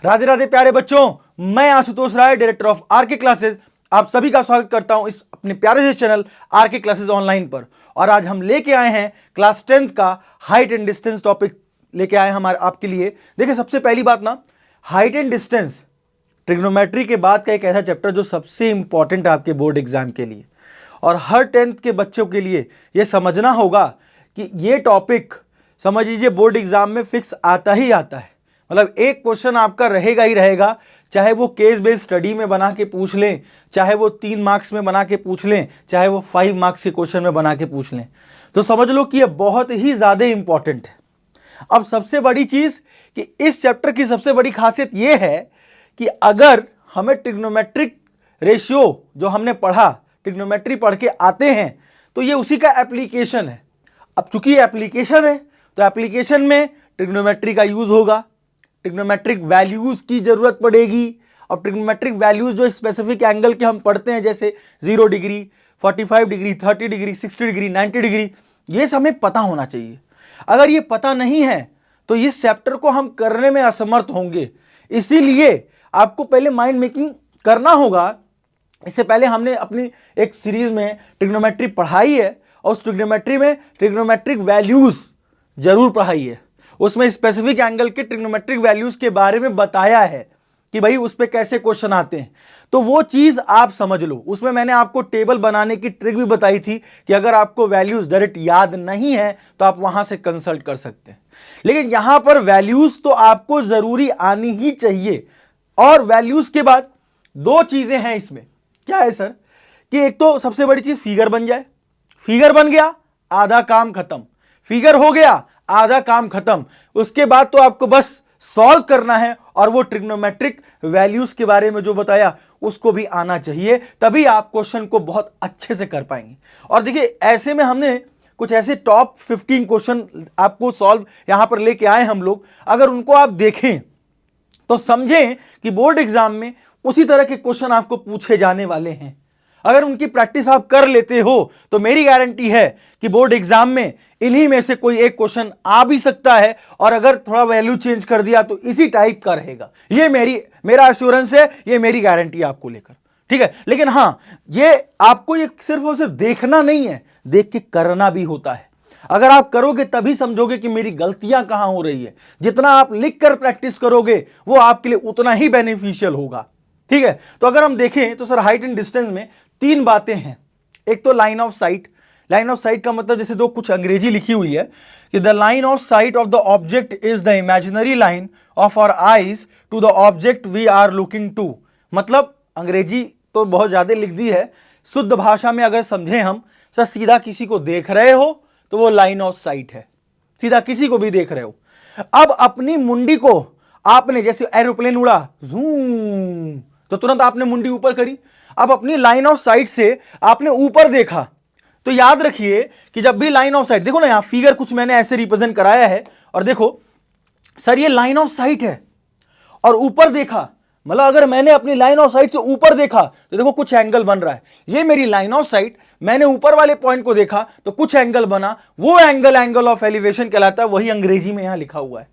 राधे राधे प्यारे बच्चों, मैं आशुतोष राय, डायरेक्टर ऑफ आरके क्लासेस, आप सभी का स्वागत करता हूं इस अपने प्यारे से चैनल आरके क्लासेस ऑनलाइन पर। और आज हम लेके आए हैं क्लास 10th का हाइट एंड डिस्टेंस टॉपिक लेके आए हैं हमारे आपके लिए। देखिए, सबसे पहली बात ना, हाइट एंड डिस्टेंस ट्रिग्नोमेट्री के बाद का एक ऐसा चैप्टर जो सबसे इंपॉर्टेंट है आपके बोर्ड एग्जाम के लिए। और हर 10th के बच्चों के लिए यह समझना होगा कि ये टॉपिक समझ लीजिए बोर्ड एग्जाम में फिक्स आता ही आता है। मतलब एक क्वेश्चन आपका रहेगा ही रहेगा, चाहे वो केस बेस्ड स्टडी में बना के पूछ लें, चाहे वो 3 मार्क्स में बना के पूछ लें, चाहे वो 5 मार्क्स के क्वेश्चन में बना के पूछ लें। तो समझ लो कि ये बहुत ही ज़्यादा इंपॉर्टेंट है। अब सबसे बड़ी चीज़ कि इस चैप्टर की सबसे बड़ी खासियत ये है कि अगर हमें ट्रिग्नोमेट्रिक रेशियो जो हमने पढ़ा, ट्रिग्नोमेट्री पढ़ के आते हैं, तो ये उसी का एप्लीकेशन है। अब चूंकि ये एप्लीकेशन है तो एप्लीकेशन में ट्रिग्नोमेट्री का यूज होगा, ट्रिग्नोमेट्रिक वैल्यूज की जरूरत पड़ेगी। और ट्रिग्नोमेट्रिक वैल्यूज जो स्पेसिफिक एंगल के हम पढ़ते हैं, जैसे 0 degree, 45 degree, 30 degree, 60 degree, 90 degree, ये हमें पता होना चाहिए। अगर ये पता नहीं है तो इस चैप्टर को हम करने में असमर्थ होंगे। इसीलिए आपको पहले माइंड मेकिंग करना होगा। इससे पहले हमने अपनी एक सीरीज में ट्रिग्नोमेट्री पढ़ाई है और उस ट्रिग्नोमेट्री में ट्रिग्नोमेट्रिक वैल्यूज जरूर पढ़ाई है। उसमें स्पेसिफिक एंगल के ट्रिग्नोमेट्रिक वैल्यूज के बारे में बताया है कि भाई उस पे कैसे क्वेश्चन आते हैं। तो वो चीज आप समझ लो। उसमें मैंने आपको टेबल बनाने की ट्रिक भी बताई थी कि अगर आपको वैल्यूज डायरेक्ट याद नहीं है तो आप वहां से कंसल्ट कर सकते हैं। लेकिन यहां पर वैल्यूज तो आपको जरूरी आनी ही चाहिए। और वैल्यूज के बाद 2 चीजें हैं इसमें। क्या है सर? कि एक तो सबसे बड़ी चीज फिगर बन जाए। फिगर बन गया, आधा काम खत्म। फिगर हो गया, आधा काम खत्म। उसके बाद तो आपको बस सॉल्व करना है और वो ट्रिग्नोमेट्रिक वैल्यूज के बारे में जो बताया उसको भी आना चाहिए, तभी आप क्वेश्चन को बहुत अच्छे से कर पाएंगे। और देखिए, ऐसे में हमने कुछ ऐसे टॉप 15 क्वेश्चन आपको सॉल्व यहां पर लेके आए हम लोग। अगर उनको आप देखें तो समझें कि बोर्ड एग्जाम में उसी तरह के क्वेश्चन आपको पूछे जाने वाले हैं। अगर उनकी प्रैक्टिस आप कर लेते हो तो मेरी गारंटी है कि बोर्ड एग्जाम में इन्हीं में से कोई एक क्वेश्चन आ भी सकता है। और अगर थोड़ा वैल्यू चेंज कर दिया तो इसी टाइप का रहेगा। ये मेरा एश्योरेंस है, ये मेरी गारंटी आपको लेकर, ठीक है। लेकिन हां, ये आपको ये सिर्फ और सिर्फ देखना नहीं है, देख के करना भी होता है। अगर आप करोगे तभी समझोगे कि मेरी गलतियां कहां हो रही है। जितना आप लिख कर प्रैक्टिस करोगे वो आपके लिए उतना ही बेनिफिशियल होगा, ठीक है। तो अगर हम देखें तो सर हाइट एंड डिस्टेंस में 3 बातें हैं। एक तो line of site. Line of site का मतलब जैसे दो कुछ अंग्रेजी लिखी हुई है कि the line of sight of the object is the imaginary line of our eyes to the object we are looking to. मतलब अंग्रेजी तो बहुत ज्यादा लिख दी है, शुद्ध भाषा में अगर समझें हम, सर सीधा किसी को देख रहे हो तो वो लाइन ऑफ साइट है। सीधा किसी को भी देख रहे हो। अब अपनी मुंडी को आपने, जैसे एरोप्लेन उड़ा जूम, तो तुरंत आपने मुंडी ऊपर करी। अब अपनी लाइन ऑफ साइट से आपने ऊपर देखा, तो याद रखिए कि जब भी लाइन ऑफ साइट, देखो ना यहां फिगर कुछ मैंने ऐसे रिप्रेजेंट कराया है और देखो सर ये लाइन ऑफ साइट है और ऊपर देखा, मतलब अगर मैंने अपनी लाइन ऑफ साइट से ऊपर देखा तो देखो कुछ एंगल बन रहा है। ये मेरी लाइन ऑफ साइट, मैंने ऊपर वाले पॉइंट को देखा तो कुछ एंगल बना, वो एंगल ऑफ एलिवेशन कहलाता है। वही अंग्रेजी में यहां लिखा हुआ है।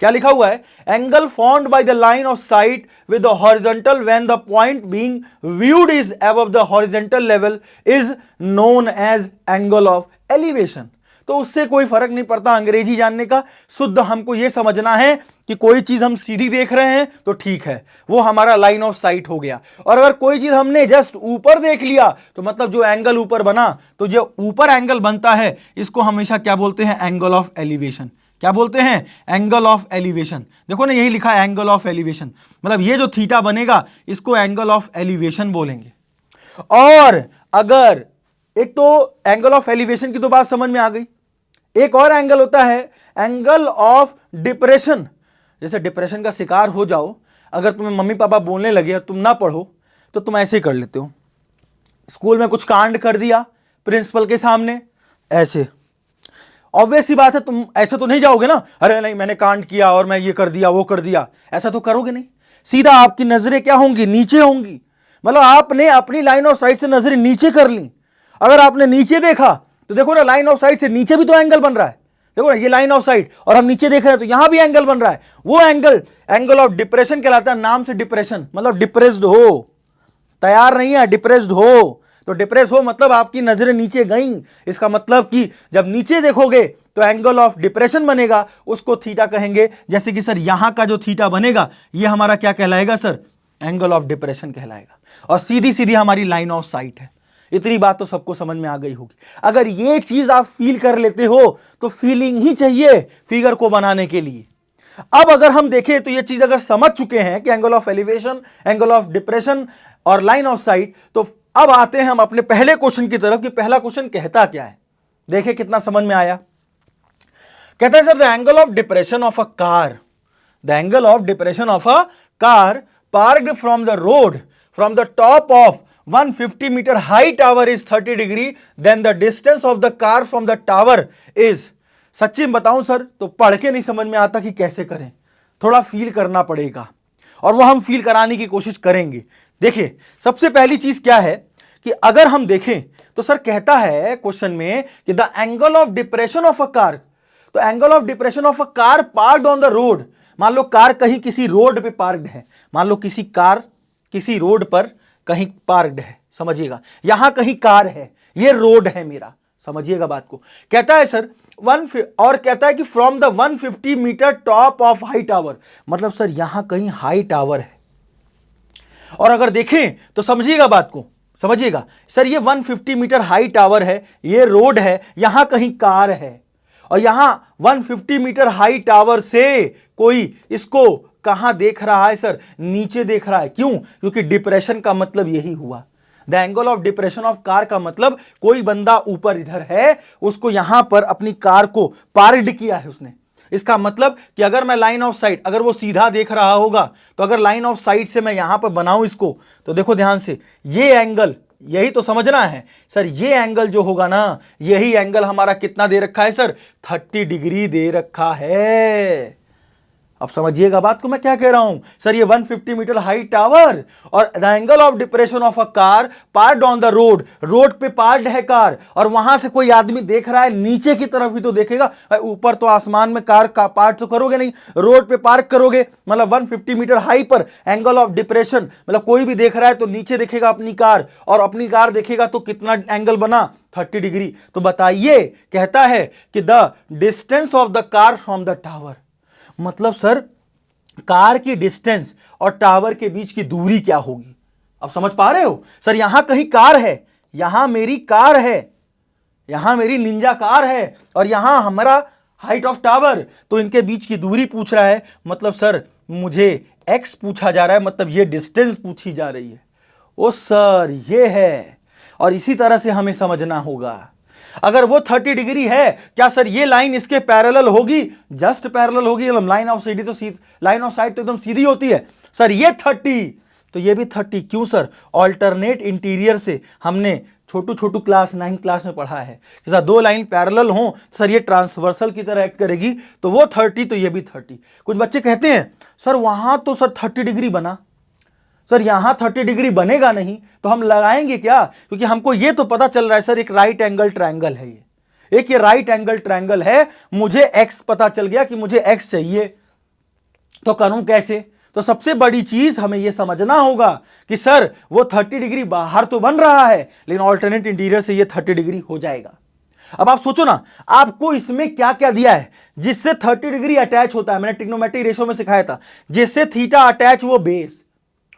क्या लिखा हुआ है? Angle formed by the line of sight with the horizontal when the point being viewed is above the horizontal level is known as angle of elevation. तो उससे कोई फर्क नहीं पड़ता अंग्रेजी जानने का। शुद्ध हमको यह समझना है कि कोई चीज हम सीधी देख रहे हैं तो ठीक है, वो हमारा लाइन ऑफ साइट हो गया। और अगर कोई चीज हमने जस्ट ऊपर देख लिया तो मतलब जो एंगल ऊपर बना, तो जो ऊपर एंगल बनता है इसको हमेशा क्या बोलते हैं? Angle of elevation. क्या बोलते हैं? Angle of elevation. देखो ना, यही लिखा है एंगल ऑफ एलिवेशन। मतलब ये जो थीटा बनेगा इसको एंगल ऑफ एलिवेशन बोलेंगे। और अगर एक तो एंगल ऑफ एलिवेशन की तो बात समझ में आ गई, एक और एंगल होता है एंगल ऑफ डिप्रेशन। जैसे डिप्रेशन का शिकार हो जाओ, अगर तुम्हें मम्मी पापा बोलने लगे और तुम ना पढ़ो तो तुम ऐसे ही कर लेते हो। स्कूल में कुछ कांड कर दिया प्रिंसिपल के सामने, ऐसे ऑब्वियस सी बात है तुम ऐसे तो नहीं जाओगे ना, अरे नहीं मैंने कांड किया और मैं ये कर दिया वो कर दिया, ऐसा तो करोगे नहीं। सीधा आपकी नजरें क्या होंगी? नीचे होंगी। मतलब आपने अपनी लाइन ऑफ साइट से नजरें नीचे कर ली। अगर आपने नीचे देखा तो देखो ना, लाइन ऑफ साइट से नीचे भी तो एंगल बन रहा है। देखो ना, ये लाइन ऑफ साइट और हम नीचे देख रहे हैं तो यहां भी एंगल बन रहा है। वो एंगल ऑफ डिप्रेशन कहलाता है। नाम से डिप्रेशन मतलब डिप्रेस्ड हो, तैयार नहीं है, डिप्रेस्ड हो। तो डिप्रेस हो मतलब आपकी नजरें नीचे गईं। इसका मतलब कि जब नीचे देखोगे तो एंगल ऑफ डिप्रेशन बनेगा, उसको थीटा कहेंगे। जैसे कि सर यहां का जो थीटा बनेगा ये हमारा क्या कहलाएगा सर, एंगल ऑफ डिप्रेशन कहलाएगा। और सीधी सीधी हमारी लाइन ऑफ साइट है। इतनी बात तो सबको समझ में आ गई होगी। अगर ये चीज आप फील कर लेते हो तो फीलिंग ही चाहिए फिगर को बनाने के लिए। अब अगर हम देखें तो ये चीज अगर समझ चुके हैं कि angle of elevation, angle of depression और लाइन ऑफ साइट, तो अब आते हैं हम अपने पहले क्वेश्चन की तरफ कि पहला क्वेश्चन कहता क्या है। देखिए कितना समझ में आया। कहता है sir the angle of depression of a car, the angle of depression of a car parked from the road from the top of 150 meter high tower is 30 degree, then the distance of the car from the tower is. सच्ची में बताऊं sir तो पढ़ के नहीं समझ में आता कि कैसे करें, थोड़ा फील करना पड़ेगा और वो हम फील कराने की कोशिश करेंगे। देखिए सबसे पहली चीज क्या है कि अगर हम देखें तो सर कहता है क्वेश्चन में कि the angle of depression of a car, तो angle of depression of a car parked on the road. मान लो कार कहीं किसी रोड पे पार्क्ड है, मान लो किसी कार किसी रोड पर कहीं पार्क्ड है, समझिएगा यहां कहीं कार है, ये रोड है मेरा, समझिएगा बात को। कहता है सर और कहता है कि from the 150 meter top of high tower, मतलब सर यहां कहीं हाई टावर है। और अगर देखें तो समझिएगा बात को, समझिएगा सर ये 150 मीटर हाई टावर है, ये रोड है, यहां कहीं कार है और यहां 150 मीटर हाई टावर से कोई इसको कहां देख रहा है सर, नीचे देख रहा है। क्यों? क्योंकि डिप्रेशन का मतलब यही हुआ। The angle of depression of car का मतलब कोई बंदा ऊपर इधर है, उसको यहां पर अपनी कार को पार्क्ड किया है उसने। इसका मतलब कि अगर मैं लाइन ऑफ साइट, अगर वो सीधा देख रहा होगा तो अगर लाइन ऑफ साइट से मैं यहां पर बनाऊं इसको, तो देखो ध्यान से, ये एंगल, यही तो समझना है सर, ये एंगल जो होगा ना, यही एंगल हमारा कितना दे रखा है सर, 30 डिग्री दे रखा है। अब समझिएगा बात को मैं क्या कह रहा हूं सर, ये 150 मीटर हाई टावर और the angle of depression of a car parked on the road, road पे पार्क्ड है कार और वहां से कोई आदमी देख रहा है, नीचे की तरफ ही तो देखेगा, ऊपर तो आसमान में कार का पार्क तो करोगे नहीं, रोड पे पार्क करोगे, मतलब 150 मीटर हाई पर एंगल ऑफ डिप्रेशन, मतलब कोई भी देख रहा है तो नीचे देखेगा अपनी कार और अपनी कार देखेगा तो कितना एंगल बना, 30 डिग्री। तो बताइए, कहता है कि the distance of the car from the tower, मतलब सर कार की डिस्टेंस और टावर के बीच की दूरी क्या होगी। अब समझ पा रहे हो सर, यहां कहीं कार है, यहां मेरी कार है, यहां मेरी निंजा कार है और यहां हमारा हाइट ऑफ टावर, तो इनके बीच की दूरी पूछ रहा है। मतलब सर मुझे एक्स पूछा जा रहा है, मतलब ये डिस्टेंस पूछी जा रही है। ओ सर ये है, और इसी तरह से हमें समझना होगा। अगर वो 30 डिग्री है, क्या सर ये लाइन इसके पैरेलल होगी, जस्ट पैरेलल होगी, मतलब लाइन ऑफ साइड तो लाइन ऑफ साइड तो एकदम सीधी होती है। सर ये 30 तो ये भी 30, क्यों सर, ऑल्टरनेट इंटीरियर से हमने छोटू छोटू क्लास 9 क्लास में पढ़ा है कि सर दो लाइन पैरेलल हो सर ये ट्रांसवर्सल की तरह एक्ट करेगी, तो वो 30 तो ये भी 30। कुछ बच्चे कहते हैं सर वहां तो सर 30 डिग्री बना, सर यहां 30 डिग्री बनेगा नहीं, तो हम लगाएंगे क्या, क्योंकि हमको ये तो पता चल रहा है सर एक राइट एंगल ट्रायंगल है, ये एक ये राइट एंगल ट्रायंगल है, मुझे एक्स पता चल गया कि मुझे एक्स चाहिए, तो करूं कैसे। तो सबसे बड़ी चीज हमें यह समझना होगा कि सर वो 30 डिग्री बाहर तो बन रहा है, लेकिन ऑल्टरनेट इंटीरियर से ये 30 डिग्री हो जाएगा। अब आप सोचो ना, आपको इसमें क्या क्या दिया है जिससे 30 डिग्री अटैच होता है, मैंने ट्रिग्नोमेट्रिक रेशो में सिखाया था, जिससे थीटा अटैच वो बेस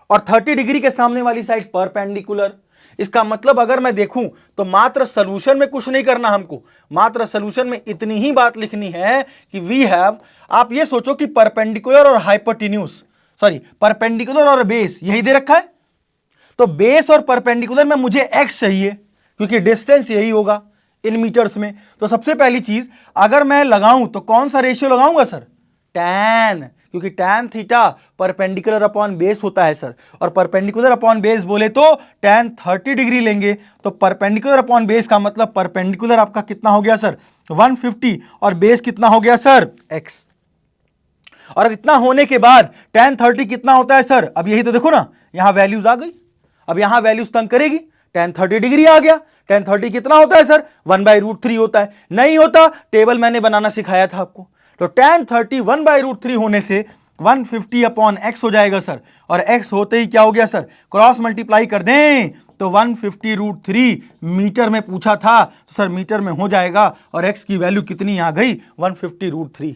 और 30 डिग्री के सामने वाली साइड परपेंडिकुलर। इसका मतलब अगर मैं देखूं तो मात्र सॉल्यूशन में कुछ नहीं करना, हमको मात्र सॉल्यूशन में इतनी ही बात लिखनी है कि वी हैव, आप ये सोचो कि परपेंडिकुलर और हाइपोटेन्यूज, सॉरी परपेंडिकुलर और बेस यही दे रखा है, तो बेस और परपेंडिकुलर में मुझे एक्स चाहिए क्योंकि डिस्टेंस यही होगा इन मीटर्स में। तो सबसे पहली चीज अगर मैं लगाऊं तो कौन सा रेशियो लगाऊंगा सर, टैन, क्योंकि tan theta perpendicular upon base होता है सर, और परपेंडिकुलर अपॉन बेस बोले तो टैन 30 डिग्री लेंगे, तो परपेंडिकुलर अपॉन बेस का मतलब परपेंडिकुलर आपका कितना हो गया सर 150 और बेस कितना हो गया सर x। और इतना होने के बाद टैन 30 कितना होता है सर, अब यही तो देखो ना, यहां वैल्यूज आ गई, अब यहां वैल्यूज तंग करेगी, tan 30 डिग्री आ गया। tan 30 कितना होता है सर? 1/√3 होता है। नहीं होता, टेबल मैंने बनाना सिखाया था आपको। तो tan 30 1/√3 होने से 150/x हो जाएगा सर, और x होते ही क्या हो गया सर? क्रॉस मल्टीप्लाई कर दें तो 150√3 मीटर में पूछा था, तो सर मीटर में हो जाएगा, और x की वैल्यू कितनी आ गई? 150√3।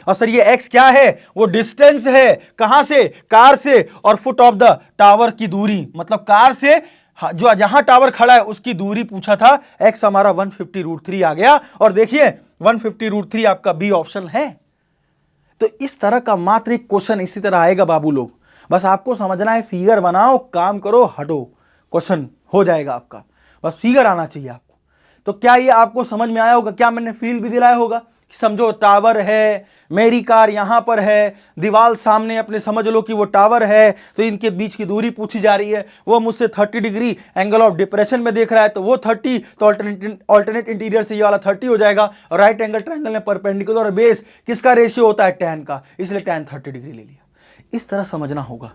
और सर ये x क्या है? वो डिस्टेंस है, कहां से? कार से, और फुट ऑफ द टावर की दूरी, मतलब कार से जो जहां टावर खड़ा है उसकी दूरी पूछा था। x हमारा 150√3 आ गया, और देखिए 150√3 आपका बी ऑप्शन है। तो इस तरह का मात्र एक क्वेश्चन इसी तरह आएगा बाबू लोग, बस आपको समझना है, फिगर बनाओ, काम करो, हटो, क्वेश्चन हो जाएगा आपका। बस फिगर आना चाहिए आपको। तो क्या ये आपको समझ में आया होगा? क्या मैंने फील भी दिलाया होगा? समझो टावर है, मेरी कार यहां पर है, दीवार सामने अपने समझ लो कि वो टावर है, तो इनके बीच की दूरी पूछी जा रही है। वो मुझसे 30 डिग्री एंगल ऑफ डिप्रेशन में देख रहा है, तो वो 30, तो ऑल्टरनेट इंटीरियर से ये वाला 30 हो जाएगा। और राइट एंगल ट्रायंगल में परपेंडिकुलर और बेस किसका रेशियो होता है? tan का, इसलिए tan 30 डिग्री ले लिया। इस तरह समझना होगा,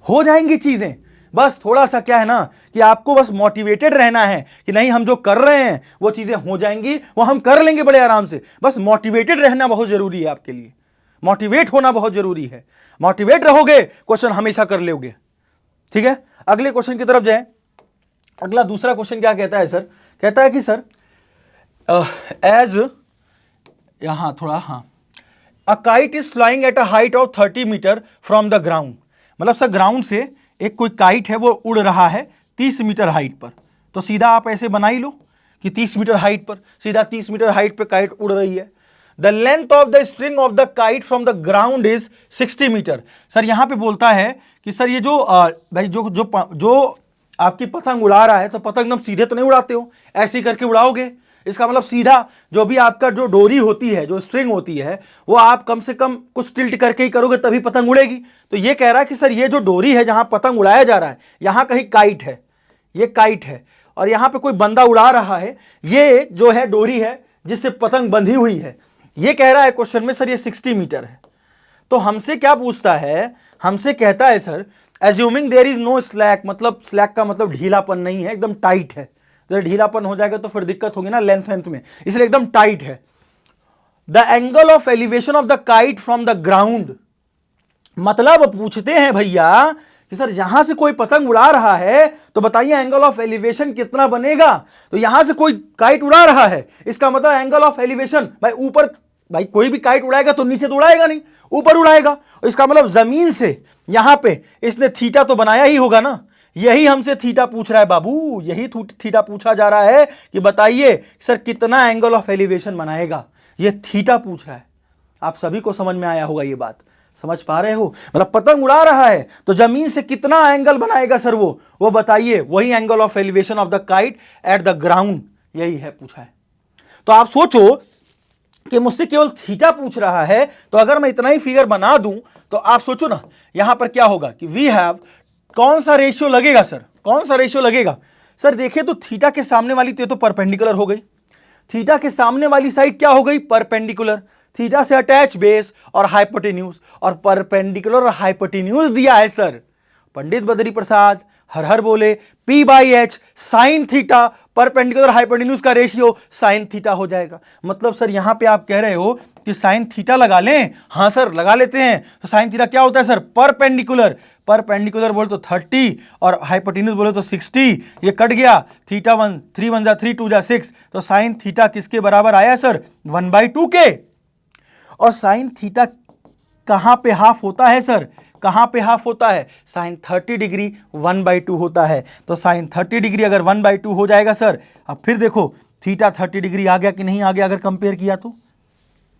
हो जाएंगी चीजें। बस थोड़ा सा क्या है ना कि आपको बस मोटिवेटेड रहना है कि नहीं, हम जो कर रहे हैं वो चीजें हो जाएंगी, वो हम कर लेंगे बड़े आराम से। बस मोटिवेटेड रहना बहुत जरूरी है आपके लिए, मोटिवेट होना बहुत जरूरी है। मोटिवेट रहोगे, क्वेश्चन हमेशा कर लोगे। ठीक है, अगले क्वेश्चन की तरफ जाए। अगला दूसरा क्वेश्चन क्या कहता है सर? कहता है कि सर एज यहां थोड़ा, हाँ, a kite is flying at a height of 30 meter from the ground, मतलब सर ग्राउंड से एक कोई काइट है वो उड़ रहा है 30 मीटर हाइट पर। तो सीधा आप ऐसे बना ही लो कि 30 मीटर हाइट पर, सीधा 30 मीटर हाइट पर काइट उड़ रही है। The length of the string of the kite from the ground is 60 meter. Sir यहां पे बोलता है कि सर ये जो भाई जो आपकी पतंग उड़ा रहा है, तो पतंग एकदम सीधे तो नहीं उड़ाते हो, ऐसे ही करके उड़ाओगे। इसका मतलब सीधा जो भी आपका जो डोरी होती है, जो स्ट्रिंग होती है, वो आप कम से कम कुछ टिल्ट करके ही करोगे तभी पतंग उड़ेगी। तो ये कह रहा है कि सर ये जो डोरी है जहां पतंग उड़ाया जा रहा है, यहां कहीं काइट है, ये काइट है, और यहां पे कोई बंदा उड़ा रहा है, ये जो है डोरी है जिससे पतंग बंधी हुई है। ये कह रहा है क्वेश्चन में सर ये 60 मीटर है। तो हमसे क्या पूछता है? हमसे कहता है sir assuming there is no slack, मतलब स्लैक का मतलब ढीलापन नहीं है, एकदम टाइट है। जब ढीलापन हो जाएगा तो फिर दिक्कत होगी ना लेंथ में, इसलिए एकदम टाइट है। The angle of elevation of the kite from the ground, मतलब पूछते हैं भैया कि सर यहां से कोई पतंग उड़ा रहा है, तो बताइए एंगल ऑफ एलिवेशन कितना बनेगा। तो यहां से कोई काइट उड़ा रहा है, इसका मतलब एंगल ऑफ एलिवेशन भाई ऊपर, भाई कोई भी काइट उड़ाएगा तो नीचे तो उड़ाएगा नहीं, ऊपर उड़ाएगा। इसका मतलब जमीन से यहां पे इसने थीटा तो बनाया ही होगा ना। यही हमसे थीटा पूछ रहा है बाबू, यही थीटा पूछा जा रहा है कि बताइए सर कितना एंगल ऑफ एलिवेशन बनाएगा, ये थीटा पूछ रहा है। आप सभी को समझ में आया होगा ये बात, समझ पा रहे हो? मतलब पतंग उड़ा रहा है तो जमीन से कितना एंगल बनाएगा सर वो बताइए, वही angle of elevation of the kite at the ground, यही है पूछा है। तो आप सोचो कि मुझसे केवल थीटा पूछ रहा है, तो अगर मैं इतना ही फिगर बना दूं तो आप सोचो ना यहां पर क्या होगा कि वी हैव, कौन सा रेशियो लगेगा सर? कौन सा रेशियो लगेगा सर? देखिए तो थीटा के सामने वाली तो परपेंडिकुलर हो गई, थीटा के सामने वाली साइड क्या हो गई? परपेंडिकुलर। थीटा से अटैच बेस और हाइपोटेन्यूज, और परपेंडिकुलर और हाइपोटेन्यूज दिया है सर। पंडित बद्री प्रसाद हर हर बोले P/H sine theta, perpendicular hypotenuse का रेशियो साइन थीटा हो जाएगा। मतलब सर यहां पे आप कह रहे हो कि साइन थीटा लगा लें? हाँ सर लगा लेते हैं। तो साइन थीटा क्या होता है सर? परपेंडिकुलर। परपेंडिकुलर बोले तो 30 और हाइपोटेन्यूज बोले तो 60, ये कट गया। थीटा 1 3 1 जा 3 2 जा 6, तो साइन थीटा किसके बराबर आया सर? 1/2 के। और साइन थीटा कहां पे हाफ होता है सर? कहां पे हाफ होता है? साइन 30 डिग्री 1/2 होता है। तो साइन 30 डिग्री अगर 1/2 हो जाएगा सर, अब फिर देखो थीटा 30 डिग्री आ गया कि नहीं आ गया? अगर कंपेयर किया तो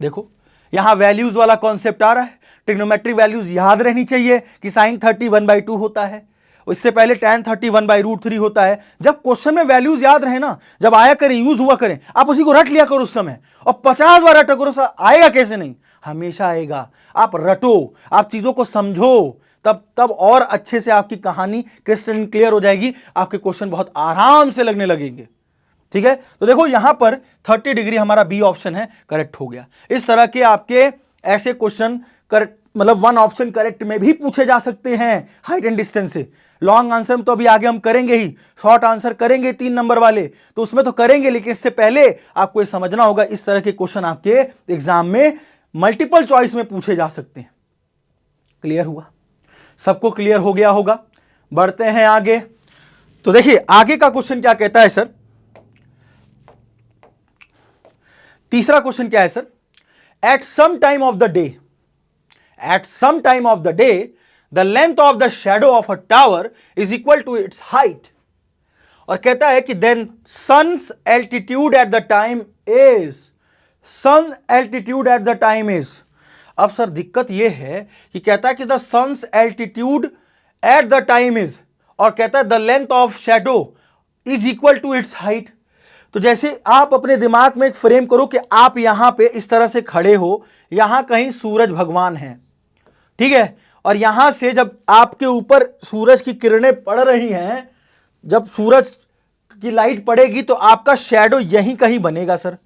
देखो यहां वैल्यूज वाला कॉन्सेप्ट आ रहा है। ट्रिग्नोमेट्रिक वैल्यूज याद रहनी चाहिए कि साइन 30 1/2 होता है, इससे पहले tan 30 1/√3 होता है। जब क्वेश्चन में वैल्यूज याद रहे ना, जब आया करें, यूज हुआ करें, आप उसी को रट लिया करो उस समय, और 50 बार रटा करो, आएगा कैसे नहीं? हमेशा आएगा। आप रटो, आप चीजों को समझो, तब और अच्छे से आपकी कहानी क्रिस्टल क्लियर हो जाएगी, आपके क्वेश्चन बहुत आराम से लगने लगेंगे। ठीक है, तो देखो यहां पर 30 डिग्री हमारा बी ऑप्शन है, करेक्ट हो गया। इस तरह के आपके ऐसे क्वेश्चन मतलब वन ऑप्शन करेक्ट में भी पूछे जा सकते हैं हाइट एंड डिस्टेंस से। लॉन्ग आंसर में तो अभी आगे हम करेंगे ही, शॉर्ट आंसर करेंगे 3 नंबर वाले, तो उसमें तो करेंगे, लेकिन इससे पहले आपको ये समझना होगा इस तरह के क्वेश्चन आपके एग्जाम में मल्टीपल चॉइस में पूछे जा सकते हैं। क्लियर हुआ? सबको क्लियर हो गया होगा? बढ़ते हैं आगे। तो देखिए आगे का क्वेश्चन क्या कहता है सर। तीसरा क्वेश्चन क्या है sir? At some time of the day, at some time of the day the length of the shadow of a tower is equal to its height. और कहता है कि then sun's altitude at the time is, sun altitude at the time is. अब sir दिक्कत यह है कि कहता है कि the sun's altitude at the time is, और कहता है the length of shadow is equal to its height. तो जैसे आप अपने दिमाग में एक फ्रेम करो कि आप यहां पे इस तरह से खड़े हो, यहां कहीं सूरज भगवान हैं, ठीक है, और यहां से जब आपके ऊपर सूरज की किरणें पड़ रही हैं, जब सूरज की लाइट पड़ेगी तो आपका शैडो यहीं कहीं बनेगा सर,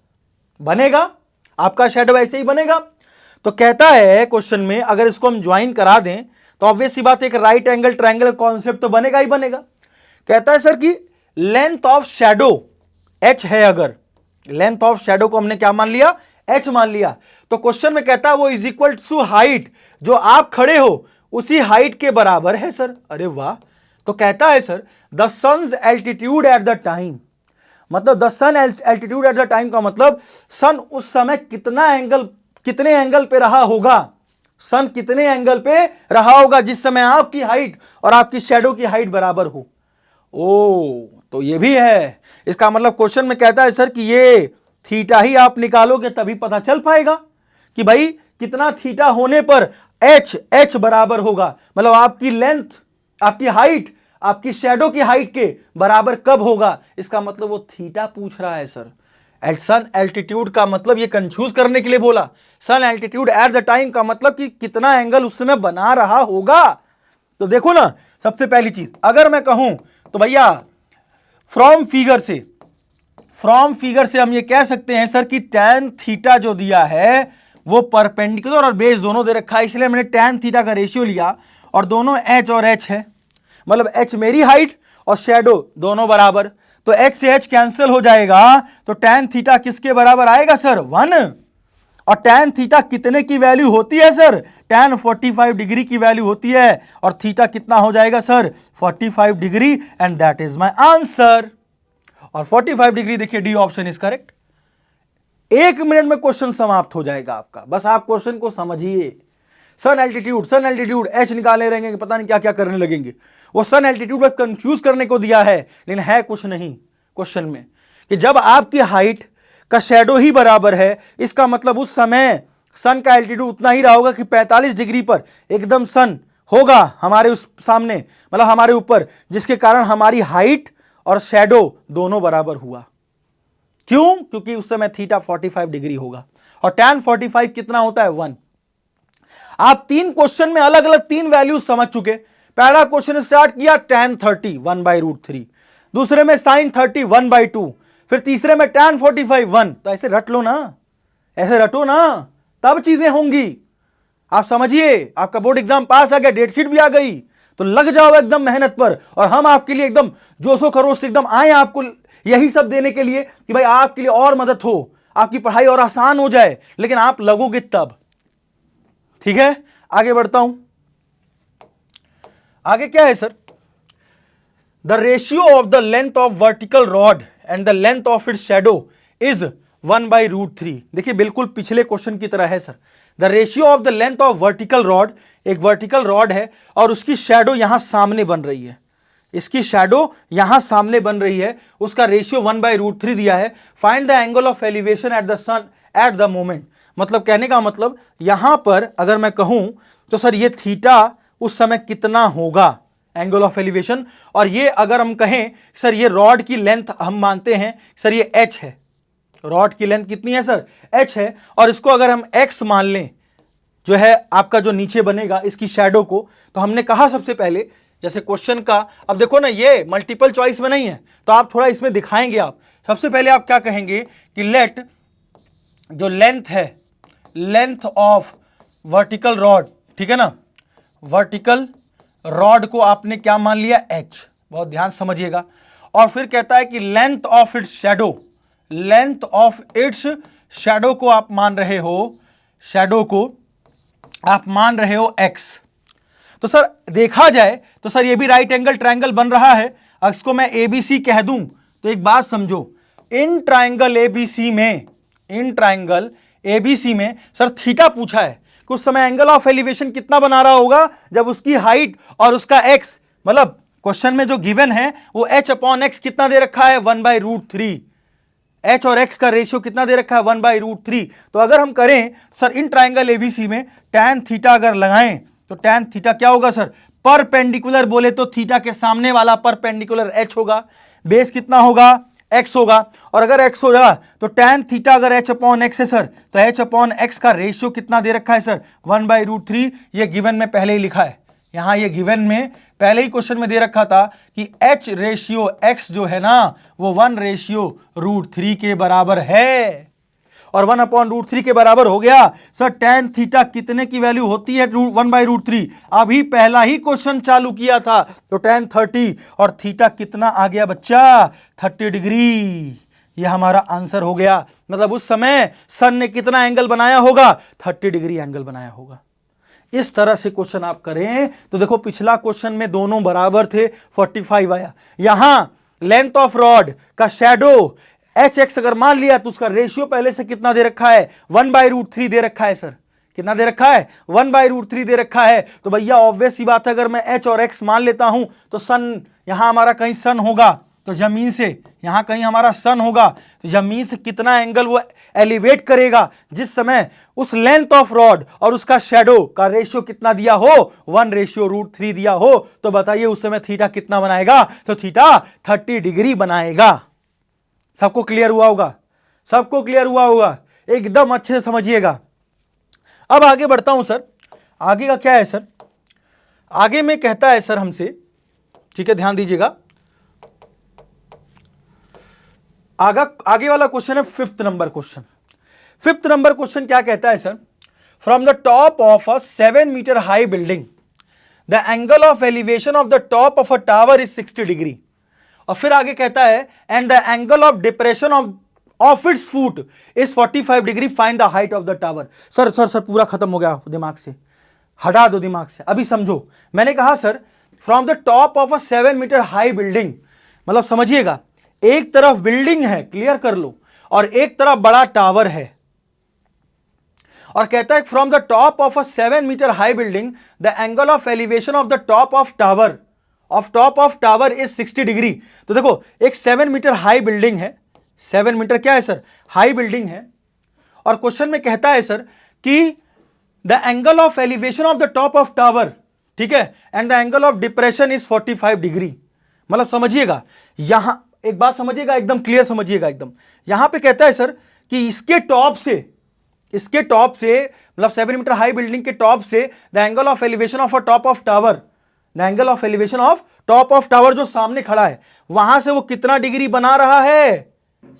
बनेगा, आपका शैडो ऐसे ही बनेगा। तो कहता है क्वेश्चन में अगर इसको हम ज्वाइन करा दें तो ऑब्वियस सी बात है एक राइट एंगल ट्रायंगल कॉन्सेप्ट तो बनेगा ही बनेगा। कहता है सर कि लेंथ ऑफ शैडो h है, अगर लेंथ ऑफ शैडो को हमने क्या मान लिया, h मान लिया, तो क्वेश्चन में कहता है वो इज इक्वल टू हाइट, जो आप खड़े हो उसी हाइट के बराबर है सर। अरे वाह। तो कहता है sir the sun's altitude at the time, मतलब the sun altitude at the time का मतलब सन उस समय कितना एंगल, कितने एंगल पे रहा होगा, सन कितने एंगल पे रहा होगा जिस समय आपकी हाइट और आपकी शैडो की हाइट बराबर हो। ओ तो ये भी है, इसका मतलब क्वेश्चन में कहता है सर कि ये थीटा ही आप निकालोगे तभी पता चल पाएगा कि भाई कितना थीटा होने पर एच बराबर होगा, मतलब आपकी लेंथ, आपकी हाइट आपकी शैडो की हाइट के बराबर कब होगा। इसका मतलब वो थीटा पूछ रहा है सर। सन एल्टीट्यूड का मतलब ये कंफ्यूज करने के लिए बोला, सन एल्टीट्यूड एट द टाइम का मतलब कि कितना एंगल उस समय बना रहा होगा। तो देखो ना, सबसे पहली चीज अगर मैं कहूं तो भैया फ्रॉम फिगर से हम ये कह सकते हैं सर कि tan थीटा जो दिया है वो परपेंडिकुलर और बेस दोनों दे रखा है, इसलिए मैंने tan थीटा का रेशियो लिया और दोनों h और h है, मतलब h मेरी हाइट और शैडो दोनों बराबर, तो h से h कैंसिल हो जाएगा, तो tan थीटा किसके बराबर आएगा सर, 1। और tan थीटा कितने की वैल्यू होती है सर, tan 45 डिग्री की वैल्यू होती है, और थीटा कितना हो जाएगा sir, 45 degree, and that is my answer. और 45 डिग्री देखिए D option is correct. 1 minute में क्वेश्चन समाप्त हो जाएगा आपका, बस आप क्वेश्चन को समझिए। सन एल्टीट्यूड एच निकाले रहेंगे, पता नहीं क्या क्या करने लगेंगे। वो सन एल्टीट्यूड बस कंफ्यूज करने को दिया है, लेकिन है कुछ नहीं क्वेश्चन में कि जब आपकी हाइट का शैडो ही बराबर है, इसका मतलब उस समय सन का एल्टीट्यूड उतना ही रहा होगा कि 45 डिग्री पर एकदम सन होगा हमारे उस सामने, मतलब हमारे ऊपर, जिसके कारण हमारी हाइट और शैडो दोनों बराबर हुआ। क्यों? क्योंकि उस समय थीटा 45 डिग्री होगा, और tan 45 कितना होता है, 1। आप 3 क्वेश्चन में अलग अलग 3 वैल्यू समझ चुके। पहला क्वेश्चन स्टार्ट किया tan 30 1/√3, दूसरे में sin 30 1/2, फिर तीसरे में tan 45 1। तो ऐसे रट लो ना, ऐसे रटो ना, तब चीजें होंगी। आप समझिए, आपका बोर्ड एग्जाम पास आ गया, डेट शीट भी आ गई, तो लग जाओ एकदम मेहनत पर, और हम आपके लिए एकदम जोशो खरोश से एकदम आए आपको यही सब देने के लिए कि भाई आपके लिए और मदद हो, आपकी पढ़ाई और आसान हो जाए, लेकिन आप लगोगे तब। ठीक है, आगे बढ़ता हूं। आगे क्या है sir, the ratio of the length of vertical rod and the length of its shadow is 1/√3। देखिए बिल्कुल पिछले क्वेश्चन की तरह है sir. The ratio of the length of vertical rod, एक वर्टिकल रॉड है और उसकी शैडो यहां सामने बन रही है, इसकी शैडो यहां सामने बन रही है, उसका रेशियो 1/√3 दिया है। Find the angle of elevation at the sun at the moment. मतलब कहने का मतलब यहां पर अगर मैं कहूं तो सर ये थीटा उस समय कितना होगा, एंगल ऑफ एलिवेशन। और ये अगर हम कहें सर ये रॉड की लेंथ हम मानते हैं सर ये h है, रॉड की लेंथ कितनी है सर, h है, और इसको अगर हम x मान लें, जो है आपका जो नीचे बनेगा इसकी शैडो को, तो हमने कहा सबसे पहले जैसे क्वेश्चन का, अब देखो ना ये मल्टीपल चॉइस में नहीं है तो आप थोड़ा इसमें दिखाएंगे। आप सबसे पहले आप क्या कहेंगे कि लेट जो लेंथ है, लेंथ ऑफ वर्टिकल रॉड ठीक है ना, वर्टिकल रॉड को आपने क्या मान लिया, h, बहुत ध्यान समझिएगा। और फिर कहता है कि length of its shadow, length of its shadow को आप मान रहे हो, शैडो को आप मान रहे हो x। तो सर देखा जाए तो सर ये भी राइट एंगल ट्रायंगल बन रहा है। अगर इसको मैं ABC कह दूं तो एक बात समझो, इन ट्रायंगल ABC में, इन ट्रायंगल ABC में सर थीटा पूछा है कि उस समय एंगल ऑफ एलिवेशन कितना बना रहा होगा जब उसकी हाइट और उसका x, मतलब क्वेश्चन में जो गिवन है वो h अपॉन x कितना दे रखा है, 1/√3। h और x का रेशियो कितना दे रखा है, 1/√3। तो अगर हम करें सर इन ट्रायंगल ABC में tan थीटा अगर लगाएं तो tan थीटा क्या होगा सर, परपेंडिकुलर बोले तो थीटा के सामने वाला परपेंडिकुलर h होगा, बेस कितना होगा, x होगा। और अगर x होगा तो tan थीटा अगर h अपॉन x है सर, तो h अपॉन x का रेशियो कितना दे रखा है सर, 1/√3। ये गिवन में पहले ही लिखा है, यहां ये गिवन में पहले ही क्वेश्चन में दे रखा था कि h रेशियो x जो है ना वो 1/√3 के बराबर है, और 1/√3 के बराबर हो गया। सर tan थीटा कितने की वैल्यू होती है, 1/√3। अभी पहला ही क्वेश्चन चालू किया था तो tan 30, और थीटा कितना आ गया बच्चा, 30 डिग्री। यह हमारा आंसर हो गया। मतलब उस समय सन ने कितना एंगल बनाया होगा, 30 डिग्री एंगल बनाया होगा। इस तरह से क्वेश्चन आप करें तो देखो पिछला क्वेश्चन में दोनों बराबर थे, 45 आया। यहां लेंथ ऑफ रॉड का शैडो hx अगर मान लिया तो उसका रेशियो पहले से कितना दे रखा है, 1/√3 दे रखा है सर, कितना दे रखा है, 1/√3 दे रखा है। तो भैया ऑब्वियस सी बात है, अगर मैं h और x मान लेता हूं तो सन, यहां हमारा कहीं सन होगा तो जमीन से, यहां कहीं हमारा सन होगा तो जमीन से कितना एंगल वो एलिवेट करेगा जिस समय उस लेंथ ऑफ रॉड और उसका शैडो का रेशियो कितना दिया हो, 1/√3 दिया हो। तो बताइए उस समय थीटा कितना बनाएगा, तो थीटा 30 डिग्री बनाएगा। सबको क्लियर हुआ होगा, सबको क्लियर हुआ होगा, एकदम अच्छे से समझिएगा। अब आगे बढ़ता हूं सर, आगे का क्या है सर, आगे में कहता है सर हमसे, ठीक है ध्यान दीजिएगा, आगे वाला क्वेश्चन है 5th number question. 5th number question क्या कहता है sir, from the top of a 7 meter high building the angle of elevation of the top of a tower is 60 degree. और फिर आगे कहता है and the angle of depression of its foot is 45 degree, find the height of the tower. Sir sir sir पूरा खत्म हो गया, दिमाग से हटा दो, दिमाग से। अभी समझो, मैंने कहा sir from the top of a 7 meter high building, मतलब समझिएगा एक तरफ बिल्डिंग है, क्लियर कर लो, और एक तरफ बड़ा टावर है। और कहता है from the top of a 7 meter high building the angle of elevation of the top of tower is 60 degree. तो देखो एक 7 मीटर हाई बिल्डिंग है, 7 मीटर क्या है सर, हाई बिल्डिंग है। और क्वेश्चन में कहता है सर कि the angle of elevation of the top of tower, ठीक है, and the angle of depression is 45 degree. मतलब समझिएगा, यहां एक बात समझिएगा, एकदम क्लियर समझिएगा एकदम। यहां पे कहता है सर कि इसके टॉप से मतलब 7 मीटर हाई बिल्डिंग के टॉप से the angle of elevation of a top of tower, the angle of elevation of top of tower जो सामने खड़ा है वहां से वो कितना डिग्री बना रहा है,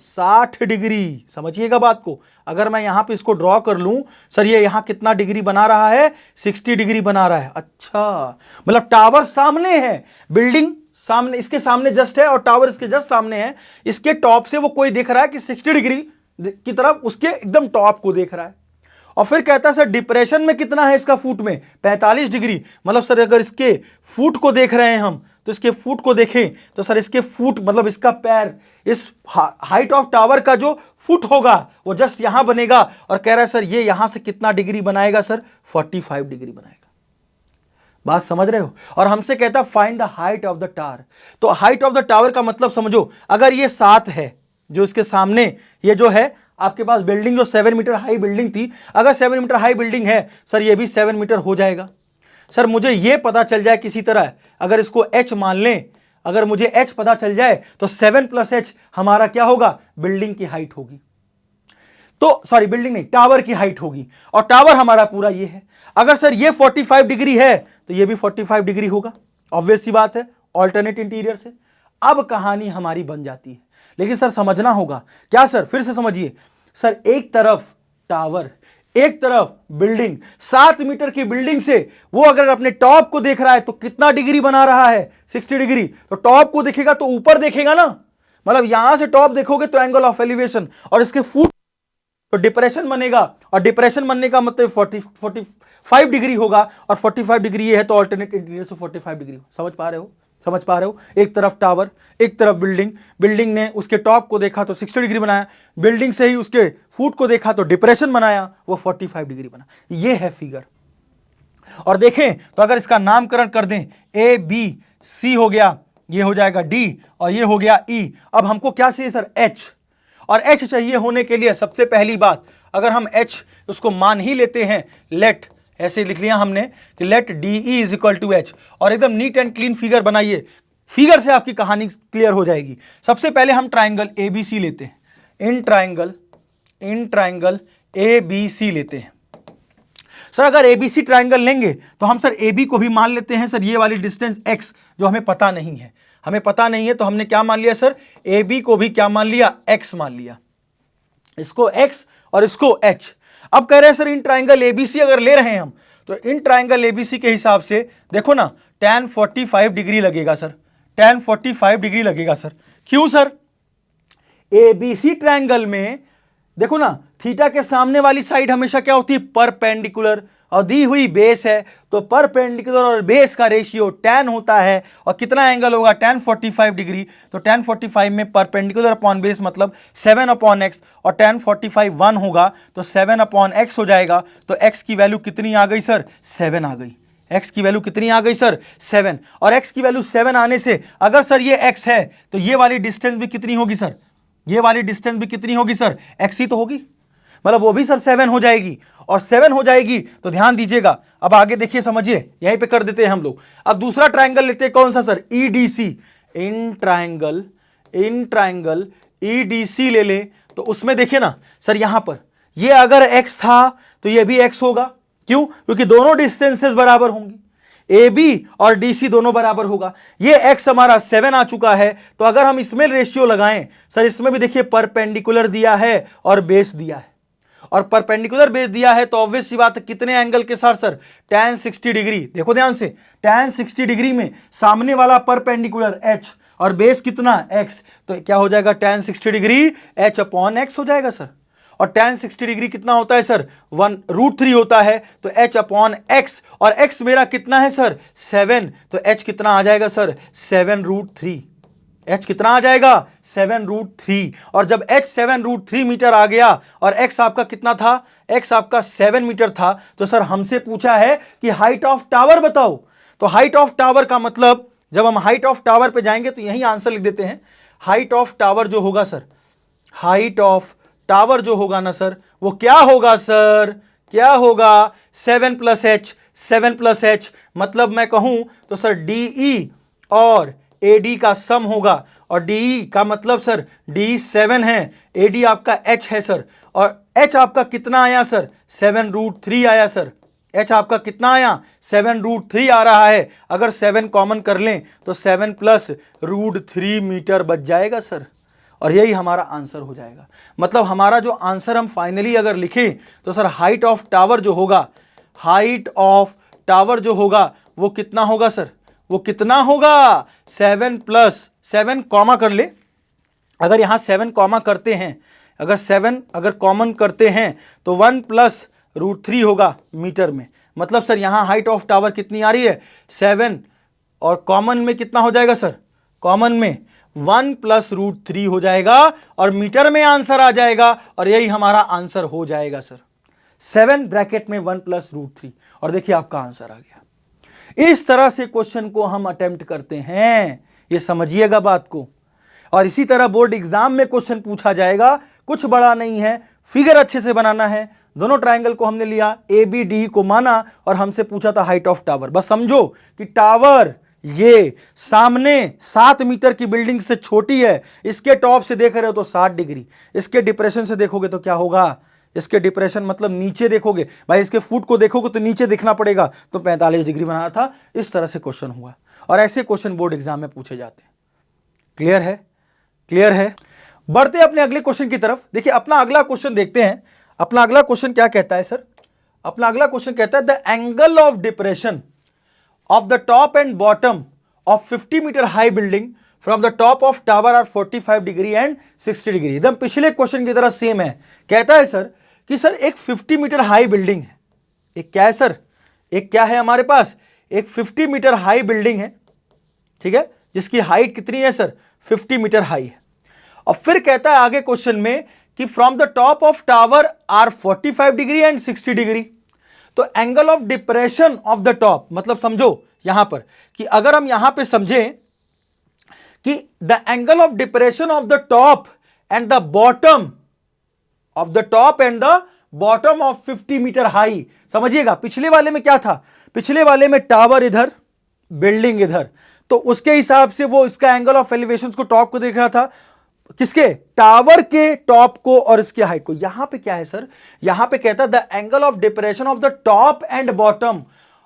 60 डिग्री। समझिएगा बात को, अगर मैं यहां पे इसको ड्रॉ कर लूं सर, ये यहां कितना डिग्री बना रहा है, 60 डिग्री बना रहा है। अच्छा, मतलब टावर सामने है, बिल्डिंग सामने, इसके सामने जस्ट है और टावर इसके जस्ट सामने है। इसके टॉप से वो कोई देख रहा है कि 60 डिग्री की तरफ उसके एकदम टॉप को देख रहा है। और फिर कहता है सर डिप्रेशन में कितना है इसका, फुट में 45 डिग्री। मतलब सर अगर इसके फुट को देख रहे हैं हम तो इसके फुट को देखें तो सर इसके फुट मतलब इसका पैर इस हाइट ऑफ टावर का जो फुट होगा वो जस्ट यहां बनेगा। और कह रहा है सर ये यहां से कितना डिग्री बनाएगा सर, 45 डिग्री बनाएगा। बात समझ रहे हो। और हमसे कहता है find the height of the tower. तो हाइट ऑफ द टावर का मतलब समझो, अगर ये 7 है जो इसके सामने, ये जो है आपके पास बिल्डिंग जो 7 मीटर हाई बिल्डिंग थी, अगर 7 मीटर हाई बिल्डिंग है सर ये भी 7 मीटर हो जाएगा। सर मुझे ये पता चल जाए किसी तरह, अगर इसको h मान लें, अगर मुझे h पता चल जाए तो 7 + h हमारा क्या होगा, बिल्डिंग की हाइट होगी। तो सॉरी बिल्डिंग नहीं, टावर की हाइट होगी। और टावर हमारा पूरा ये है। अगर सर ये 45 डिग्री है तो ये भी 45 डिग्री होगा, ऑब्वियस सी बात है, ऑल्टरनेट इंटीरियर से। अब कहानी हमारी बन जाती है, लेकिन सर समझना होगा क्या सर, फिर से समझिए। सर एक तरफ टावर, एक तरफ बिल्डिंग, 7 मीटर की बिल्डिंग से वो अगर अपने टॉप को देख रहा है तो कितना डिग्री बना रहा है, 60 डिग्री। तो टॉप को देखेगा तो ऊपर देखेगा ना, मतलब यहां से टॉप देखोगे तो एंगल ऑफ एलिवेशन, और इसके फुट तो डिप्रेशन बनेगा, और डिप्रेशन बनने का मतलब 45 डिग्री होगा, और 45 डिग्री ये है तो ऑल्टरनेट इंटीरियर से 45 डिग्री। समझ पा रहे हो, समझ पा रहे हो? एक तरफ टावर, एक तरफ बिल्डिंग, बिल्डिंग ने उसके टॉप को देखा तो 60 डिग्री बनाया, बिल्डिंग से ही उसके फुट को देखा तो डिप्रेशन बनाया, वो 45 डिग्री बना। ये है फिगर। और देखें तो अगर इसका नामकरण कर दें, ए बी सी हो गया, ये हो जाएगा डी, और ये हो गया ई। अब हमको क्या चाहिए सर? एच। और एच चाहिए होने के लिए सबसे पहली बात, अगर हम एच उसको मान ही लेते हैं, लेट, ऐसे लिख लिया हमने कि let D E is equal to H, और एकदम नीट एंड क्लीन फिगर बनाइए, फिगर से आपकी कहानी क्लियर हो जाएगी। सबसे पहले हम ट्राइंगल ए बी सी लेते हैं, इन ट्राइंगल ए बी सी लेते हैं। सर अगर एबीसी ट्राइंगल लेंगे तो हम सर ए बी को भी मान लेते हैं सर, ये वाली डिस्टेंस एक्स जो हमें पता नहीं है, हमें पता नहीं है तो हमने क्या मान लिया सर? ए बी को भी क्या मान लिया? एक्स मान लिया, इसको एक्स और इसको एच। अब कह रहे हैं सर इन ट्राइंगल एबीसी अगर ले रहे हैं हम, तो इन ट्राइंगल एबीसी के हिसाब से देखो ना, tan 45 डिग्री लगेगा सर, tan 45 डिग्री लगेगा सर। क्यों सर? एबीसी ट्राइंगल में देखो ना, थीटा के सामने वाली साइड हमेशा क्या होती है? परपेंडिकुलर, और दी हुई बेस है तो परपेंडिकुलर और बेस का रेशियो tan होता है, और कितना एंगल होगा? tan 45 degree. तो tan 45 में परपेंडिकुलर अपॉन बेस मतलब 7 अपॉन एक्स, और tan 45 1 होगा तो 7 अपॉन एक्स हो जाएगा। तो x की वैल्यू कितनी आ गई सर? 7 आ गई। x की वैल्यू कितनी आ गई सर? 7। और x की वैल्यू 7 आने से अगर सर ये x है तो ये वाली डिस्टेंस भी कितनी होगी सर? ये वाली डिस्टेंस भी कितनी होगी सर? x ही तो होगी, मतलब वो भी सर 7 हो जाएगी, और 7 हो जाएगी तो ध्यान दीजिएगा। अब आगे देखिए, समझिए, यहीं पे कर देते हैं हम लोग। अब दूसरा ट्राइंगल लेते हैं, कौन सा sir? EDC, in triangle EDC ले लें तो उसमें देखिए ना सर, यहां पर ये अगर x था तो ये भी x होगा। क्यों? क्योंकि दोनों डिस्टेंसेस बराबर होंगी, ए बी और डी सी दोनों बराबर होगा। ये x हमारा 7 आ चुका है, तो अगर हम इसमें रेशियो लगाएं सर, इसमें भी देखिए परपेंडिकुलर दिया है और बेस दिया है, और परपेंडिकुलर बेस दिया है तो ऑब्वियस सी बात है कितने एंगल के साथ सर? tan 60 degree. देखो ध्यान से, tan 60 डिग्री में सामने वाला परपेंडिकुलर h और बेस कितना? x, तो क्या हो जाएगा? tan 60 degree h upon x हो जाएगा सर। और tan 60 डिग्री कितना होता है सर? 1√3 होता है, तो h अपॉन x, और x मेरा कितना है सर? 7, तो h कितना आ जाएगा सर? 7√3। h कितना आ जाएगा? 7√3। और जब h 7√3 मीटर आ गया और x आपका कितना था? x आपका 7 मीटर था, तो सर हमसे पूछा है कि हाइट ऑफ टावर बताओ। तो हाइट ऑफ टावर का मतलब, जब हम हाइट ऑफ टावर पे जाएंगे तो यही आंसर लिख देते हैं। हाइट ऑफ टावर जो होगा सर, हाइट ऑफ टावर जो होगा ना सर, वो क्या होगा सर? क्या होगा? 7 प्लस एच, 7 प्लस एच, मतलब मैं कहूं तो सर डीई और एडी का सम होगा, और डीई का मतलब सर डी 7 है, एडी आपका एच है सर, और एच आपका कितना आया सर? 7√3 आया सर। एच आपका कितना आया? 7√3 आ रहा है। अगर 7 कॉमन कर लें तो 7 प्लस √3 मीटर बच जाएगा सर, और यही हमारा आंसर हो जाएगा। मतलब हमारा जो आंसर हम फाइनली अगर लिखें तो सर हाइट ऑफ टावर जो होगा, हाइट ऑफ टावर जो होगा वो कितना होगा सर? वो कितना होगा? 7 प्लस 7 कॉमा कर ले, अगर यहां 7 कॉमा करते हैं, अगर 7 अगर कॉमन करते हैं तो 1 प्लस √3 होगा मीटर में। मतलब सर यहां हाइट ऑफ टावर कितनी आ रही है? 7, और कॉमन में कितना हो जाएगा सर? कॉमन में 1 प्लस √3 हो जाएगा, और मीटर में आंसर आ जाएगा, और यही हमारा आंसर हो जाएगा सर। 7 ब्रैकेट में 1 प्लस √3, और देखिए आपका आंसर आ गया। इस तरह से क्वेश्चन को हम अटेम्प्ट करते हैं, ये समझिएगा बात को। और इसी तरह बोर्ड एग्जाम में क्वेश्चन पूछा जाएगा, कुछ बड़ा नहीं है, फिगर अच्छे से बनाना है। दोनों ट्राइंगल को हमने लिया, ए बी डी को माना, और हमसे पूछा था हाइट ऑफ टावर। बस समझो कि टावर ये सामने 7 मीटर की बिल्डिंग से छोटी है, इसके टॉप से देख रहे हो तो 60 डिग्री, इसके डिप्रेशन से देखोगे तो क्या होगा? इसके डिप्रेशन मतलब नीचे देखोगे भाई, इसके फुट को देखोगे तो नीचे देखना पड़ेगा, तो 45 डिग्री बनाना था। इस तरह से क्वेश्चन हुआ, और ऐसे क्वेश्चन बोर्ड एग्जाम में पूछे जाते हैं। क्लियर है? क्लियर है? बढ़ते अपने अगले क्वेश्चन की तरफ। देखिए अपना अगला क्वेश्चन देखते हैं। अपना अगला क्वेश्चन क्या कहता है सर? अपना अगला क्वेश्चन कहता है the angle of depression of the top and bottom of 50 meter high building from the top of tower are 45 degree and 60 degree. एकदम पिछले क्वेश्चन की तरह सेम है। कहता है सर कि सर एक 50 मीटर हाई बिल्डिंग है, एक क्या है सर, एक क्या है हमारे पास, एक 50 मीटर हाई बिल्डिंग है, ठीक है, जिसकी हाइट कितनी है सर, 50 मीटर हाई है। और फिर कहता है आगे क्वेश्चन में कि from the top of tower are 45 degree and 60 degree. तो angle of depression of the top, मतलब समझो यहां पर कि अगर हम यहां पे समझें कि the angle of depression of the top and the bottom of the top and the bottom of 50 meter high, समझिएगा पिछले वाले में क्या था, पिछले वाले में टावर इधर, बिल्डिंग इधर, तो उसके हिसाब से वो इसका एंगल ऑफ एलिवेशन को टॉप को देख रहा था, किसके, टावर के टॉप को और इसके हाइट को। यहां पे क्या है सर, यहां पे कहता है the angle of depression of the top and bottom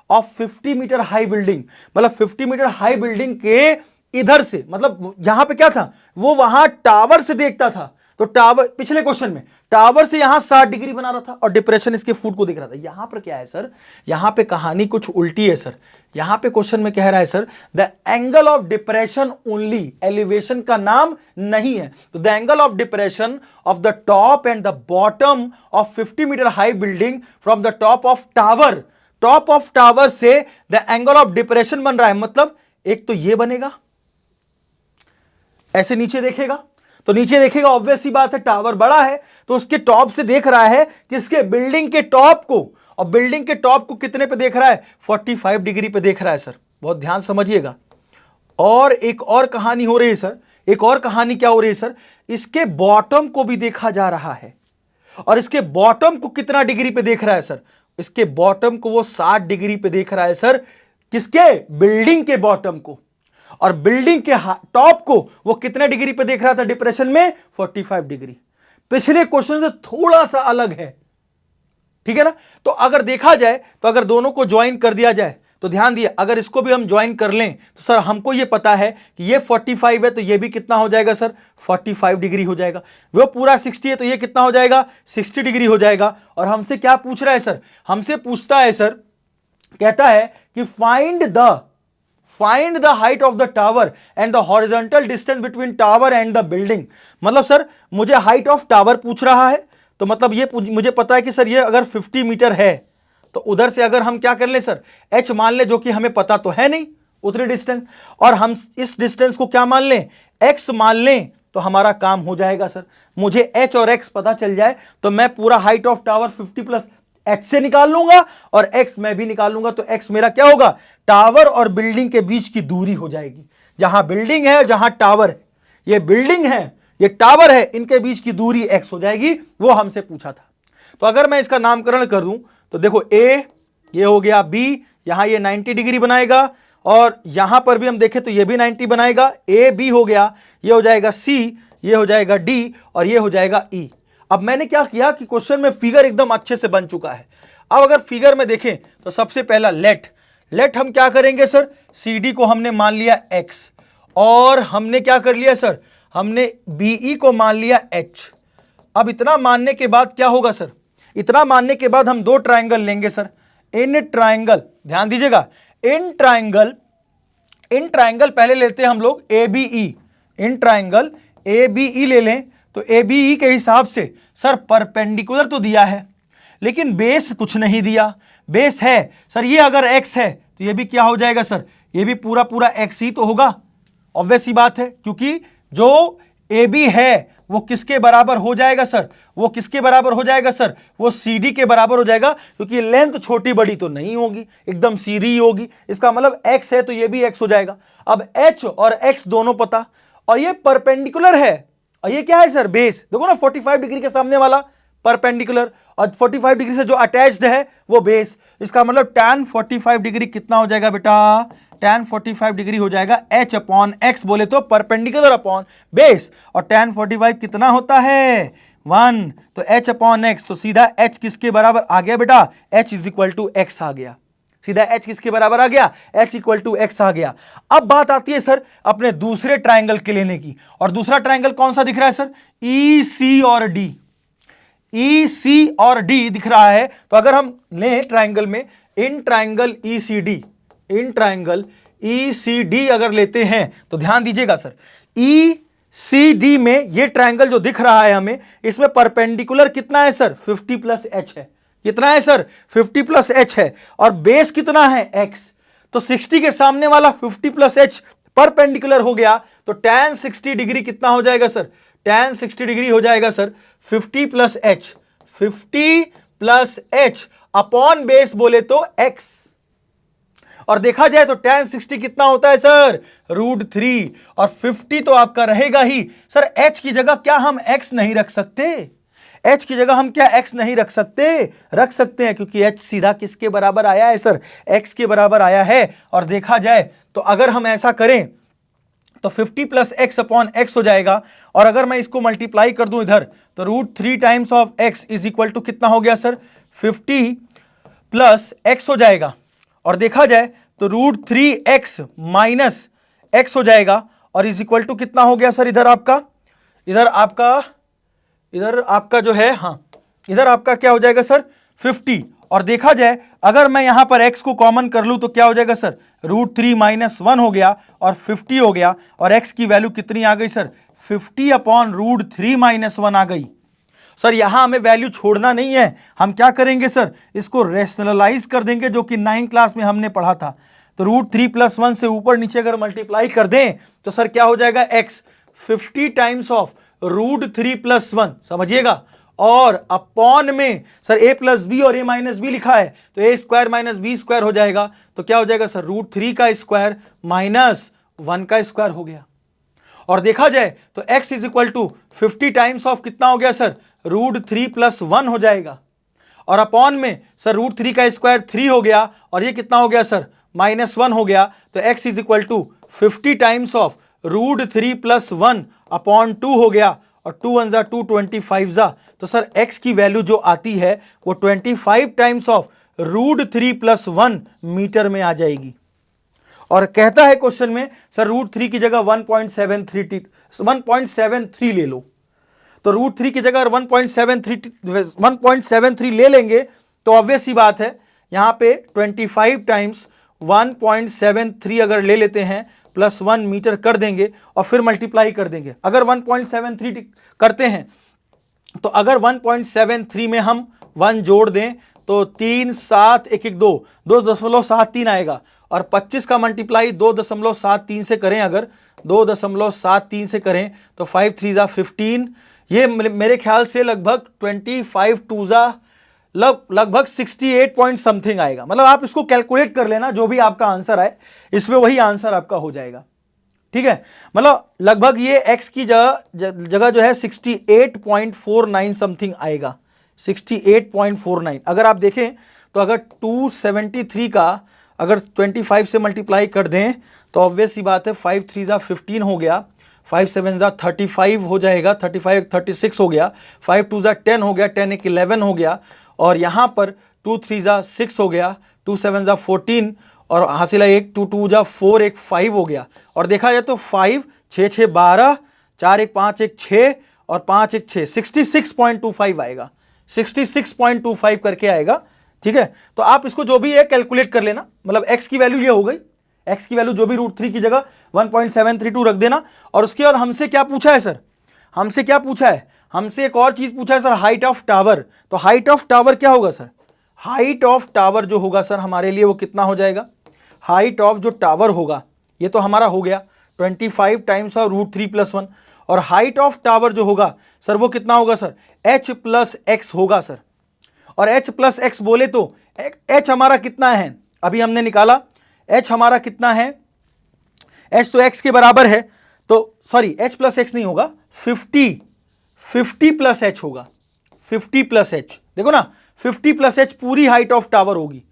of 50 meter high building, मतलब 50 मीटर हाई बिल्डिंग के इधर से, मतलब यहां पे क्या था, वो वहां टावर से देखता था, तो टावर पिछले क्वेश्चन में टावर से यहां 60 डिग्री बना रहा था और डिप्रेशन इसके फुट को दिख रहा था। यहां पर क्या है सर, यहां पे कहानी कुछ उल्टी है सर। यहां पे क्वेश्चन में कह रहा है sir the angle of depression only, elevation का नाम नहीं है। तो the angle of depression of the top and the bottom of 50 meter high building from the top of tower, top of tower से द एंगल ऑफ डिप्रेशन बन रहा है, मतलब एक तो ये बनेगा, ऐसे नीचे देखेगा, तो नीचे देखेगा ऑब्वियस सी बात है टावर बड़ा है तो उसके टॉप से देख रहा है किसके, बिल्डिंग के टॉप को, और बिल्डिंग के टॉप को कितने पे देख रहा है, 45 डिग्री पे देख रहा है सर, बहुत ध्यान समझिएगा। और एक और कहानी हो रही है सर, एक और कहानी क्या हो रही है सर, इसके बॉटम को भी देखा जा रहा है, और इसके बॉटम को कितना डिग्री पे देख रहा है सर, इसके बॉटम को वो 60 डिग्री पे देख रहा है सर, किसके, बिल्डिंग के बॉटम को, और बिल्डिंग के टॉप को वो कितने डिग्री पे देख रहा था डिप्रेशन में, 45 डिग्री। पिछले क्वेश्चन से थोड़ा सा अलग है, ठीक है ना। तो अगर देखा जाए तो अगर दोनों को ज्वाइन कर दिया जाए तो ध्यान दिए, अगर इसको भी हम ज्वाइन कर लें तो सर हमको ये पता है कि ये 45 है तो ये भी कितना हो जाएगा सर, 45 डिग्री हो जाएगा। वो पूरा 60 है तो ये कितना हो जाएगा, 60 डिग्री हो जाएगा। और हमसे क्या पूछ रहा है सर, हमसे पूछता है सर, कहता है कि find the height of the tower and the horizontal distance between tower and the building. मतलब सर मुझे हाइट ऑफ टावर पूछ रहा है, तो मतलब ये मुझे पता है कि सर ये अगर 50 मीटर है तो उधर से अगर हम क्या कर ले सर, h मान ले, जो कि हमें पता तो है नहीं उतनी डिस्टेंस, और हम इस डिस्टेंस को क्या मान लें, x मान लें, तो हमारा काम हो जाएगा सर। मुझे h और x पता चल जाए तो मैं पूरा height of tower 50 plus h से निकाल लूंगा और x मैं भी निकाल लूंगा, तो x मेरा क्या होगा, टावर और बिल्डिंग के बीच की दूरी हो जाएगी। जहां बिल्डिंग है जहां टावर है, ये बिल्डिंग है ये टावर है, इनके बीच की दूरी x हो जाएगी, वो हमसे पूछा था। तो अगर मैं इसका नामकरण कर दूं तो देखो a ये हो गया, b यहां ये 90 डिग्री बनाएगा, और यहां पर भी हम देखें तो ये भी 90 बनाएगा, a b हो गया, ये हो जाएगा c, ये हो जाएगा d, और ये हो जाएगा e। अब मैंने क्या किया कि क्वेश्चन में फिगर एकदम अच्छे से बन चुका है। अब अगर फिगर में देखें तो सबसे पहला लेट हम क्या करेंगे सर, CD को हमने मान लिया x, और हमने क्या कर लिया सर, हमने BE को मान लिया h। अब इतना मानने के बाद क्या होगा सर, इतना मानने के बाद हम दो ट्राइंगल लेंगे सर, इन ट्राइंगल, ध्यान दीजिएगा, इन ट्राइंगल पहले लेते हैं हम लोग ABE, इन ट्राइंगल ABE ले लें तो ABE के हिसाब से सर परपेंडिकुलर तो दिया है लेकिन बेस कुछ नहीं दिया। बेस है सर, ये अगर x है तो ये भी क्या हो जाएगा सर, ये भी पूरा पूरा x ही तो होगा, ऑब्वियस सी बात है, क्योंकि जो AB है वो किसके बराबर हो जाएगा सर, वो किसके बराबर हो जाएगा सर, वो CD के बराबर हो जाएगा, क्योंकि लेंथ छोटी बड़ी तो नहीं होगी, एकदम सीधी ही होगी। इसका मतलब x है तो ये भी x हो जाएगा। अब h और x दोनों पता, और ये परपेंडिकुलर है, और ये क्या है सर, बेस। देखो ना 45 डिग्री के सामने वाला परपेंडिकुलर, और 45 डिग्री से जो अटैच्ड है वो बेस। इसका मतलब tan 45 डिग्री कितना हो जाएगा बेटा, tan 45 डिग्री हो जाएगा h अपॉन x, बोले तो परपेंडिकुलर अपॉन बेस, और tan 45 कितना होता है, 1, तो h अपॉन x, तो सीधा h किसके बराबर आ गया बेटा, h is equal to x आ गया, सीधा h किसके बराबर आ गया, h इक्वल टू x आ गया। अब बात आती है सर अपने दूसरे ट्राइंगल के लेने की, और दूसरा ट्राइंगल कौन सा दिख रहा है सर, EC और D। ई सी और डी दिख रहा है, तो अगर हम लें ट्राइंगल में, in triangle E C D अगर लेते हैं तो ध्यान दीजिएगा सर, ई सी डी में ये ट्राइंगल जो दिख रहा है हमें, इसमें परपेंडिकुलर कितना है सर, 50 प्लस एच है। कितना है सर, 50 प्लस एच है, और बेस कितना है, एक्स। तो 60 के सामने वाला 50 प्लस एच परपेंडिकुलर हो गया, तो tan 60 डिग्री कितना हो जाएगा सर, tan 60 डिग्री हो जाएगा sir 50 plus H, 50 plus H upon base बोले तो x। और देखा जाए तो tan 60 कितना होता है सर, √3, और 50 तो आपका रहेगा ही सर। h की जगह क्या हम x नहीं रख सकते, h की जगह हम क्या x नहीं रख सकते, रख सकते हैं, क्योंकि h सीधा किसके बराबर आया है सर, x के बराबर आया है। और देखा जाए तो अगर हम ऐसा करें तो 50 प्लस एक्स अपॉन एक्स हो जाएगा, और अगर मैं इसको मल्टीप्लाई कर दूं इधर, तो √3 times of x is equal to कितना हो गया सर, 50 प्लस एक्स हो जाएगा। और देखा जाए तो √3x माइनस एक्स हो जाएगा, और इज इक्वल टू कितना हो गया सर, इधर आपका जो है, हाँ इधर आपका क्या हो जाएगा सर, 50। और देखा जाए अगर मैं यहां पर x को कॉमन कर लूं तो क्या हो जाएगा सर, √3 माइनस 1 हो गया और 50 हो गया, और x की वैल्यू कितनी आ गई सर, 50 अपॉन √3 माइनस 1 आ गई। सर यहां हमें वैल्यू छोड़ना नहीं है, हम क्या करेंगे सर, इसको रेशनलाइज कर देंगे, जो कि 9 क्लास में हमने पढ़ा था। तो √3 प्लस 1 से ऊपर नीचे अगर मल्टीप्लाई कर दें तो सर क्या हो जाएगा, x 50 टाइम्स ऑफ √3 प्लस 1, समझिएगा, और अपॉन में सर a प्लस बी और a माइनस बी लिखा है, तो a square minus B square हो जाएगा, तो क्या हो जाएगा सर, √3 का स्क्वायर माइनस 1 का स्क्वायर हो गया। और देखा जाए तो x is equal to 50 times of कितना हो गया सर, √3 प्लस 1 हो जाएगा, और अपॉन में सर √3 का स्क्वायर 3 हो गया, और ये कितना हो गया सर, -1 हो गया। तो x is equal to 50 times of √3 plus 1 upon 2 हो गया, और 2 1 जा 2, 25 जा, तो सर x की वैल्यू जो आती है वो 25 टाइम्स ऑफ √3 प्लस 1 मीटर में आ जाएगी। और कहता है क्वेश्चन में सर √3 की जगह 1.73 ले लो, तो √3 की जगह 1.73 ले लेंगे, तो ऑब्वियस सी बात है यहां पे 25 टाइम्स 1.73 अगर ले लेते हैं प्लस 1 मीटर कर देंगे, और फिर मल्टीप्लाई कर देंगे। अगर 1.73 करते हैं तो अगर 1.73 में हम 1 जोड़ दें तो 3 7 1 1 2 2.73 आएगा, और 25 का मल्टीप्लाई 2.73 से करें, अगर 2.73 से करें तो 5 3 जा 15, ये मेरे ख्याल से लगभग 25 2 जा लगभग 68 पॉइंट समथिंग आएगा। मतलब आप इसको कैलकुलेट कर लेना, जो भी आपका आंसर आए इसमें वही आंसर आपका हो जाएगा, ठीक है। मतलब लगभग ये x की जगह जो है 68.49 समथिंग आएगा, 68.49। अगर आप देखें तो अगर 273 का अगर 25 से मल्टीप्लाई कर दें तो ऑब्वियस सी बात है 5 3 जा 15 हो गया, 5 7 जा 35 हो जाएगा, 35 36 हो गया, 5 2 जा 10 हो गया, 10 1 11 हो गया, और यहाँ पर 2 3 जा 6 हो गया, 2 7 जा 14, और हासिला 1 2 2 जा 4 1 5 हो गया। और देखा जाए तो 5 6 6 12, 4 1 5 1 6, और 5 1 6, 66.25 आएगा, 66.25 करके आएगा, ठीक है। तो आप इसको जो भी है कैलकुलेट कर लेना, मतलब x की वैल्यू ये हो गई, x की वैल्यू जो भी √3 की जगह 1.732 रख देना। और उसके बाद हमसे क्या पूछा है सर, हमसे क्या पूछा है, हमसे एक और चीज पूछा है सर, हाइट ऑफ टावर। तो हाइट ऑफ टावर क्या होगा सर, हाइट ऑफ टावर जो होगा सर हमारे लिए वो कितना हो जाएगा, हाइट ऑफ जो टावर होगा ये तो हमारा हो गया 25 टाइम्स ऑफ √3 प्लस 1, और हाइट ऑफ टावर जो होगा सर वो कितना होगा सर, h प्लस एक्स होगा सर। और h प्लस एक्स बोले तो h हमारा कितना है, अभी हमने निकाला h हमारा कितना है, h तो x के बराबर है, तो सॉरी h प्लस एक्स नहीं होगा, 50 प्लस h होगा, 50 प्लस h, देखो ना 50 प्लस h पूरी हाइट ऑफ टावर होगी,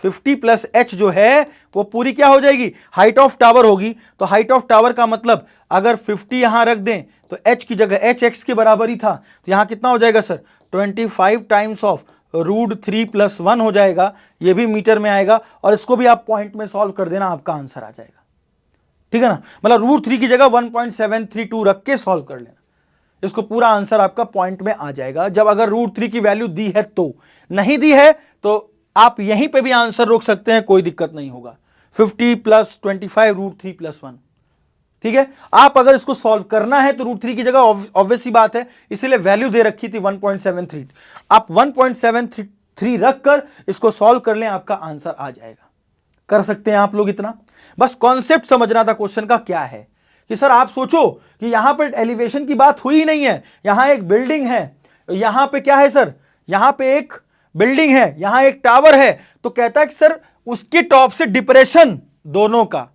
50 प्लस h जो है वो पूरी क्या हो जाएगी, हाइट ऑफ टावर होगी। तो हाइट ऑफ टावर का मतलब अगर 50 यहां रख दें तो h की जगह h x के बराबर ही था, तो यहां कितना हो जाएगा सर, 25 टाइम्स ऑफ √3 प्लस 1 हो जाएगा, ये भी मीटर में आएगा, और इसको भी आप पॉइंट में सॉल्व कर देना, आपका आंसर आ जाएगा, ठीक है ना। मतलब √3 की जगह 1.732 रख के सॉल्व कर लेना, इसको पूरा आंसर आपका पॉइंट में आ जाएगा, जब अगर √3 की वैल्यू दी है तो। नहीं दी है तो आप यहीं पे भी आंसर रोक सकते हैं, कोई दिक्कत नहीं होगा। 50 + 25 √3 + 1, ठीक है। आप अगर इसको सॉल्व करना है तो √3 की जगह ऑब्वियस सी बात है, इसीलिए वैल्यू दे रखी थी 1.73, आप 1.73 रखकर इसको सॉल्व कर लें, आपका आंसर आ जाएगा। कर सकते हैं आप लोग इतना, बस कॉन्सेप्ट समझना था क्वेश्चन का क्या है। कि सर आप सोचो कि यहां पर एलिवेशन की बात हुई ही नहीं है, यहां एक बिल्डिंग है, यहां पे क्या है सर, यहां पे एक बिल्डिंग है, यहां एक टावर है, तो कहता है कि सर उसके टॉप से डिप्रेशन, दोनों का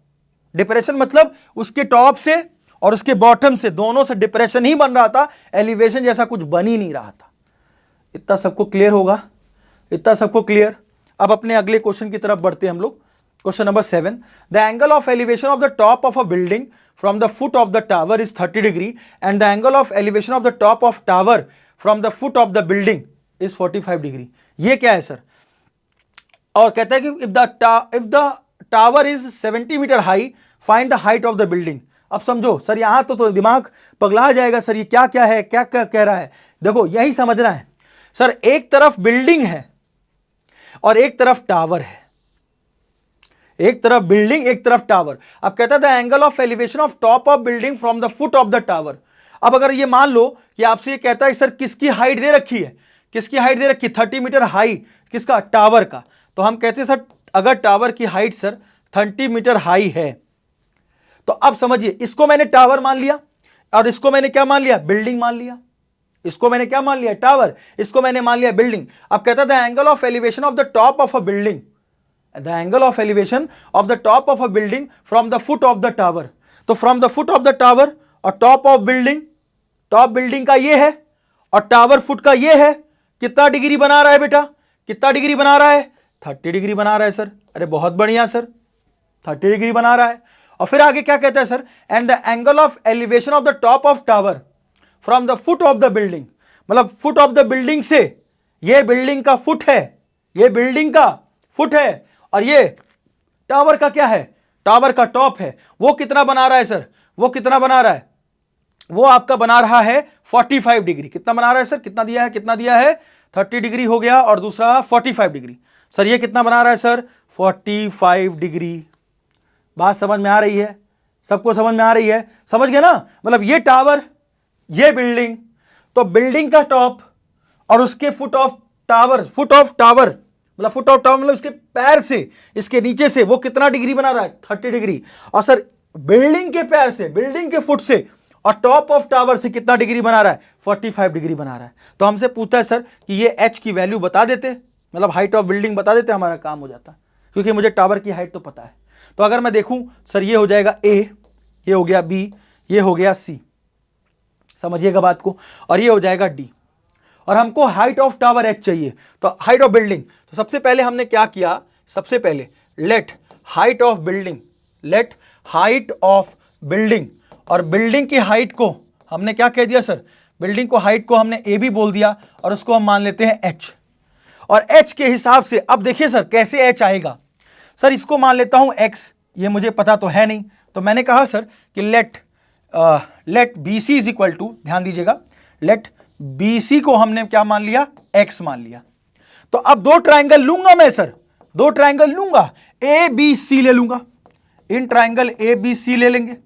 डिप्रेशन मतलब उसके टॉप से और उसके बॉटम से, दोनों से डिप्रेशन ही बन रहा था, एलिवेशन जैसा कुछ बन ही नहीं रहा था। इतना सबको क्लियर होगा, इतना सबको क्लियर। अब अपने अगले क्वेश्चन की तरफ बढ़ते हैं हम लोग। Question number 7, the angle of elevation of the top of a building from the foot of the tower is 30 degree and the angle of elevation of the top of tower from the foot of the building is 45 degree. ये क्या है sir? और कहता है कि if the tower is 70 meter high, find the height of the building. अब समझो sir, यहां तो दिमाग पगला जाएगा सर, ये क्या क्या है, क्या क्या कह रहा है। देखो यही समझना है सर, एक तरफ बिल्डिंग है और एक तरफ टावर है, एक तरफ बिल्डिंग एक तरफ टावर। अब कहता है the angle of elevation of top of building from the foot of the tower. अब अगर ये मान लो कि आपसे ये कहता है सर किसकी हाइट दे रखी है, किसकी हाइट दे रखी है 30 मीटर हाई, किसका, टावर का। तो हम कहते हैं सर अगर टावर की हाइट सर 30 मीटर हाई है, तो अब समझिए इसको मैंने टावर मान लिया और इसको मैंने क्या मान लिया, बिल्डिंग मान लिया। इसको मैंने क्या मान लिया, टावर, इसको मैंने मान लिया बिल्डिंग। अब कहता है the angle of elevation of the top of a building, the angle of elevation of the top of a building from the foot of the tower. तो from the foot of the tower और top of building, top building का ये है और tower foot का ये है, कितना डिग्री बना रहा है बेटा, कितना डिग्री बना रहा है, 30 डिग्री बना रहा है सर। अरे बहुत बढ़िया सर, 30 डिग्री बना रहा है। और फिर आगे क्या कहता है sir, and the angle of elevation of the top of tower from the foot of the building, मतलब फुट ऑफ द बिल्डिंग से, ये बिल्डिंग का फुट है, ये बिल्डिंग का फुट है और ये टावर का क्या है, टावर का टॉप है। वो कितना बना रहा है सर, वो कितना बना रहा है, वो आपका बना रहा है 45 डिग्री। कितना बना रहा है सर, कितना दिया है, कितना दिया है, 30 डिग्री हो गया और दूसरा 45 डिग्री। सर ये कितना बना रहा है सर, 45 डिग्री। बात समझ में आ रही है, सबको समझ में आ रही है, समझ गए ना। मतलब ये टावर, ये बिल्डिंग, तो बिल्डिंग का टॉप और उसके foot of tower, foot of tower मतलब फुट ऑफ टावर मतलब इसके पैर से, इसके नीचे से वो कितना डिग्री बना रहा है, 30 डिग्री। और सर बिल्डिंग के पैर से, बिल्डिंग के फुट से और टॉप ऑफ टावर से कितना डिग्री बना रहा है, 45 डिग्री बना रहा है। तो हमसे पूछता है सर कि ये एच की वैल्यू बता देते, मतलब हाइट ऑफ बिल्डिंग बता देते, हमारा काम हो जाता, क्योंकि मुझे टावर की हाइट तो पता है। तो अगर मैं देखूं सर, ये हो जाएगा ए, ये हो गया बी, ये हो गया सी, समझिएगा बात को, और ये हो जाएगा डी। और हमको हाइट ऑफ टावर एच चाहिए, तो हाइट ऑफ बिल्डिंग। तो सबसे पहले हमने क्या किया, सबसे पहले let height of building, let height of building, और बिल्डिंग की हाइट को हमने क्या कह दिया सर, बिल्डिंग को हाइट को हमने ए बी बोल दिया और उसको हम मान लेते हैं एच। और एच के हिसाब से अब देखिए सर कैसे एच आएगा। सर इसको मान लेता हूं एक्स, ये मुझे पता तो है नहीं, तो मैंने कहा सर कि let B C is equal to, ध्यान दीजिएगा, लेट बी सी को हमने क्या मान लिया, एक्स मान लिया। तो अब दो ट्राइंगल लूंगा मैं सर, दो ट्राइंगल लूंगा, ए बी सी ले लूंगा, इन ट्राइंगल ए बी सी ले लेंगे।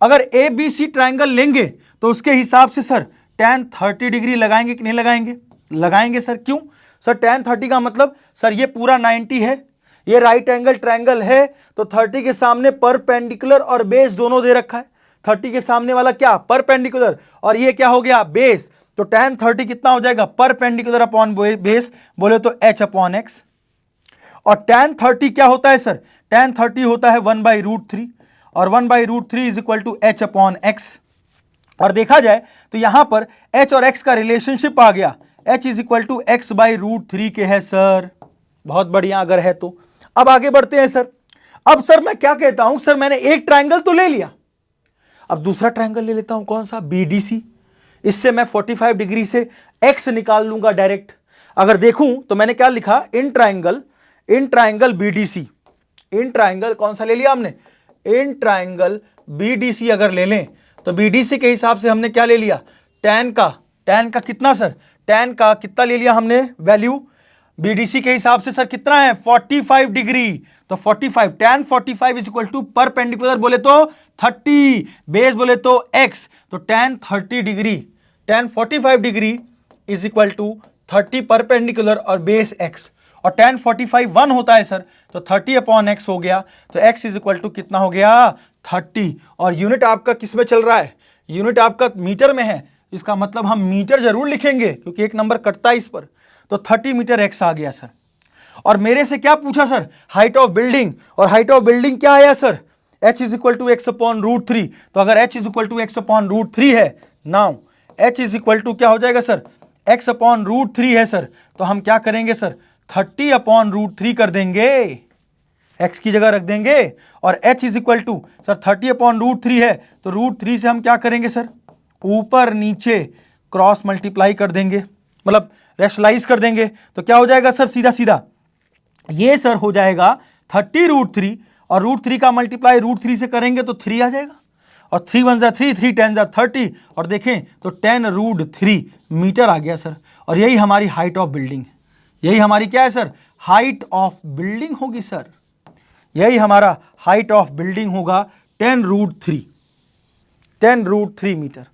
अगर ए बी सी ट्राइंगल लेंगे तो उसके हिसाब से सर tan 30 डिग्री लगाएंगे कि नहीं लगाएंगे, लगाएंगे सर। क्यों सर, tan 30 का मतलब सर ये पूरा 90 है, ये राइट एंगल ट्राइंगल है, तो 30 के सामने परपेंडिकुलर और बेस दोनों दे रखा है। 30 के सामने वाला क्या, परपेंडिकुलर, और ये क्या हो गया, बेस। तो tan 30 कितना हो जाएगा, परपेंडिकुलर अपॉन बेस, बोले तो h अपॉन एक्स। और tan 30 क्या होता है सर, tan 30 होता है 1/√3, और 1/√3 is equal to h upon x. और देखा जाए तो यहां पर h और x का रिलेशनशिप आ गया, h is equal to x/√3 के है सर। बहुत बढ़िया अगर है तो। अब आगे बढ़ते हैं सर। अब सर मैं क्या कहता हूं, सर मैंने एक ट्राइंगल तो ले लिया, अब दूसरा ट्राइंगल ले लेता हूं, कौन सा, BDC। इससे मैं 45 डिग्री से x निकाल लूंगा डायरेक्ट। अगर देखूं तो मैंने क्या लिखा, in triangle BDC, in triangle कौन सा ले लिया हमने, इन ट्राइंगल BDC अगर ले लें तो BDC के हिसाब से हमने क्या ले लिया, tan का कितना सर, tan का कितना ले लिया हमने वैल्यू, BDC के हिसाब से सर कितना है 45 डिग्री, तो 45 tan 45 is equal to perpendicular बोले तो 30, बेस बोले तो x, तो tan 30 degree, tan 45 degree is equal to 30 perpendicular और बेस x, और tan 45 1 होता है सर, तो 30 अपॉन x हो गया, तो x इज इक्वल टू कितना हो गया 30, और यूनिट आपका किस में चल रहा है, यूनिट आपका मीटर में है, इसका मतलब हम मीटर जरूर लिखेंगे क्योंकि एक नंबर कटता है इस पर, तो 30 मीटर x आ गया सर। और मेरे से क्या पूछा सर, हाइट ऑफ बिल्डिंग, और हाइट ऑफ बिल्डिंग क्या आया sir, h is equal to x upon root 3, तो अगर h is equal to x upon root 3 है, now h is equal to क्या हो जाएगा सर, x अपॉन रूट 3 है सर, तो हम क्या करेंगे सर 30 अपॉन रूट 3 कर देंगे, x की जगह रख देंगे, और h is equal to sir 30 upon root 3 है, तो रूट 3 से हम क्या करेंगे सर, ऊपर नीचे क्रॉस मल्टीप्लाई कर देंगे, मतलब रैशनलाइज कर देंगे, तो क्या हो जाएगा सर सीधा सीधा, ये सर हो जाएगा 30 रूट 3, और रूट 3 का मल्टीप्लाई रूट 3 से करेंगे तो 3 आ जाएगा, और 3 1 जा 3, 3 10 जा 30, और देखें तो 10 रूट 3 मीटर आ गया सर, और यही हमारी हाइट ऑफ बिल्डिंग है, यही हमारी क्या है सर, हाइट ऑफ बिल्डिंग होगी सर, यही हमारा हाइट ऑफ बिल्डिंग होगा 10 root 3, 10 root 3 meter,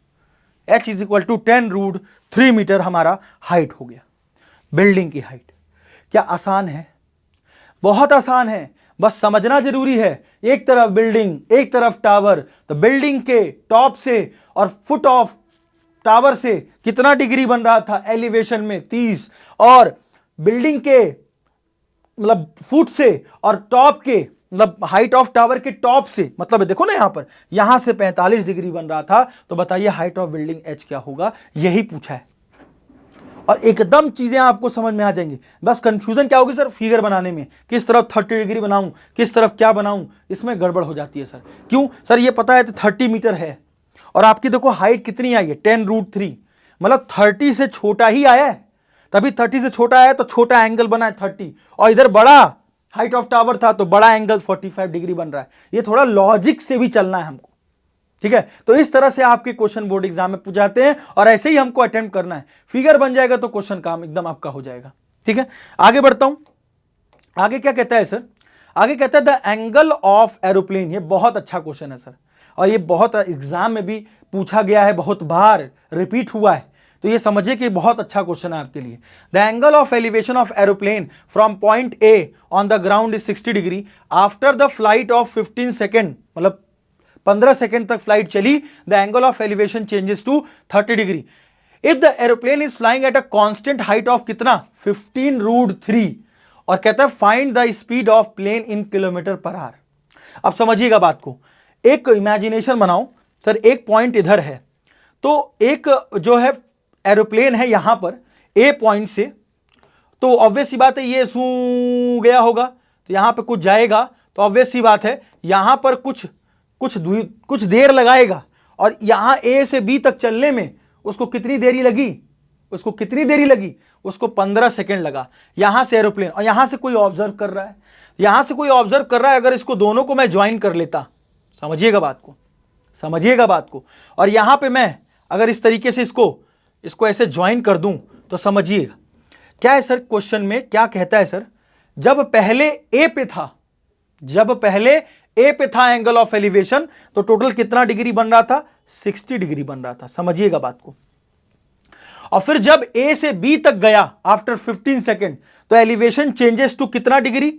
h is equal to 10 root 3 meter हमारा हाइट हो गया, बिल्डिंग की हाइट। क्या आसान है, बहुत आसान है, बस समझना जरूरी है, एक तरफ बिल्डिंग एक तरफ टावर, तो बिल्डिंग के टॉप से और फुट ऑफ टावर से कितना डिग्री बन रहा था एलिवेशन में 30, और बिल्डिंग के मतलब फुट से और टॉप के मतलब हाइट ऑफ टावर के टॉप से, मतलब देखो ना यहां पर, यहां से 45 डिग्री बन रहा था, तो बताइए हाइट ऑफ बिल्डिंग h क्या होगा, यही पूछा है, और एकदम चीजें आपको समझ में आ जाएंगी, बस कंफ्यूजन क्या होगी सर फिगर बनाने में, किस तरफ 30 डिग्री बनाऊं, किस तरफ क्या बनाऊं, इसमें गड़बड़ हो जाती है सर। क्यों सर, ये पता है तो 30 मीटर है, और आपकी देखो हाइट कितनी आई है 10 रूट 3, मतलब 30 से छोटा ही आया है, तभी 30 से छोटा आया तो छोटा एंगल बना है 30, और इधर बड़ा हाइट ऑफ टावर था तो बड़ा एंगल 45 डिग्री बन रहा है, ये थोड़ा लॉजिक से भी चलना है हमको, ठीक है। तो इस तरह से आपके क्वेश्चन बोर्ड एग्जाम में पूछ जाते हैं, और ऐसे ही हमको अटेम्प्ट करना है, फिगर बन जाएगा तो क्वेश्चन काम एकदम आपका हो जाएगा, ठीक है। आगे बढ़ता हूं, आगे क्या कहता है सर, आगे कहता है द एंगल ऑफ एरोप्लेन, ये बहुत अच्छा क्वेश्चन है सर, और ये बहुत एग्जाम में भी पूछा गया है, बहुत बार रिपीट हुआ है, तो ये समझिए कि बहुत अच्छा क्वेश्चन है आपके लिए। The angle of elevation of aeroplane from point A on the ground is 60 degree after the flight of 15 second, मतलब 15 सेकेंड तक फ्लाइट चली, the angle of elevation changes to 30 degree if the aeroplane is flying at a constant height of कितना 15 root 3, और कहता है find the speed of plane in kilometer per hour. अब समझिएगा बात को, एक इमेजिनेशन बनाओ सर, एक पॉइंट इधर है, तो एक जो है एरोप्लेन है यहां पर ए पॉइंट से, तो ऑब्वियस सी बात है ये सू गया होगा, तो यहां पे कुछ जाएगा, तो ऑब्वियस सी बात है यहां पर कुछ देर लगाएगा, और यहां ए से बी तक चलने में उसको कितनी देरी लगी, उसको 15 सेकेंड लगा, यहां से एरोप्लेन, और यहां से कोई ऑब्जर्व कर रहा है, अगर इसको दोनों को मैं ज्वाइन कर लेता, समझिएगा बात को, और यहां पे मैं अगर इस तरीके से इसको ऐसे ज्वाइन कर दूं, तो समझिएगा क्या है सर, क्वेश्चन में क्या कहता है सर, जब पहले ए पे था एंगल ऑफ एलिवेशन, तो टोटल कितना डिग्री बन रहा था 60 डिग्री बन रहा था, समझिएगा बात को, और फिर जब ए से बी तक गया आफ्टर 15 सेकेंड, तो एलिवेशन चेंजेस टू कितना डिग्री,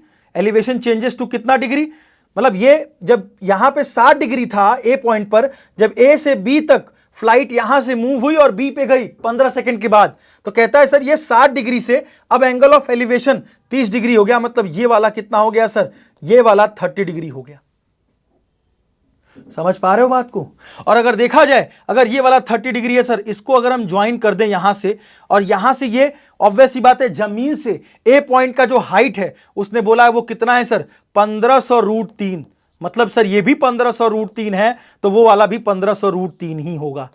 मतलब ये जब यहां पे 60 डिग्री था ए पॉइंट पर, जब ए से बी तक फ्लाइट यहां से मूव हुई और बी पे गई 15 सेकंड के बाद, तो कहता है सर ये 60 डिग्री से अब एंगल ऑफ एलिवेशन 30 डिग्री हो गया, मतलब ये वाला कितना हो गया सर, ये वाला 30 डिग्री हो गया, समझ पा रहे हो बात को। और अगर देखा जाए, अगर ये वाला 30 डिग्री है सर, इसको अगर हम ज्वाइन कर दें यहां से, और यहां से ये ऑब्वियस सी बात है जमीन से ए पॉइंट का जो हाइट है उसने बोला है वो कितना है सर 1500 रूट 3, मतलब सर ये भी 1500 रूट 3 है, तो वो वाला भी 1500 रूट 3 ही होगा,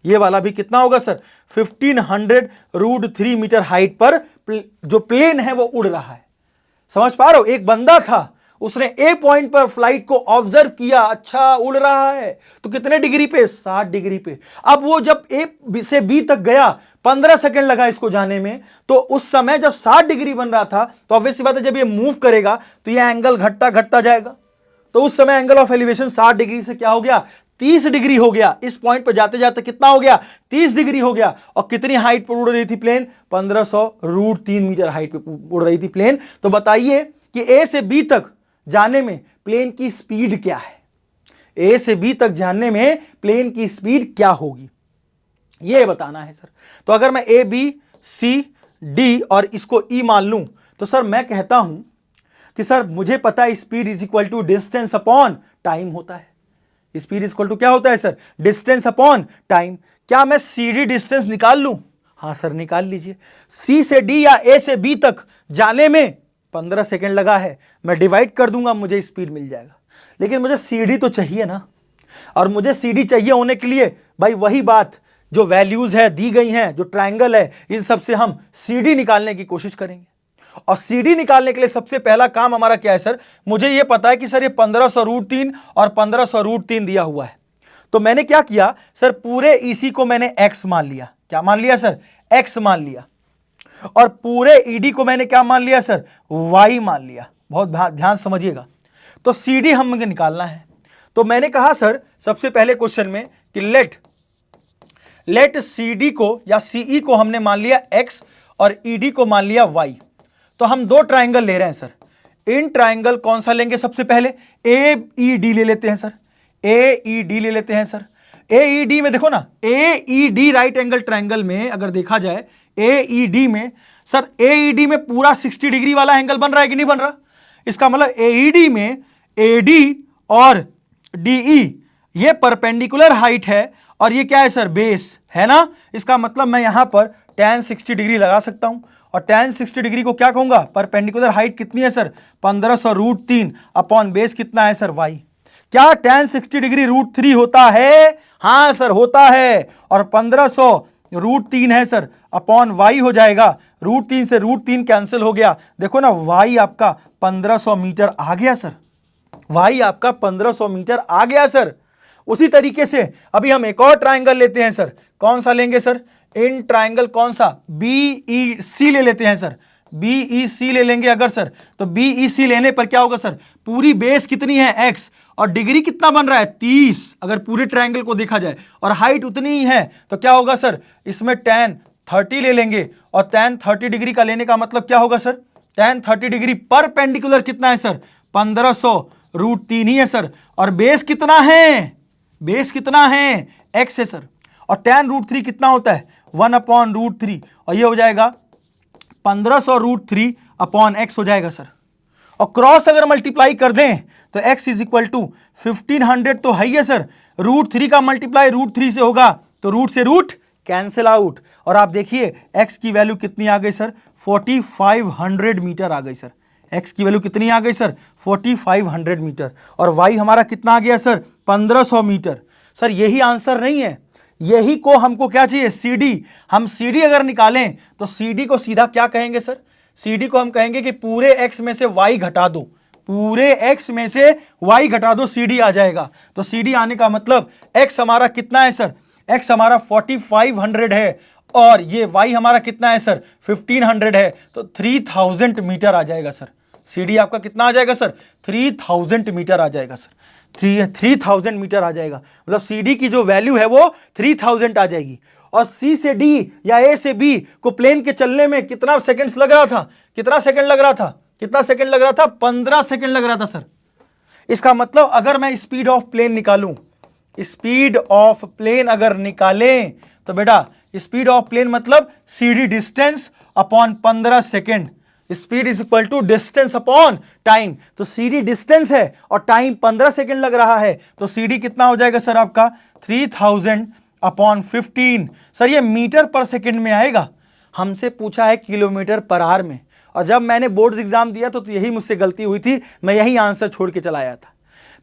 ये वाला भी कितना होगा सर 1500 रूट 3 मीटर हाइट पर जो प्लेन है वो उड़ रहा है, समझ पा रहे हो। एक बंदा था उसने ए पॉइंट पर फ्लाइट को ऑब्जर्व किया, अच्छा उड़ रहा है, तो कितने डिग्री पे, 60 डिग्री पे। अब वो जब ए से बी तक गया, 15 सेकंड लगा इसको जाने में, तो उस समय जब 60 डिग्री बन रहा था, तो ऑब्वियस सी बात है जब ये मूव करेगा तो ये एंगल घटता घटता जाएगा, तो उस समय एंगल ऑफ एलिवेशन 60 डिग्री से क्या हो गया, 30 डिग्री हो गया। इस पॉइंट पर जाते जाते कितना हो गया, 30 डिग्री हो गया। और कितनी हाइट पर उड़ रही थी प्लेन, 1500√3 मीटर हाइट पे उड़ रही थी प्लेन। तो बताइए कि ए से बी तक जाने में प्लेन की स्पीड क्या है, ए से बी तक जाने में प्लेन की स्पीड क्या होगी, यह बताना है सर। तो अगर मैं ए बी सी डी और इसको ई मान लूं, तो सर मैं कहता हूं कि सर मुझे पता है speed is equal to distance upon time होता है। स्पीड इज इक्वल टू क्या होता है सर, डिस्टेंस अपॉन टाइम। क्या मैं सी डी डिस्टेंस निकाल लूं, हाँ सर निकाल लीजिए। सी से डी या ए से बी तक जाने में 15 सेकंड लगा है, मैं डिवाइड कर दूंगा, मुझे स्पीड मिल जाएगा। लेकिन मुझे सी डी तो चाहिए ना, और मुझे सी डी चाहिए होने के लिए भाई वही बात जो वैल्यूज है दी गई हैं, जो ट्रायंगल है, इन सब से हम सी डी निकालने की कोशिश करेंगे। और सीडी निकालने के लिए सबसे पहला काम हमारा क्या है सर, मुझे यह पता है कि सर ये 1500√3 और 1500√3 दिया हुआ है। तो मैंने क्या किया सर, पूरे ईसी को मैंने एक्स मान लिया। क्या मान लिया सर, एक्स मान लिया। और पूरे ईडी को मैंने क्या मान लिया सर, वाई मान लिया। बहुत ध्यान समझिएगा। तो सीडी हमें निकालना है। तो मैंने कहा सर सबसे पहले क्वेश्चन में कि लेट सीडी को या सीई को हमने मान लिया एक्स और ईडी को मान लिया वाई। तो हम दो ट्रायंगल ले रहे हैं सर। इन ट्रायंगल कौन सा लेंगे, सबसे पहले ए ई डी ले लेते हैं सर, ए ई डी ले लेते हैं सर। ए ई डी में देखो ना, A E D right angle triangle में अगर देखा जाए, ए ई डी में सर, ए ई डी में पूरा 60 डिग्री वाला एंगल बन रहा है कि नहीं बन रहा। इसका मतलब ए ई डी में ए डी और डी ई ये परपेंडिकुलर हाइट है, और ये क्या है सर, बेस है ना। इसका मतलब मैं यहां पर tan 60 डिग्री लगा सकता हूं, और tan 60 डिग्री को क्या कहूंगा, परपेंडिकुलर हाइट कितनी है सर, 1500√3 अपॉन बेस कितना है सर, y। क्या tan 60 डिग्री √3 होता है, हाँ सर होता है। और 1500√3 है सर, अपॉन y हो जाएगा। √3 से √3 कैंसिल हो गया। देखो ना y आपका 1500 मीटर आ गया सर, y आपका 1500 मीटर आ गया सर। उसी तरीके से अभी हम एक और ट्रायंगल लेते हैं सर। कौन सा लेंगे सर, इन ट्रायंगल कौन सा, BEC ले लेते हैं सर। BEC ले लेंगे अगर सर, तो BEC लेने पर क्या होगा सर, पूरी बेस कितनी है x, और डिग्री कितना बन रहा है 30, अगर पूरे ट्रायंगल को देखा जाए, और हाइट उतनी ही है, तो क्या होगा सर, इसमें tan 30 ले लेंगे। और tan 30 डिग्री का लेने का मतलब क्या होगा सर, tan 30 डिग्री परपेंडिकुलर कितना है सर, 1500√3 ही है सर। और बेस कितना है, बेस कितना है, x है सर। और tan√3 कितना होता है, 1/√3, और ये हो जाएगा 1500√3 अपॉन x हो जाएगा सर। और क्रॉस अगर मल्टीप्लाई कर दें तो x इज इक्वल टू 1500 तो है ही है सर, √3 का मल्टीप्लाई √3 से होगा, तो रूट से रूट कैंसिल आउट। और आप देखिए x की वैल्यू कितनी आ गई सर, 4500 मीटर आ गई सर। x की वैल्यू कितनी आ गई सर, 4500 मीटर। और y हमारा कितना आ गया सर, 1500 मीटर। सर यही आंसर नहीं है, यही को हमको क्या चाहिए, CD। हम CD अगर निकालें तो CD को सीधा क्या कहेंगे सर, CD को हम कहेंगे कि पूरे x में से y घटा दो, पूरे x में से y घटा दो, CD आ जाएगा। तो CD आने का मतलब x हमारा कितना है सर, x हमारा 4500 है, और ये y हमारा कितना है सर, 1500 है, तो 3000 मीटर आ जाएगा सर। CD आपका कितना आ जाएगा सर, 3000 मीटर आ जाएगा सर, 3000 मीटर आ जाएगा। मतलब CD की जो वैल्यू है वो 3000 आ जाएगी। और C से D या A से B को प्लेन के चलने में कितना सेकंड्स लग रहा था, कितना सेकंड लग रहा था, कितना सेकंड लग रहा था, 15 सेकंड लग रहा था सर। इसका मतलब अगर मैं स्पीड ऑफ प्लेन निकालूं, स्पीड ऑफ प्लेन अगर निकालें, तो बेटा स्पीड ऑफ प्लेन मतलब CD distance upon 15 second, speed is equal to distance upon time. तो CD डिस्टेंस है और टाइम 15 सेकेंड लग रहा है, तो CD कितना हो जाएगा सर आपका 3000 अपॉन 15। सर ये मीटर पर सेकेंड में आएगा, हमसे पूछा है किलोमीटर पर आवर में। और जब मैंने बोर्ड्स एग्जाम दिया तो यही मुझसे गलती हुई थी, मैं यही आंसर छोड़ के चला आया था।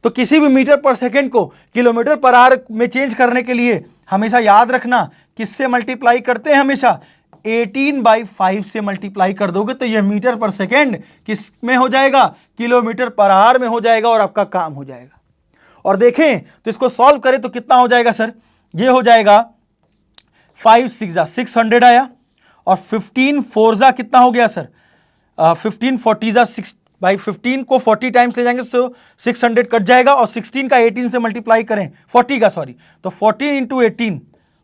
तो किसी भी मीटर पर सेकेंड को किलोमीटर पर आवर में चेंज करने के लिए हमेशा याद रखना किससे मल्टीप्लाई करते हैं, हमेशा 18/5 से मल्टीप्लाई कर दोगे तो यह मीटर पर सेकेंड किस में हो जाएगा, किलोमीटर पर आवर में हो जाएगा और आपका काम हो जाएगा। और देखें तो इसको सॉल्व करें तो कितना हो जाएगा सर, ये हो जाएगा 5 6 600 आया और 15 4 कितना हो गया सर, 15 40 6 भाई 15 को 40 टाइम्स ले जाएंगे तो 600 कट जाएगा और 16 का 18 से मल्टीप्लाई करें 40 का सॉरी, तो 40 into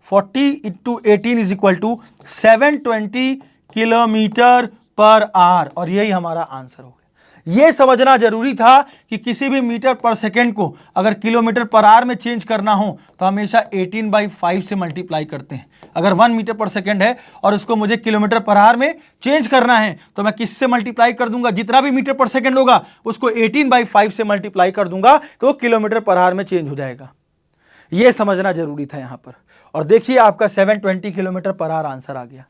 18 is equal to 720 kilometer per hour और यही हमारा आंसर हो गया। यह समझना जरूरी था कि किसी भी मीटर पर सेकेंड को अगर किलोमीटर पर आवर में चेंज करना हो तो हमेशा 18/5 से मल्टीप्लाई करते हैं। अगर 1 मीटर पर सेकेंड है और उसको मुझे किलोमीटर पर आवर में चेंज करना है तो मैं किससे मल्टीप्लाई कर दूंगा, जितना भी मीटर पर सेकेंड होगा उसको 18/5 से मल्टीप्लाई कर दूंगा तो किलोमीटर पर आवर में चेंज हो जाएगा। यह समझना जरूरी था यहां पर। और देखिए आपका 720 किलोमीटर पर आवर आंसर आ गया।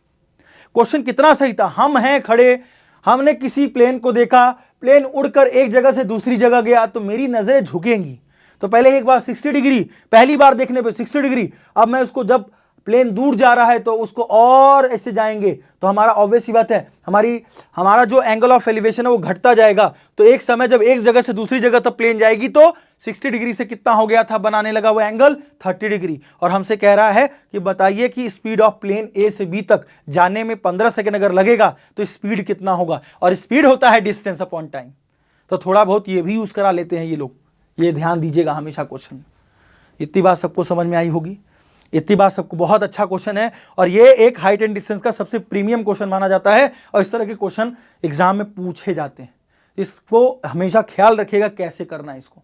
क्वेश्चन कितना सही था। हम हैं खड़े, हमने किसी प्लेन को देखा, प्लेन उड़कर एक जगह से दूसरी जगह गया तो मेरी नजरें झुकेंगी। तो पहले एक बार 60 डिग्री, पहली बार देखने पे 60 डिग्री, अब मैं उसको जब प्लेन दूर जा रहा है तो उसको और ऐसे जाएंगे तो हमारा ऑब्वियस ही बात है हमारा जो एंगल ऑफ एलिवेशन है वो घटता जाएगा। तो एक समय जब एक जगह से दूसरी जगह तक प्लेन जाएगी तो 60 डिग्री से कितना हो गया था बनाने लगा वो एंगल 30 डिग्री। और हमसे कह रहा है कि बताइए कि स्पीड ऑफ प्लेन ए से बी तक जाने में 15 सेकेंड अगर लगेगा तो स्पीड कितना होगा, और स्पीड होता है डिस्टेंस अपॉन टाइम। तो थोड़ा बहुत ये भी यूज करा लेते हैं ये लोग, ये ध्यान दीजिएगा हमेशा क्वेश्चन। इतनी बात सबको समझ में आई होगी, इतनी बात सबको, बहुत अच्छा क्वेश्चन है और ये एक हाइट एंड डिस्टेंस का सबसे प्रीमियम क्वेश्चन माना जाता है और इस तरह के क्वेश्चन एग्जाम में पूछे जाते हैं। इसको हमेशा ख्याल रखिएगा कैसे करना है इसको।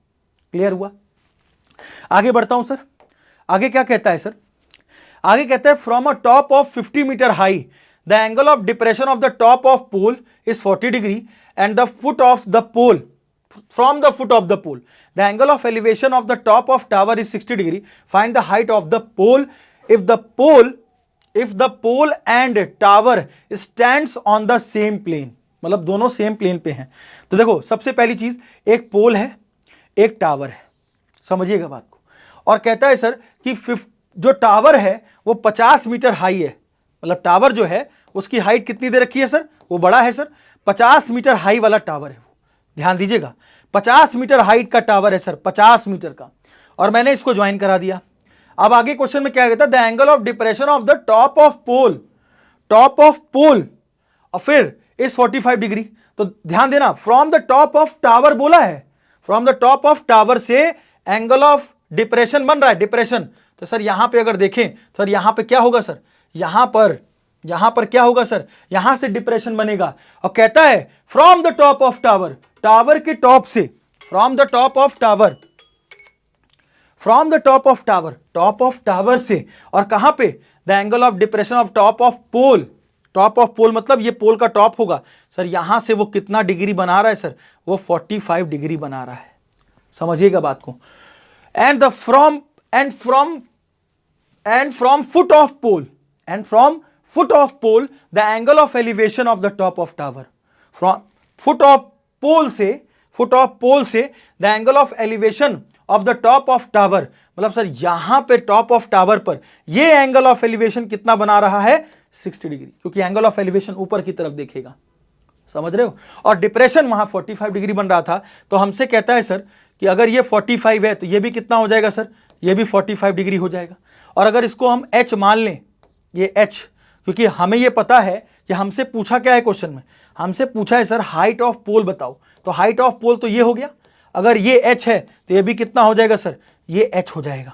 क्लियर हुआ? आगे बढ़ता हूं सर। आगे क्या कहता है सर, आगे कहता है from a top of 50 meter high the angle of depression of the top of pole is 40 degree and the foot of the pole from the foot of the pole the angle of elevation of the top of tower is 60 degree. Find the height of the pole if the pole and tower stands on the same plane. मतलब दोनों same plane पे हैं। तो देखो सबसे पहली चीज, एक पोल है एक टावर है, समझिएगा बात को। और कहता है सर कि जो टावर है वो 50 मीटर हाई है, मतलब टावर जो है उसकी हाइट कितनी दे रखी है सर, वो बड़ा है सर, 50 मीटर हाई वाला टावर है। ध्यान दीजिएगा 50 मीटर हाइट का टावर है सर, 50 मीटर का, और मैंने इसको ज्वाइन करा दिया। अब आगे क्वेश्चन में क्या कहता है, the angle of depression of the top of pole और फिर इज 45 डिग्री। तो ध्यान देना from the top of tower बोला है, from the top of tower से एंगल ऑफ डिप्रेशन बन रहा है, डिप्रेशन। तो सर यहां पे अगर देखें सर यहां पे क्या होगा सर, यहां पर क्या होगा सर, यहां से डिप्रेशन बनेगा। और कहता है from the top of tower, tower के टॉप से, from the top of tower से, और कहां पे, the angle of depression of top of pole मतलब ये पोल का टॉप होगा सर, यहां से वो कितना डिग्री बना रहा है सर, वो 45 डिग्री बना रहा है। समझिएगा बात को। And from foot of pole the angle of elevation of the top of tower, from foot of pole से the angle of elevation of the top of tower, मतलब सर यहां पे टॉप ऑफ टावर पर ये angle of elevation कितना बना रहा है, 60 डिग्री, क्योंकि एंगल ऑफ एलिवेशन ऊपर की तरफ देखेगा। समझ रहे हो? और डिप्रेशन वहां 45 डिग्री बन रहा था। तो हमसे कहता है सर कि अगर ये 45 है तो ये भी कितना हो जाएगा सर, ये भी 45 डिग्री हो जाएगा। और अगर इसको हम h मान लें, ये h, क्योंकि हमें ये पता है कि हमसे पूछा क्या है क्वेश्चन में, हमसे पूछा है सर हाइट ऑफ पोल बताओ। तो हाइट ऑफ पोल तो ये हो गया, अगर ये h है तो ये भी कितना हो जाएगा सर, ये h हो जाएगा।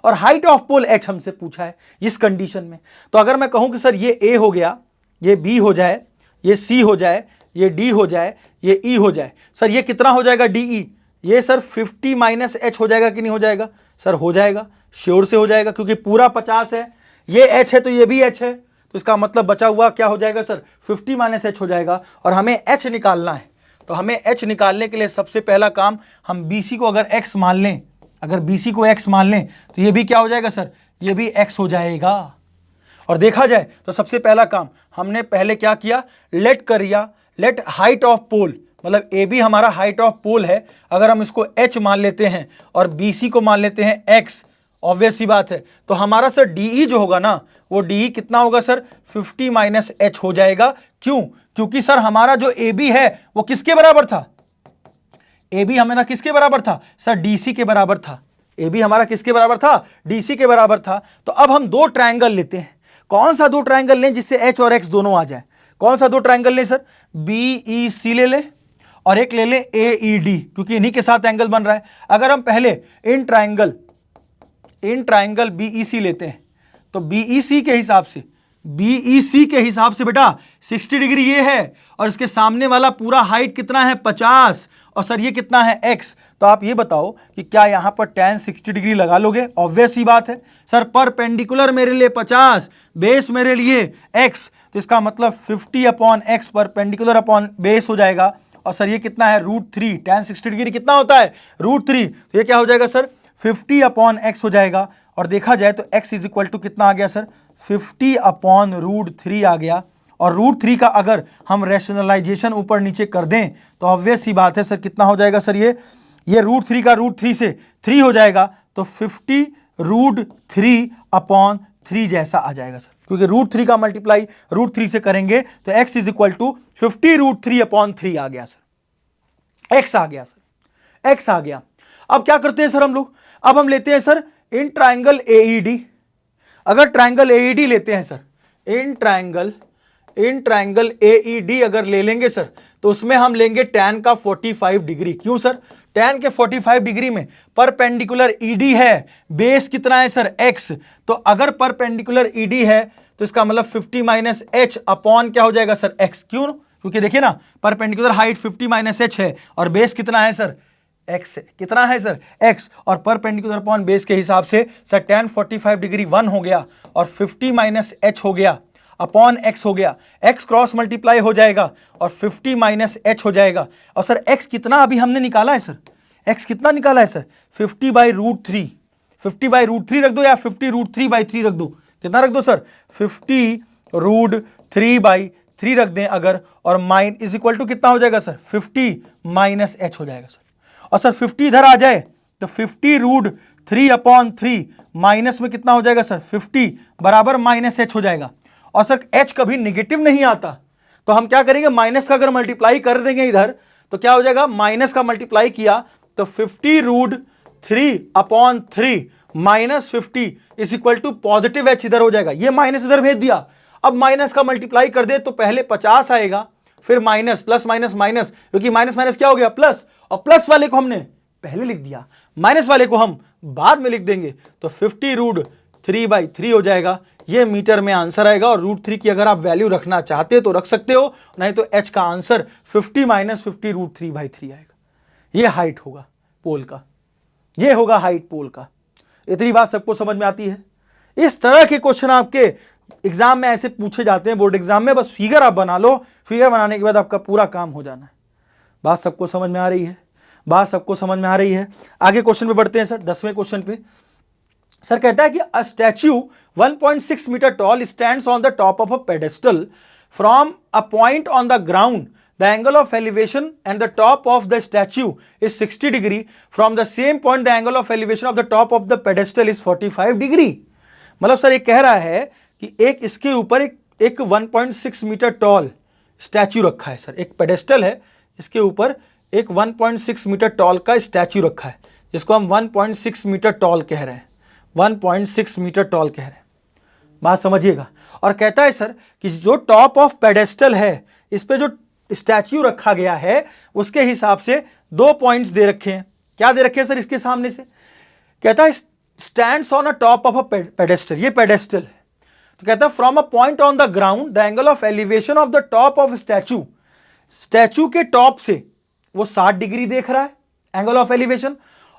और हाइट ऑफ पोल h हमसे पूछा है इस कंडीशन में। तो अगर मैं कहूं कि सर ये a हो गया, ये b हो जाए, ये c हो जाए, ये d हो जाए, ये e हो जाए, सर ये कितना हो जाएगा de, ये सर 50 माइनस h हो जाएगा कि नहीं हो जाएगा सर, हो जाएगा, श्योर से हो जाएगा, क्योंकि पूरा 50 है, ये h है तो ये भी h है, तो इसका मतलब बचा हुआ क्या हो जाएगा सर, 50 माइनस h हो जाएगा। और हमें h निकालना है, तो हमें h निकालने के लिए सबसे पहला काम, हम BC को अगर x मान लें, अगर BC को x मान लें तो ये भी क्या हो जाएगा सर, ये भी x हो जाएगा। और देखा जाए तो सबसे पहला काम हमने पहले क्या किया, लेट हाइट ऑफ पोल, मतलब AB हमारा हाइट ऑफ पोल है, अगर हम इसको h मान लेते हैं और BC को मान लेते हैं x, ऑब्वियस सी बात है। तो हमारा सर डीई जो होगा ना, वो डीई कितना होगा सर, 50 माइनस एच हो जाएगा। क्यों? क्योंकि सर हमारा जो ए बी है वो किसके बराबर था, ए बी हमारा किसके बराबर था सर, डीसी के बराबर था। ए बी हमारा किसके बराबर था, डीसी के बराबर था। तो अब हम दो ट्रायंगल लेते हैं। कौन सा दो ट्रायंगल लें जिससे एच और एक्स दोनों आ जाए? कौन सा दो ट्रायंगल लें सर, बी सी ले लें और एक ले लें ए ई डी, क्योंकि इन्हीं के साथ एंगल बन रहा है। अगर हम पहले इन ट्रायंगल बीईसी लेते हैं तो बीईसी के हिसाब से, बीईसी के हिसाब से बेटा 60 डिग्री ये है और इसके सामने वाला पूरा हाइट कितना है 50, और सर ये कितना है x। तो आप ये बताओ कि क्या यहां पर tan 60 डिग्री लगा लोगे? ऑब्वियस सी बात है सर, परपेंडिकुलर मेरे लिए 50, बेस मेरे लिए x, तो इसका मतलब 50 upon x perpendicular upon base हो जाएगा। और सर ये कितना है √3, tan 60 डिग्री कितना होता है √3, तो ये क्या हो जाएगा सर 50 अपॉन x हो जाएगा। और देखा जाए तो x इज इक्वल टू कितना आ गया सर, 50 अपॉन √3 आ गया। और √3 का अगर हम रैशनलाइजेशन ऊपर नीचे कर दें तो ऑब्वियस सी बात है सर कितना हो जाएगा सर, ये √3 का √3 से 3 हो जाएगा, तो 50 √3 अपॉन 3 जैसा आ जाएगा सर, क्योंकि √3 का मल्टीप्लाई √3 से करेंगे तो x is equal to 50 √3 upon 3 आ गया सर, x आ गया सर, x आ गया। अब क्या करते हैं सर हम लोग, अब हम लेते हैं सर इन ट्राइंगल एईडी। अगर ट्राइंगल एईडी लेते हैं सर, इन ट्राइंगल एईडी अगर ले लेंगे सर, तो उसमें हम लेंगे tan का 45 डिग्री। क्यों सर, tan के 45 डिग्री में परपेंडिकुलर ईडी है, बेस कितना है सर x, तो अगर परपेंडिकुलर ईडी है तो इसका मतलब 50 माइनस एच अपॉन क्या हो जाएगा सर x। क्यों? क्योंकि देखिए ना परपेंडिकुलर हाइट 50 माइनस एच है और बेस कितना है सर x है, कितना है सर x, और परपेंडिकुलर अपॉन बेस के हिसाब से सर tan 45 डिग्री 1 हो गया और 50 माइनस एच हो गया अपॉन x हो गया, x क्रॉस मल्टीप्लाई हो जाएगा और 50 माइनस एच हो जाएगा। और सर x कितना अभी हमने निकाला है सर, x कितना निकाला है सर 50 बाई √3, 50 बाई √3 रख दो या 50 √3/3 रख दो, कितना रख दो सर 50 √3/3 रख दें अगर, और माइन इज इक्वल टू कितना हो जाएगा सर 50 माइनस एच हो जाएगा सर। और सर 50 इधर आ जाए तो 50 √3 अपॉन 3 माइनस में कितना हो जाएगा सर 50 बराबर माइनस एच हो जाएगा। और सर h कभी निगेटिव नहीं आता, तो हम क्या करेंगे माइनस का अगर मल्टीप्लाई कर देंगे इधर तो क्या हो जाएगा, माइनस का मल्टीप्लाई किया तो 50 √3 upon 3 minus 50 is equal to positive h इधर हो जाएगा, ये माइनस इधर भेज दिया। अब माइनस का मल्टीप्लाई कर दे तो पहले 50 आएगा, फिर माइनस, प्लस माइनस माइनस, क्योंकि माइनस माइनस क्या हो गया प्लस, और प्लस वाले को हमने पहले लिख दिया, माइनस वाले को हम बाद में लिख देंगे, तो 50 √3/3 हो जाएगा। ये मीटर में आंसर आएगा। और √3 की अगर आप वैल्यू रखना चाहते हो तो रख सकते हो, नहीं तो h का आंसर 50 माइनस 50 √3/3 आएगा। ये हाइट होगा पोल का, ये होगा हाइट पोल का। इतनी बात सबको समझ में आती है। इस तरह के क्वेश्चन आपके एग्जाम में ऐसे पूछे जाते हैं बोर्ड एग्जाम में, बस फिगर आप बना लो, फिगर बनाने के बाद आपका पूरा काम हो जाना है। बात सबको समझ में आ रही है, बात सबको समझ में आ रही है। आगे क्वेश्चन पे बढ़ते हैं सर, 10वें क्वेश्चन पे। सर कहता है कि a statue 1.6 meter tall stands on the top of a pedestal from a point on the ground, the angle of elevation and the top of the statue is 60 degree, from the same point the angle of elevation of the top of the pedestal is 45 degree. मतलब sir ये कह रहा है कि एक इसके ऊपर एक 1.6 मीटर टॉल स्टैच्यू रखा है सर, एक पेडेस्टल है, इसके ऊपर एक 1.6 मीटर टॉल का स्टैच्यू रखा है, जिसको हम 1.6 मीटर टॉल कह रहे हैं, 1.6 मीटर टॉल कह रहे हैं। बात समझिएगा। और कहता है सर कि जो टॉप ऑफ पेडेस्टल है, इस पे जो स्टैच्यू रखा गया है उसके हिसाब से 2 पॉइंट्स दे रखे हैं। क्या दे रखे हैं सर इसके सामने से? कहता है stands on a top of a pedestal, ये पेडेस्टल है। तो कहता है from a point on the ground the angle of elevation of the top of statue, statue के टॉप से वो 60 डिग्री देख रहा है एंगल ऑफ एलिवेशन,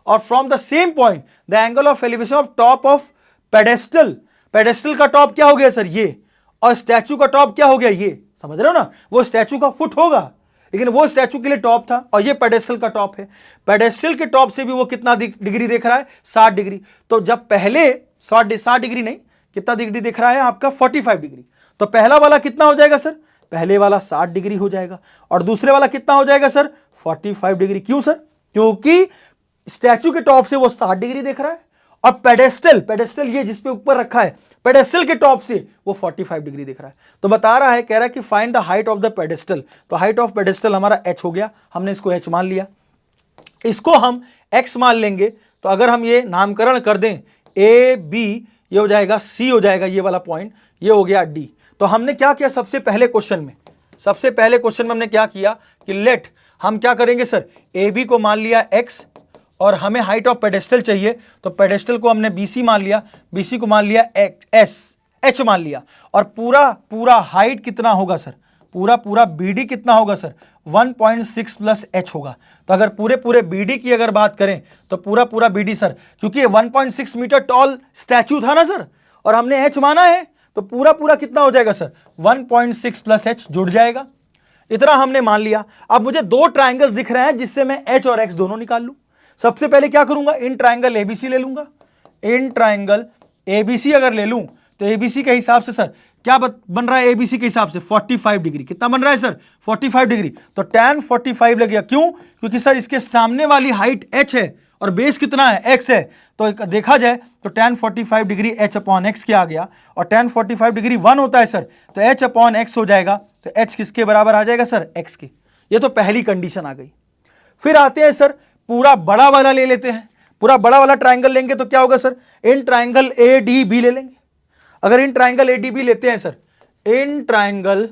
और from the same point the angle of elevation of top of pedestal, pedestal का top क्या हो गया सर ये, और स्टैच्यू का टॉप क्या हो गया ये, समझ रहे हो ना, वो स्टैच्यू का फुट होगा लेकिन वो स्टैच्यू के लिए टॉप था और ये पेडेस्टल का टॉप है। पेडेस्टल के टॉप से भी वो कितना डिग्री देख रहा है 60 डिग्री। तो जब पहले 60 डिग्री नहीं, कितना डिग्री दिख रहा है आपका 45 डिग्री, तो पहला वाला कितना हो जाएगा सर, पहले वाला 60 डिग्री हो जाएगा और दूसरे वाला कितना हो जाएगा सर 45 डिग्री। क्यों सर? क्योंकि स्टैच्यू के टॉप से वो 60 डिग्री देख रहा है और पेडेस्टल, पेडेस्टल ये जिसपे ऊपर रखा है, पेडेस्टल के टॉप से वो 45 डिग्री दिख रहा है। तो बता रहा है, कह रहा है कि find the height of the pedestal. तो हाइट ऑफ पेडेस्टल हमारा h हो गया, हमने इसको h मान लिया, इसको हम x मान लेंगे। तो अगर हम ये नामकरण कर दें a b, ये हो जाएगा c हो जाएगा ये वाला पॉइंट, ये हो गया d। तो हमने क्या किया सबसे पहले क्वेश्चन में, सबसे पहले क्वेश्चन में हमने क्या किया कि लेट, हम क्या करेंगे सर, ए बी को मान लिया x और हमें हाइट ऑफ पेडेस्टल चाहिए, तो पेडेस्टल को हमने BC मान लिया, BC को मान लिया h मान लिया, और पूरा पूरा हाइट कितना होगा सर, पूरा पूरा BD कितना होगा सर, 1.6 प्लस h होगा। तो अगर पूरे पूरे BD की अगर बात करें तो पूरा पूरा BD सर, क्योंकि 1.6 मीटर टॉल स्टैचू था ना सर, और हमने h माना है, तो पूरा पूरा कितना हो जाएगा सर, 1.6 प्लस h जुड़ जाएगा। इतना हमने मान लिया। अब मुझे दो ट्राइंगल्स दिख रहे हैं जिससे मैं h और x दोनों निकाल लूं। सबसे पहले क्या करूंगा, इन ट्राइंगल ABC ले लूंगा। इन ट्राइंगल ABC अगर ले लूं तो ABC के हिसाब से सर क्या बन रहा है, ABC के हिसाब से 45 डिग्री, कितना बन रहा है सर, 45 डिग्री। तो tan 45 लग गया, क्यों, क्योंकि सर इसके सामने वाली हाइट h है और बेस कितना है, x है। तो देखा जाए तो tan 45 degree h upon x क्या आ गया, और tan 45 डिग्री 1 होता है सर, तो h अपॉन x हो जाएगा। तो h किसके बराबर आ जाएगा सर, x के। ये तो पहली कंडीशन आ गई। फिर आते हैं सर, पूरा बड़ा वाला ले लेते हैं, पूरा बड़ा वाला ट्राइंगल लेंगे तो क्या होगा सर, इन ट्राइंगल ADB ले लेंगे। अगर इन ट्राइंगल ADB लेते हैं सर, इन ट्राइंगल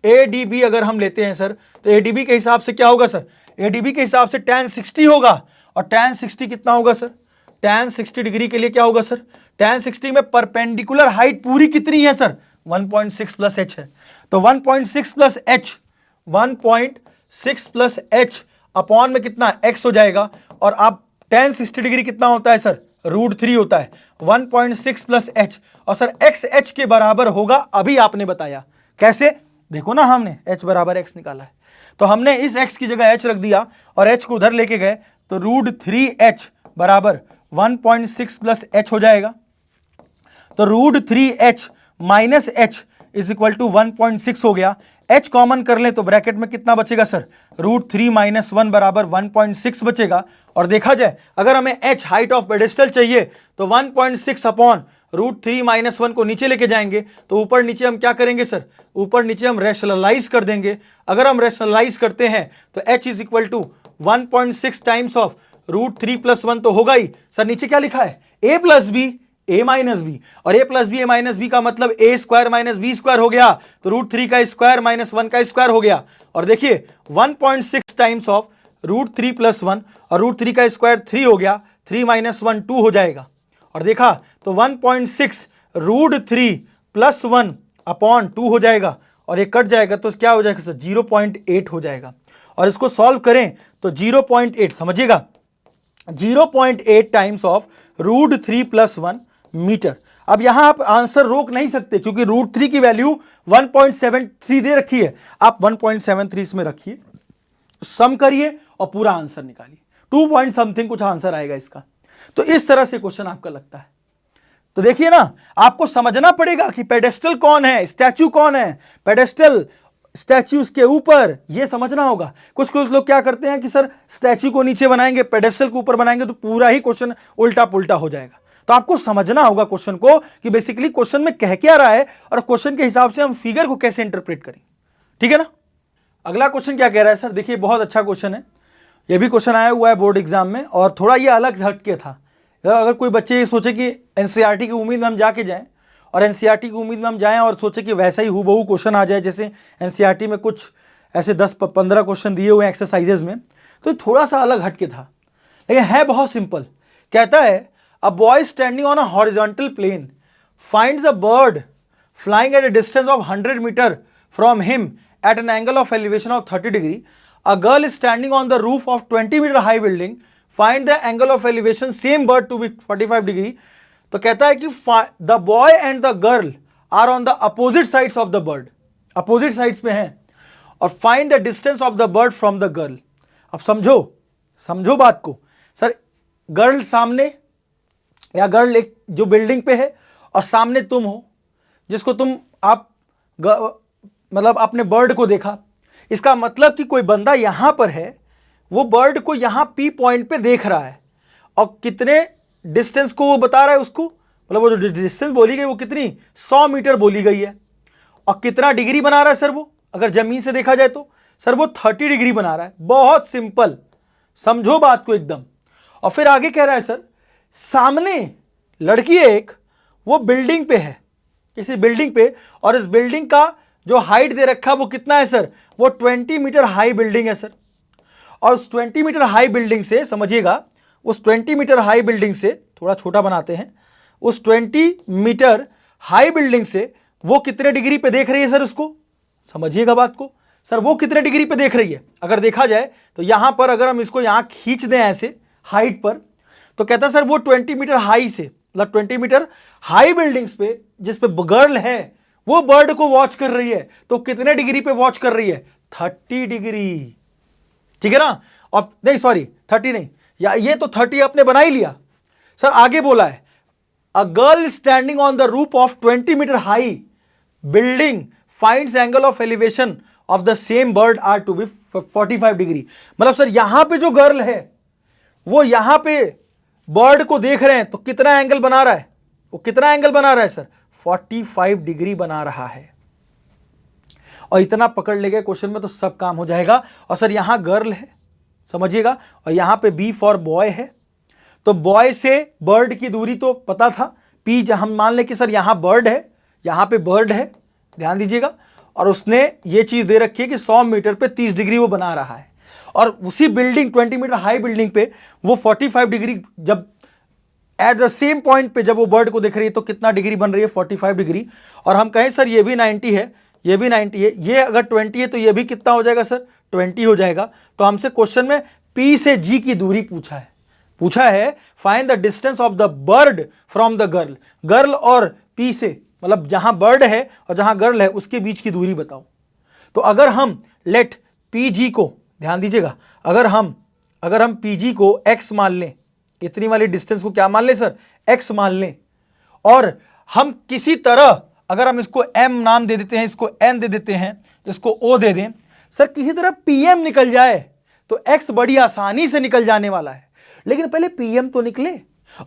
ADB अगर हम लेते हैं सर, तो ADB के हिसाब से क्या होगा सर, ADB के हिसाब से tan 60 होगा, और tan 60 कितना होगा सर, tan 60 डिग्री के लिए क्या होगा सर, tan 60 में परपेंडिकुलर हाइट पूरी कितनी है सर, 1.6 प्लस h है। तो 1.6 plus h, 1.6 plus h upon में कितना x हो जाएगा, और आप tan 60 डिग्री कितना होता है सर, √3 होता है, 1.6 प्लस h, और सर x h के बराबर होगा, अभी आपने बताया कैसे, देखो ना हमने h बराबर x निकाला है, तो हमने इस x की जगह h रख दिया और h को उधर लेके गए, तो √3h बराबर 1.6 प्लस h हो जाएगा। तो √3h minus h is equal to 1.6 हो गया। h कॉमन कर ले तो ब्रैकेट में कितना बचेगा सर, √3 माइनस 1 बराबर 1.6 बचेगा। और देखा जाए अगर हमें h हाइट ऑफ पेडेस्टल चाहिए तो 1.6 अपॉन √3 माइनस 1 को नीचे लेके जाएंगे, तो ऊपर नीचे हम क्या करेंगे सर, ऊपर नीचे हम रैशनलाइज कर देंगे। अगर हम रैशनलाइज करते हैं तो h is equal to 1.6 times of √3 plus 1 तो होगा ही सर, नीचे क्या लिखा है, a plus B a minus B, और a plus B a minus B का मतलब a square minus B square हो गया, तो √3 का स्क्वायर माइनस 1 का स्क्वायर हो गया। और देखिए 1.6 टाइम्स ऑफ √3 प्लस 1, और √3 का स्क्वायर 3 हो गया, 3 माइनस 1 2 हो जाएगा। और देखा तो 1.6 √3 प्लस 1 अपॉन 2 हो जाएगा, और ये कट जाएगा तो क्या हो जाएगा सर, 0.8 हो जाएगा। और इसको सॉल्व करें तो 0.8 समझिएगा, 0.8 टाइम्स ऑफ √3 प्लस 1 मीटर। अब यहां आप आंसर रोक नहीं सकते क्योंकि √3 की वैल्यू 1.73 दे रखी है, आप 1.73 इसमें रखिए, सम करिए और पूरा आंसर निकालिए, 2 पॉइंट समथिंग कुछ आंसर आएगा इसका। तो इस तरह से क्वेश्चन आपका लगता है। तो देखिए ना, आपको समझना पड़ेगा कि पेडेस्टल कौन है, स्टैचू कौन है, पेडेस्टल स्टैच्यूज के ऊपर, ये समझना होगा। कुछ कुछ लोग क्या करते हैं कि सर स्टैच्यू को नीचे बनाएंगे, पेडेस्टल को ऊपर बनाएंगे, तो पूरा ही क्वेश्चन उल्टा पुल्टा हो जाएगा। तो आपको समझना होगा क्वेश्चन को कि बेसिकली क्वेश्चन में कह क्या रहा है और क्वेश्चन के हिसाब से हम फिगर को कैसे इंटरप्रेट करें, ठीक है ना। अगला क्वेश्चन क्या कह रहा है सर, देखिए बहुत अच्छा क्वेश्चन है, ये भी क्वेश्चन आया हुआ है बोर्ड एग्जाम में, और थोड़ा ये अलग हटके था। अगर कोई बच्चे ये सोचे कि एनसीईआरटी की उम्मीद में हम जाके जाएं, और एनसीईआरटी की उम्मीद में हम जाएं और सोचे कि वैसा ही हूबहू क्वेश्चन आ जाए जैसे एनसीईआरटी में कुछ ऐसे 10-15 क्वेश्चन दिए हुए हैं एक्सरसाइजेज में, तो थोड़ा सा अलग हटके था, लेकिन है बहुत सिंपल। कहता है a boy standing on a horizontal plane finds a bird flying at a distance of 100 meter from him at an angle of elevation of 30 degree. A girl is standing on the roof of 20 meter high building, find the angle of elevation same bird to be 45 degree. तो कहता है कि the boy and the girl are on the opposite sides of the bird, opposite sides में हैं, और find the distance of the bird from the girl. अब समझो बात को सर, गर्ल सामने या गर्ल एक जो बिल्डिंग पे है और सामने तुम हो जिसको आप मतलब अपने बर्ड को देखा, इसका मतलब कि कोई बंदा यहां पर है, वो बर्ड को यहां P पॉइंट पे देख रहा है, और कितने डिस्टेंस को वो बता रहा है उसको, मतलब वो जो डिस्टेंस बोली गई वो कितनी 100 मीटर बोली गई है। और कितना डिग्री बना रहा है सर वो, अगर जमीन से देखा जाए तो सर वो 30 डिग्री बना रहा है। बहुत सिंपल, समझो बात को एकदम। और फिर आगे कह रहा है सर सामने लड़की एक वो बिल्डिंग पे है, किसी बिल्डिंग पे, और इस बिल्डिंग का जो हाइट दे रखा है वो कितना है सर, वो 20 मीटर हाई बिल्डिंग है सर। और उस 20 मीटर हाई बिल्डिंग से समझिएगा, उस 20 मीटर हाई बिल्डिंग से थोड़ा छोटा बनाते हैं, उस 20 मीटर हाई बिल्डिंग से वो कितने डिग्री पे देख रही है सर उसको, समझिएगा बात को। सर वो कितने डिग्री पे देख रही है, अगर देखा जाए तो यहां पर अगर हम इसको यहां खींच दें ऐसे हाइट पर, तो कहता है सर वो 20 मीटर हाई से, मतलब 20 मीटर हाई बिल्डिंग्स पे जिस पे गर्ल है वो बर्ड को वॉच कर रही है, तो कितने डिग्री पे वॉच कर रही है, 30 डिग्री, ठीक है ना। और नहीं सॉरी 30 नहीं, या ये तो 30 आपने बना ही लिया। सर आगे बोला है a girl standing on the roof of 20 meter high building finds angle of elevation of the same bird are to be 45 degree. मतलब सर यहां पे जो गर्ल है वो यहां पे बर्ड को देख रहे हैं, तो कितना एंगल बना रहा है, वो कितना एंगल बना रहा है सर, 45 डिग्री बना रहा है। और इतना पकड़ ले गए क्वेश्चन में तो सब काम हो जाएगा। और सर यहां गर्ल है समझिएगा, और यहां पे बी फॉर बॉय है, तो बॉय से बर्ड की दूरी तो पता था पी, हम मान ले कि सर यहां बर्ड है, यहां पे बर्ड है, ध्यान दीजिएगा, और उसने ये चीज दे रखी है कि 100 मीटर पे 30 डिग्री वो बना रहा है। और उसी बिल्डिंग 20 मीटर हाई बिल्डिंग पे वो 45 डिग्री, जब एट द सेम पॉइंट पे जब वो बर्ड को देख रही है तो कितना डिग्री बन रही है, 45 डिग्री। और हम कहें सर ये भी 90 है, ये भी 90 है, ये अगर 20 है तो ये भी कितना हो जाएगा सर, 20 हो जाएगा। तो हमसे क्वेश्चन में पी से जी की दूरी पूछा है find the distance of the bird from the girl, girl और पी से, मतलब जहां बर्ड है और जहां गर्ल है उसके बीच की दूरी बताओ। तो अगर हम लेट पी जी को, ध्यान दीजिएगा, अगर हम पी जी को x मान लें, इतनी वाली डिस्टेंस को क्या मान लें सर, x मान लें, और हम किसी तरह अगर हम इसको m नाम दे देते हैं, इसको n दे देते हैं, इसको o दे दें, सर किसी तरह pm निकल जाए तो x बड़ी आसानी से निकल जाने वाला है। लेकिन पहले pm तो निकले,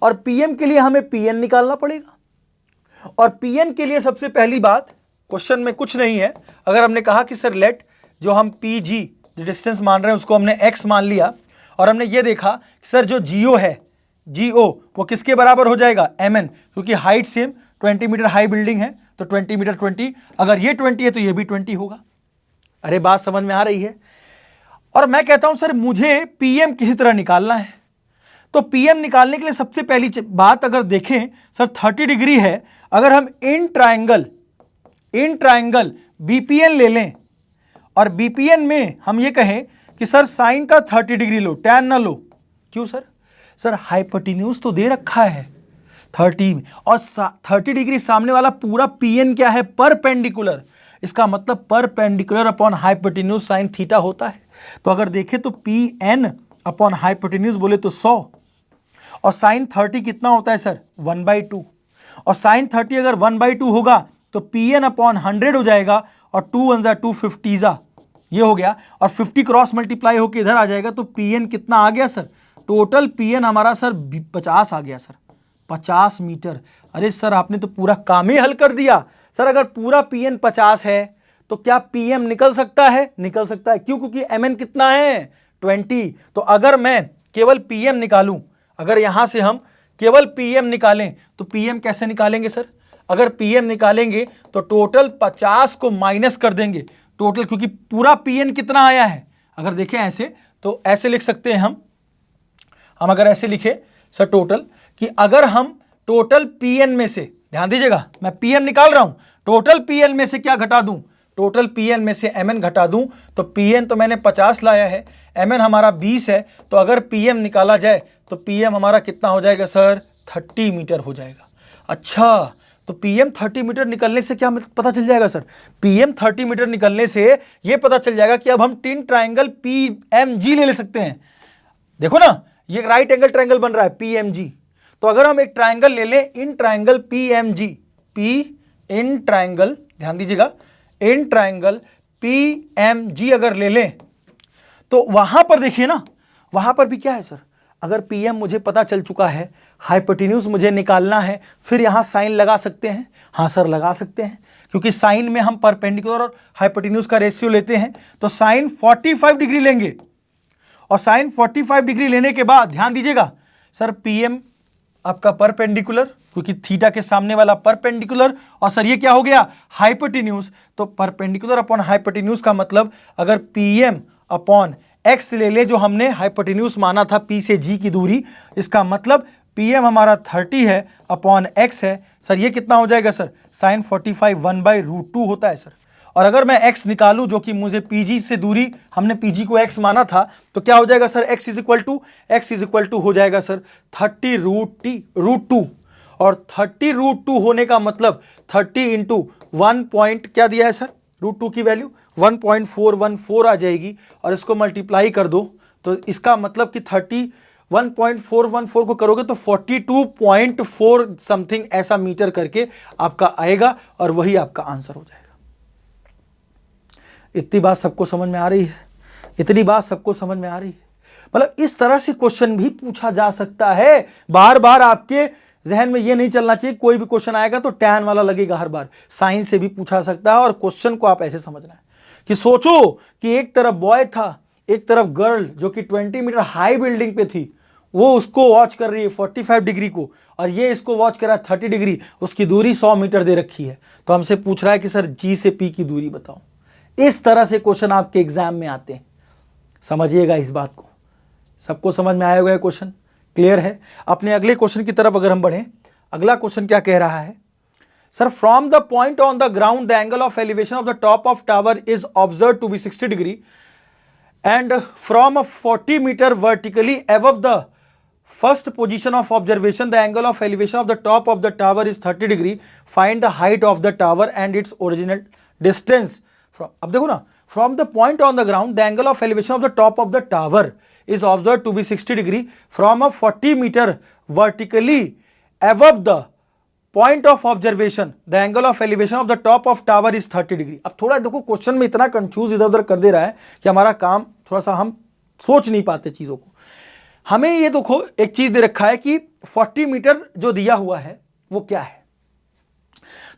और pm के लिए हमें pn निकालना पड़ेगा। और pn के लिए सबसे पहली बात, क्वेश्चन में कुछ नहीं है, अगर हमने कहा कि सर लेट जो हम pg जो डिस्टेंस मान रहे हैं उसको हमने x मान लिया, और हमने ये देखा कि सर जो GO है, GO वो किसके बराबर हो जाएगा, mn, क्योंकि height same 20 meter high building है तो 20 मीटर 20, अगर ये 20 है तो ये भी 20 होगा। अरे बात समझ में आ रही है। और मैं कहता हूं सर मुझे pm किसी तरह निकालना है, तो pm निकालने के लिए सबसे पहली बात अगर देखें सर 30 डिग्री है, अगर हम इन ट्राइंगल बीपीएन ले लें, और बीपीएन में हम ये कहें कि सर साइन का 30 डिग्री लो, टैन ना लो, क्यों सर, सर हाइपोटेन्यूज तो दे रखा है 30 में, और 30 डिग्री सामने वाला पूरा पीएन क्या है, परपेंडिकुलर, इसका मतलब perpendicular upon hypotenuse sine theta होता है। तो अगर देखें तो पी एन अपॉन हाइपोटेन्यूज बोले तो 100, और साइन 30 कितना होता है सर, 1/2, और साइन 30 अगर 1/2 होगा तो पी एन अपॉन 100 हो जाएगा, और 2 1 2 50 ये हो गया, और 50 क्रॉस मल्टीप्लाई होकर इधर आ जाएगा, तो पी एन कितना आ गया सर, टोटल पी एन हमारा सर 50 आ गया सर, 50 मीटर। अरे सर आपने तो पूरा काम ही हल कर दिया। सर अगर पूरा पी एन 50 है तो क्या पी एम निकल सकता है, निकल सकता है, क्यों, क्योंकि एम एन कितना है 20। तो अगर मैं केवल पी एम निकालूं, अगर यहां से हम केवल पी एम निकालें तो पी एम कैसे निकालेंगे सर, अगर पी एम निकालेंगे तो टोटल 50 को माइनस कर देंगे टोटल, क्योंकि पूरा पी एन कितना आया है, अगर देखें ऐसे तो ऐसे लिख सकते हैं हम अगर ऐसे लिखे सर टोटल, कि अगर हम टोटल पीएन में से, ध्यान दीजिएगा मैं पीएन निकाल रहा हूं, टोटल पीएन में से क्या घटा दूं, टोटल पीएन में से एमएन घटा दूं, तो पीएन तो मैंने 50 लाया है, एमएन हमारा 20 है, तो अगर पीएम निकाला जाए तो पीएम हमारा कितना हो जाएगा सर, 30 मीटर हो जाएगा। अच्छा, तो पीएम 30 मीटर निकलने से क्या पता चल जाएगा सर, पीएम 30 मीटर निकलने से ये पता चल जाएगा कि अब हम टिन ट्राइंगल पीएमजी ले सकते हैं। देखो ना, ये राइट एंगल ट्राइंगल बन रहा है पीएमजी, तो अगर हम एक ट्राइंगल ले लें in triangle PMG, in triangle, ध्यान दीजिएगा, इन ट्राइंगल पीएमजी अगर ले लें तो वहां पर देखिए ना, वहां पर भी क्या है सर, अगर पी एम मुझे पता चल चुका है, हाइपोटेन्यूज मुझे निकालना है, फिर यहाँ साइन लगा सकते हैं? हाँ सर लगा सकते हैं, क्योंकि साइन में हम परपेंडिकुलर और हाइपोटेन्यूज का रेशियो लेते हैं। तो साइन 45 डिग्री लेंगे, और साइन 45 डिग्री लेने के बाद ध्यान दीजिएगा सर, पी एम आपका परपेंडिकुलर, क्योंकि थीटा के सामने वाला परपेंडिकुलर, और सर ये क्या हो गया? हाइपोटेन्यूज। तो परपेंडिकुलर अपॉन हाइपोटेन्यूज का मतलब अगर पी एम अपॉन एक्स ले ले, जो हमने हाइपोटेन्यूज माना था पी से जी की दूरी, इसका मतलब पी एम हमारा 30 है अपॉन एक्स है। सर ये कितना हो जाएगा सर? साइन 45 1/√2 होता है सर। और अगर मैं x निकालूं, जो कि मुझे pg से दूरी, हमने pg को x माना था, तो क्या हो जाएगा sir? x is equal to हो जाएगा सर 30√2। और 30√2 होने का मतलब 30 इंटू 1 पॉइंट क्या दिया है सर? √2 की वैल्यू 1.414 आ जाएगी, और इसको मल्टीप्लाई कर दो, तो इसका मतलब कि 1.414 को करोगे तो 42.4 समथिंग ऐसा मीटर करके आपका आएगा, और वही आपका आंसर हो जाएगा। इतनी बात सबको समझ में आ रही है? इतनी बात सबको समझ में आ रही है? मतलब इस तरह से क्वेश्चन भी पूछा जा सकता है। बार बार आपके जहन में ये नहीं चलना चाहिए कोई भी क्वेश्चन आएगा तो टैन वाला लगेगा हर बार। साइन से भी पूछा सकता है, और क्वेश्चन को आप ऐसे समझना है कि सोचो कि एक तरफ बॉय था, एक तरफ गर्ल जो कि 20 मीटर हाई बिल्डिंग पे थी, वो उसको वॉच कर रही है 45 डिग्री को, और ये इसको वॉच कर रहा है 30 डिग्री। उसकी दूरी 100 मीटर दे रखी है, तो हमसे पूछ रहा है कि सर जी से पी की दूरी बताओ। इस तरह से क्वेश्चन आपके एग्जाम में आते हैं, समझिएगा इस बात को। सबको समझ में आया हुआ क्वेश्चन? क्लियर है? अपने अगले क्वेश्चन की तरफ अगर हम बढ़ें, अगला क्वेश्चन क्या कह रहा है sir? From the point on the ground the angle of elevation of the top of tower is observe to be 60 degree and from 40 metre vertically above the first position of observation the angle of elevation of the top of the tower is 30 degree. Find the height of the tower and its original distance. अब देखो ना, from the point on the ground the angle of elevation of the top of the tower is observed to be 60 degree from a 40 meter vertically above the point of observation the angle of elevation of the top of tower is 30 degree। अब थोड़ा देखो question में इतना confuse इधर उधर कर दे रहा है कि हमारा काम थोड़ा सा हम सोच नहीं पाते चीजों को। हमें ये देखो एक चीज दे रखा है कि 40 मीटर जो दिया हुआ है वो क्या है।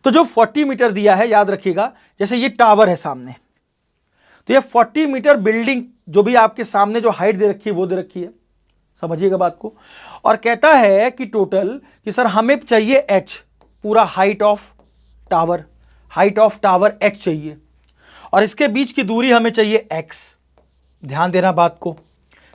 तो जो 40 मीटर दिया है, याद रखिएगा, जैसे ये टावर है सामने, तो ये 40 मीटर बिल्डिंग जो भी आपके सामने जो हाइट दे रखी है वो दे रखी है, समझिएगा बात को। और कहता है कि टोटल कि सर हमें चाहिए h, पूरा हाइट ऑफ टावर h चाहिए, और इसके बीच की दूरी हमें चाहिए x। ध्यान देना बात को,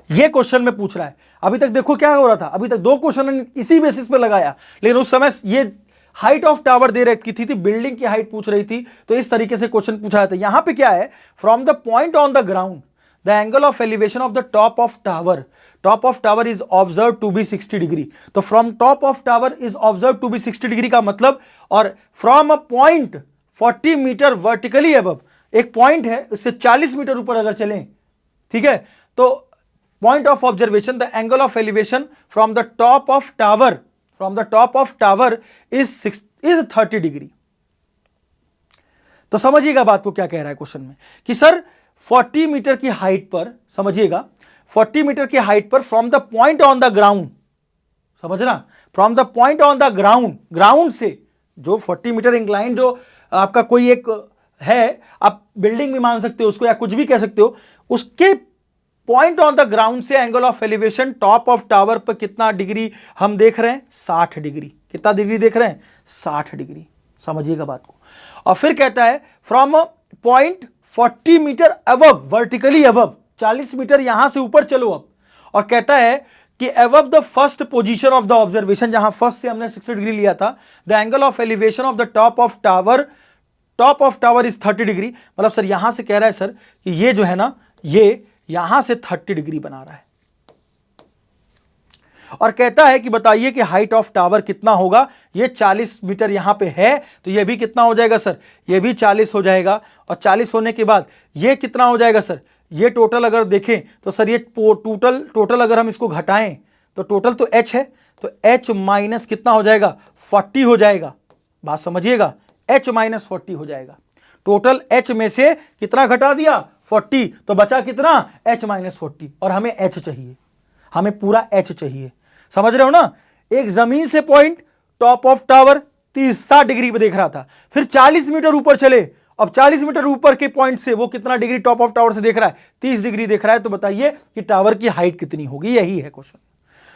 ये क्वेश्चन में पूछ रहा है। अभी तक देखो क्या हो रहा था, अभी तक दो क्वेश्चन इसी बेसिस पे लगाया, लेकिन उस समय ये हाइट ऑफ टावर दे रखी थी, बिल्डिंग की हाइट पूछ रही थी, तो इस तरीके से क्वेश्चन पूछा जाता है। यहां पे क्या है? From the point on the ground the angle of elevation of the top of tower is observe to be 60 degree. तो from top of tower is observe to be 60 degree का मतलब, और from a point 40 metre vertically above, एक point है इससे 40 metre ऊपर अगर चलें, ठीक है, तो point of observation the angle of elevation from the top of tower is 30 degree. तो समझिएगा बात को क्या कह रहा है क्वेश्चन में कि सर 40 मीटर की हाइट पर, समझिएगा 40 मीटर की हाइट पर from the point on the ground, समझना, from the point on the ground से जो 40 मीटर इंक्लाइन जो आपका कोई एक है, आप बिल्डिंग भी मान सकते हो उसको या कुछ भी कह सकते हो, उसके पॉइंट ऑन द ग्राउंड से angle of elevation top of tower पर कितना डिग्री हम देख रहे हैं? 60 डिग्री। कितना डिग्री देख रहे हैं? 60 डिग्री। समझिएगा बात को। और फिर कहता है from point 40 meter above, vertically above, 40 meter यहां से ऊपर चलो अब, और कहता है कि above the first position of the observation, जहां फर्स्ट से हमने 60 डिग्री लिया था, the angle of elevation of the top of tower is 30 degree. मतलब सर यहां से कह रहा है सर कि ये जो है ना, ये यहां से 30 डिग्री बना रहा है, और कहता है कि बताइए कि हाइट ऑफ टावर कितना होगा। ये 40 मीटर यहां पे है, तो ये भी कितना हो जाएगा सर? ये भी 40 हो जाएगा, और 40 होने के बाद ये कितना हो जाएगा सर? ये टोटल अगर देखें तो सर ये टोटल अगर हम इसको घटाएं तो टोटल तो h है, तो h माइनस कितना हो जाएगा? 40 हो जाएगा। बात समझिएगा, h माइनस 40 हो जाएगा। टोटल h में से कितना घटा दिया? 40, तो बचा कितना? h माइनस 40, और हमें h चाहिए। हमें पूरा एच चाहिए। समझ रहे हो ना? एक जमीन से point top of tower 60 degree पे देख रहा था, फिर 40 मीटर ऊपर चले, अब 40 मीटर ऊपर के पॉइंट से वो कितना डिग्री टॉप ऑफ टावर से देख रहा है? 30 डिग्री देख रहा है। तो बताइए कि टावर की हाइट कितनी होगी? यही है क्वेश्चन।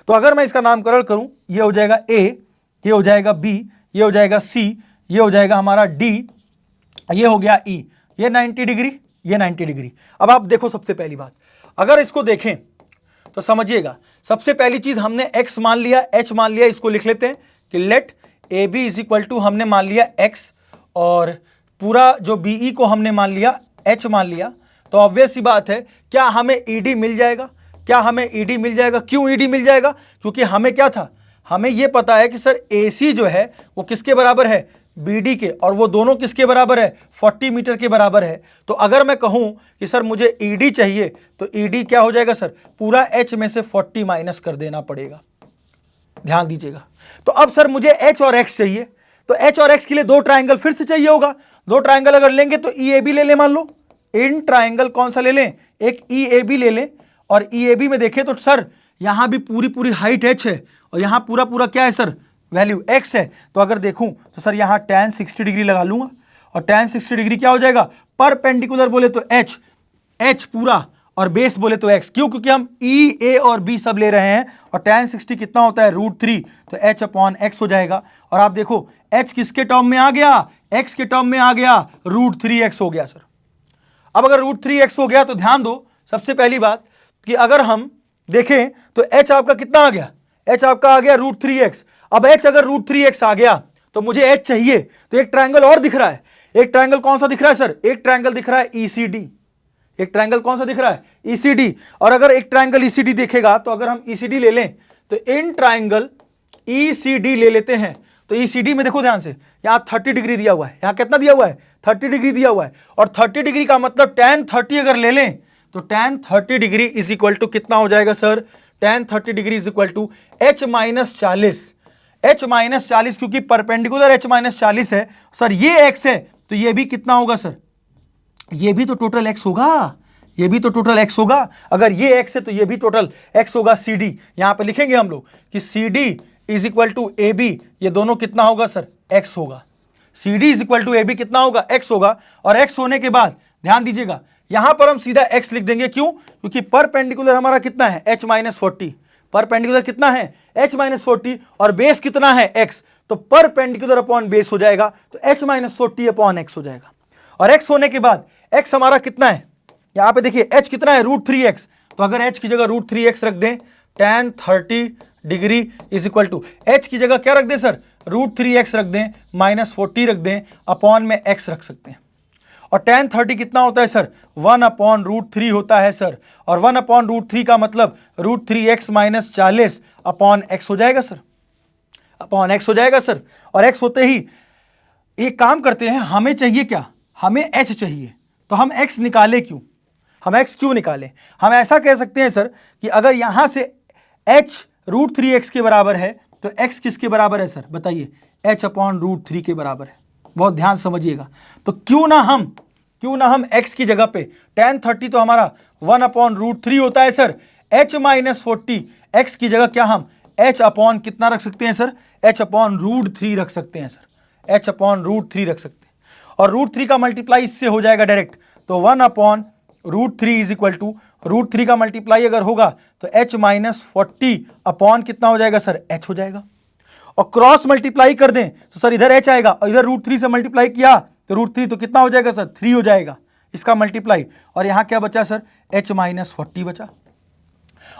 तो अगर मैं इसका नामकरण करूं, ये हो जाएगा ए, ये हो जाएगा बी, ये हो जाएगा सी, ये हो जाएगा हमारा डी, ये हो गया ई, ये 90 डिग्री, ये 90 डिग्री। अब आप देखो, सबसे पहली बात अगर इसको देखें तो समझिएगा, सबसे पहली चीज हमने x मान लिया, h मान लिया, इसको लिख लेते हैं कि let A B is equal to, हमने मान लिया x और पूरा जो बीई को हमने मान लिया h मान लिया। तो ऑब्वियस सी बात है, क्या हमें ईडी मिल जाएगा? क्या हमें ईडी मिल जाएगा? क्यों ईडी मिल जाएगा? क्योंकि हमें क्या था, हमें यह पता है कि सर AC जो है वो किसके बराबर है? BD के, और वो दोनों किसके बराबर है? 40 मीटर के बराबर है। तो अगर मैं कहूं कि सर मुझे ED चाहिए, तो ED क्या हो जाएगा सर? पूरा H में से 40 माइनस कर देना पड़ेगा। ध्यान दीजिएगा। तो अब सर मुझे H और X चाहिए, तो H और X के लिए दो ट्राइंगल फिर से चाहिए होगा। दो ट्राइंगल अगर लेंगे तो EAB ले लें, मान लो इन ट्राइंगल कौन सा ले लें? एक EAB ले लें। और EAB में देखें तो सर यहां भी पूरी पूरी हाइट H है और यहां पूरा पूरा क्या है सर? वैल्यू X है। तो अगर देखूं तो सर यहां tan 60 डिग्री लगा लूंगा, और tan 60 डिग्री क्या हो जाएगा? परपेंडिकुलर बोले तो H पूरा, और बेस बोले तो X। क्यों? क्योंकि हम E, A और B सब ले रहे हैं, और tan 60 कितना होता है? √3, तो H अपॉन X हो जाएगा। और आप देखो H किसके टर्म में आ गया? X के टर्म में आ गया, √3x हो गया सर। अब अगर √3x हो गया तो ध्यान दो, सबसे पहली बात कि अगर हम देखें तो H आपका कितना आ गया? H आपका आ गया √3x। अब H अगर √3x आ गया तो मुझे H चाहिए, तो एक ट्रायंगल और दिख रहा है। एक ट्रायंगल कौन सा दिख रहा है सर? एक ट्रायंगल दिख रहा है ECD। एक ट्रायंगल कौन सा दिख रहा है? ECD। और अगर एक ट्रायंगल ECD देखेगा, तो अगर हम ECD ले लें तो इन ट्रायंगल ECD ले लेते हैं। तो ECD में देखो ध्यान से, यहां 30 डिग्री दिया हुआ है, यहां कितना दिया हुआ है? 30 डिग्री दिया हुआ है। और 30 डिग्री का मतलब tan 30 अगर ले लें तो tan 30 degree is equal to कितना हो जाएगा sir? tan 30 degree is equal to H minus 40। H minus 40, क्योंकि परपेंडिकुलर H माइनस 40 है सर, ये X है, तो ये भी कितना होगा सर? ये भी तो टोटल X होगा, ये भी तो टोटल X होगा। अगर ये X है तो ये भी टोटल X होगा। CD यहां पे लिखेंगे हम लोग कि CD is equal to AB, ये दोनों कितना होगा सर? X होगा। CD is equal to AB कितना होगा? X होगा। और X होने के बाद ध्यान दीजिएगा, यहां पर हम सीधा X लिख देंगे। क्यों? क्योंकि परपेंडिकुलर हमारा कितना है? H minus 40। परपेंडिकुलर कितना है? H माइनस 40, और बेस कितना है? X। तो परपेंडिकुलर अपॉन बेस हो जाएगा, तो H माइनस 40 अपॉन X हो जाएगा। और X होने के बाद X हमारा कितना है? यहां पे देखिए H कितना है? √3x। तो अगर H की जगह √3x रख दें, tan 30 degree is equal to H की जगह क्या रख दें सर? √3x रख दें, माइनस 40 रख दें, अपॉन में X रख सकते हैं। और tan 30 कितना होता है सर? 1 अपॉन √3 होता है सर। और 1 अपॉन √3 का मतलब √3x माइनस 40 अपॉन X हो जाएगा सर, अपॉन X हो जाएगा सर। और X होते ही एक काम करते हैं, हमें चाहिए क्या? हमें H चाहिए। तो हम X निकाले क्यों? हम X क्यों निकालें? हम ऐसा कह सकते हैं सर कि अगर यहां से H √3x के बराबर है, तो X किसके बराबर है सर? बताइए। H अपॉन √3 के बराबर है। बहुत ध्यान समझिएगा। तो क्यों ना हम X की जगह पे tan 30 तो हमारा 1 अपॉन √3 होता है सर, H माइनस 40, X की जगह क्या हम H अपॉन कितना रख सकते हैं सर? H अपॉन √3 रख सकते हैं सर, H अपॉन √3 रख सकते हैं। और √3 का मल्टीप्लाई इससे हो जाएगा डायरेक्ट, तो 1 अपॉन √3 इज इक्वल टू √3 का मल्टीप्लाई अगर होगा तो H माइनस 40 अपॉन कितना हो जाएगा सर? H हो जाएगा। और क्रॉस मल्टीप्लाई कर दें तो सर इधर H आएगा, और इधर √3 से मल्टीप्लाई किया तो √3 तो कितना हो जाएगा सर? 3 हो जाएगा इसका मल्टीप्लाई। और यहां क्या बचा सर? H माइनस 40 बचा।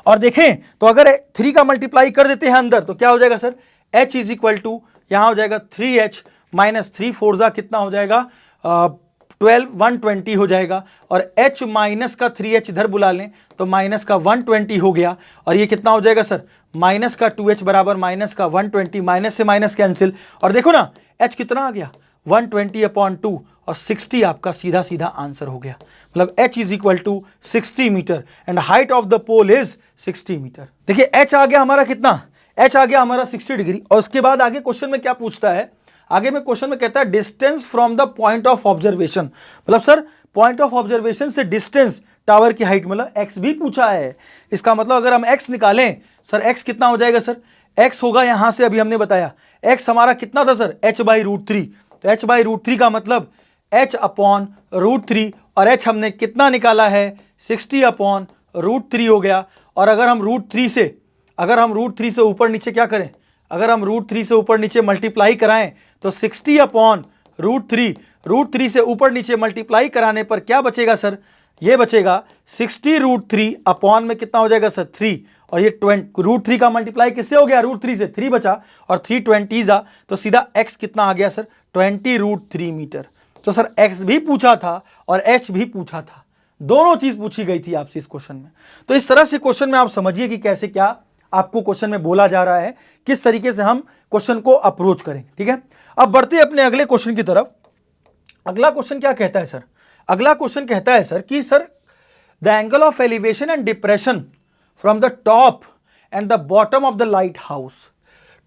और देखें तो अगर 3 का मल्टीप्लाई कर देते हैं अंदर तो क्या हो जाएगा sir? H is equal to यहां हो जाएगा 3H माइनस 3 4 कितना हो जाएगा? 120 हो जाएगा। और H माइनस का 3H इधर बुला लें तो माइनस का 120 हो गया। और ये कितना हो जाएगा सर? माइनस का 2H बराबर माइनस का 120, माइनस से माइनस कैंसिल। और देखो ना H कितना आ गया? 120 अपॉन 2, और 60 आपका सीधा सीधा आंसर हो गया। मतलब H is equal to 60 meter and height of the pole is 60 meter. देखिए H आ गया हमारा कितना? H आ गया हमारा 60 डिग्री। और उसके बाद आगे क्वेश्चन में क्या पूछता है? आगे में क्वेश्चन में कहता है distance from the point of observation. मतलब सर पॉइंट ऑफ ऑब्जर्वेशन से डिस्टेंस टावर की हाइट, मतलब x भी पूछा है। इसका मतलब अगर हम x निकालें सर, x कितना हो जाएगा सर, x होगा यहां से, अभी हमने बताया x हमारा कितना था सर, h/√3। तो h/√3 का मतलब h/√3, और h हमने कितना निकाला है, 60/√3 हो गया। और अगर हम √3 से ऊपर नीचे क्या करें, अगर हम √3 से ऊपर नीचे मल्टीप्लाई कराएं तो 60/√3 से ऊपर नीचे मल्टीप्लाई कराने पर क्या बचेगा सर, ये बचेगा 60√3 अपॉन में कितना हो जाएगा सर, 3। और ये √3 का मल्टीप्लाई किससे हो गया, √3 से, 3 बचा और 3 20 आ, तो सीधा x कितना आ गया सर, 20√3 मीटर। तो सर x भी पूछा था और h भी पूछा था, दोनों चीज पूछी गई थी आपसे इस क्वेश्चन में। तो इस तरह से क्वेश्चन में आप समझिए कि कैसे क्या आपको क्वेश्चन में बोला जा रहा है, किस तरीके से हम क्वेश्चन को अप्रोच करेंगे। ठीक है, अब बढ़ते हैं अपने अगले क्वेश्चन की तरफ। अगला क्वेश्चन क्या कहता है सर, अगला क्वेश्चन कहता है सर कि sir the angle of elevation and depression from the top and the bottom of the lighthouse,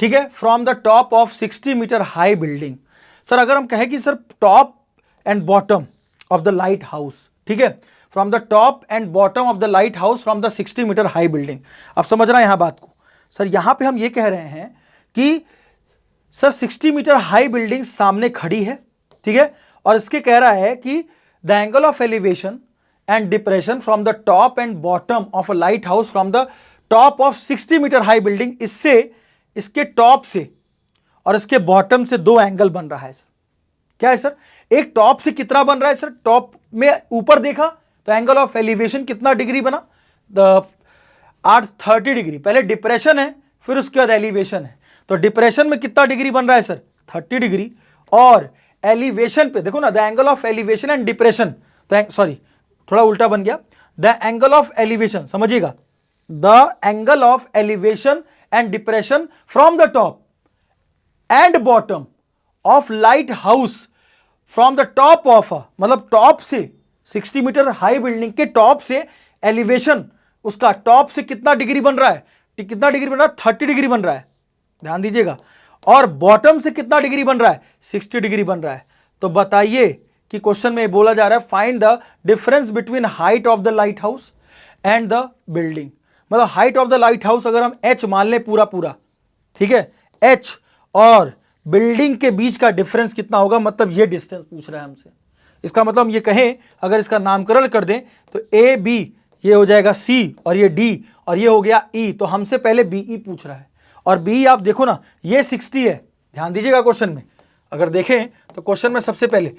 ठीक है, from the top of 60 meter high building. Sir अगर हम कहें कि sir top and bottom of the lighthouse, ठीक है, from the top and bottom of the lighthouse from the 60 meter high building. अब समझ रहे हैं यहां बात को सर, यहां पे हम ये कह रहे हैं कि सर 60 मीटर हाई बिल्डिंग सामने खड़ी है, ठीक है, और इसके कह रहा है कि the angle of elevation and depression from the top and bottom of a lighthouse from the top of 60 meter high building, इससे इसके टॉप से और इसके बॉटम से दो एंगल बन रहा है सर। क्या है सर, एक टॉप से कितना बन रहा है सर, टॉप में ऊपर देखा तो एंगल ऑफ एलिवेशन कितना डिग्री बना, 30 डिग्री। पहले डिप्रेशन है फिर उसके बाद एलिवेशन है, तो डिप्रेशन में कितना डिग्री बन रहा है सर, 30 डिग्री। और एलिवेशन पे देखो ना, the angle of elevation and depression, sorry थोड़ा उल्टा बन गया, द एंगल ऑफ एलिवेशन, समझिएगा, the angle of elevation and depression from the top and bottom of light house from the top of, मतलब टॉप से 60 मीटर हाई बिल्डिंग के top से elevation, उसका टॉप से कितना डिग्री बन रहा है, कितना डिग्री बन रहा है, 30 डिग्री बन रहा है, ध्यान दीजिएगा। और बॉटम से कितना डिग्री बन रहा है, 60 डिग्री बन रहा है। तो बताइए कि क्वेश्चन में बोला जा रहा है find the difference between height of the lighthouse and the building. मतलब height of the lighthouse अगर हम h मान लें पूरा पूरा, ठीक है, h और बिल्डिंग के बीच का डिफरेंस कितना होगा, मतलब ये डिस्टेंस पूछ रहा है हमसे। इसका मतलब हम ये कहें, अगर इसका नामकरण कर दें तो ए बी ये हो जाएगा सी, और ये डी, और ये हो गया ई। तो हमसे पहले बीई पूछ रहा है, और बी आप देखो ना ये 60 है, ध्यान दीजिएगा क्वेश्चन में। अगर देखें तो क्वेश्चन में सबसे पहले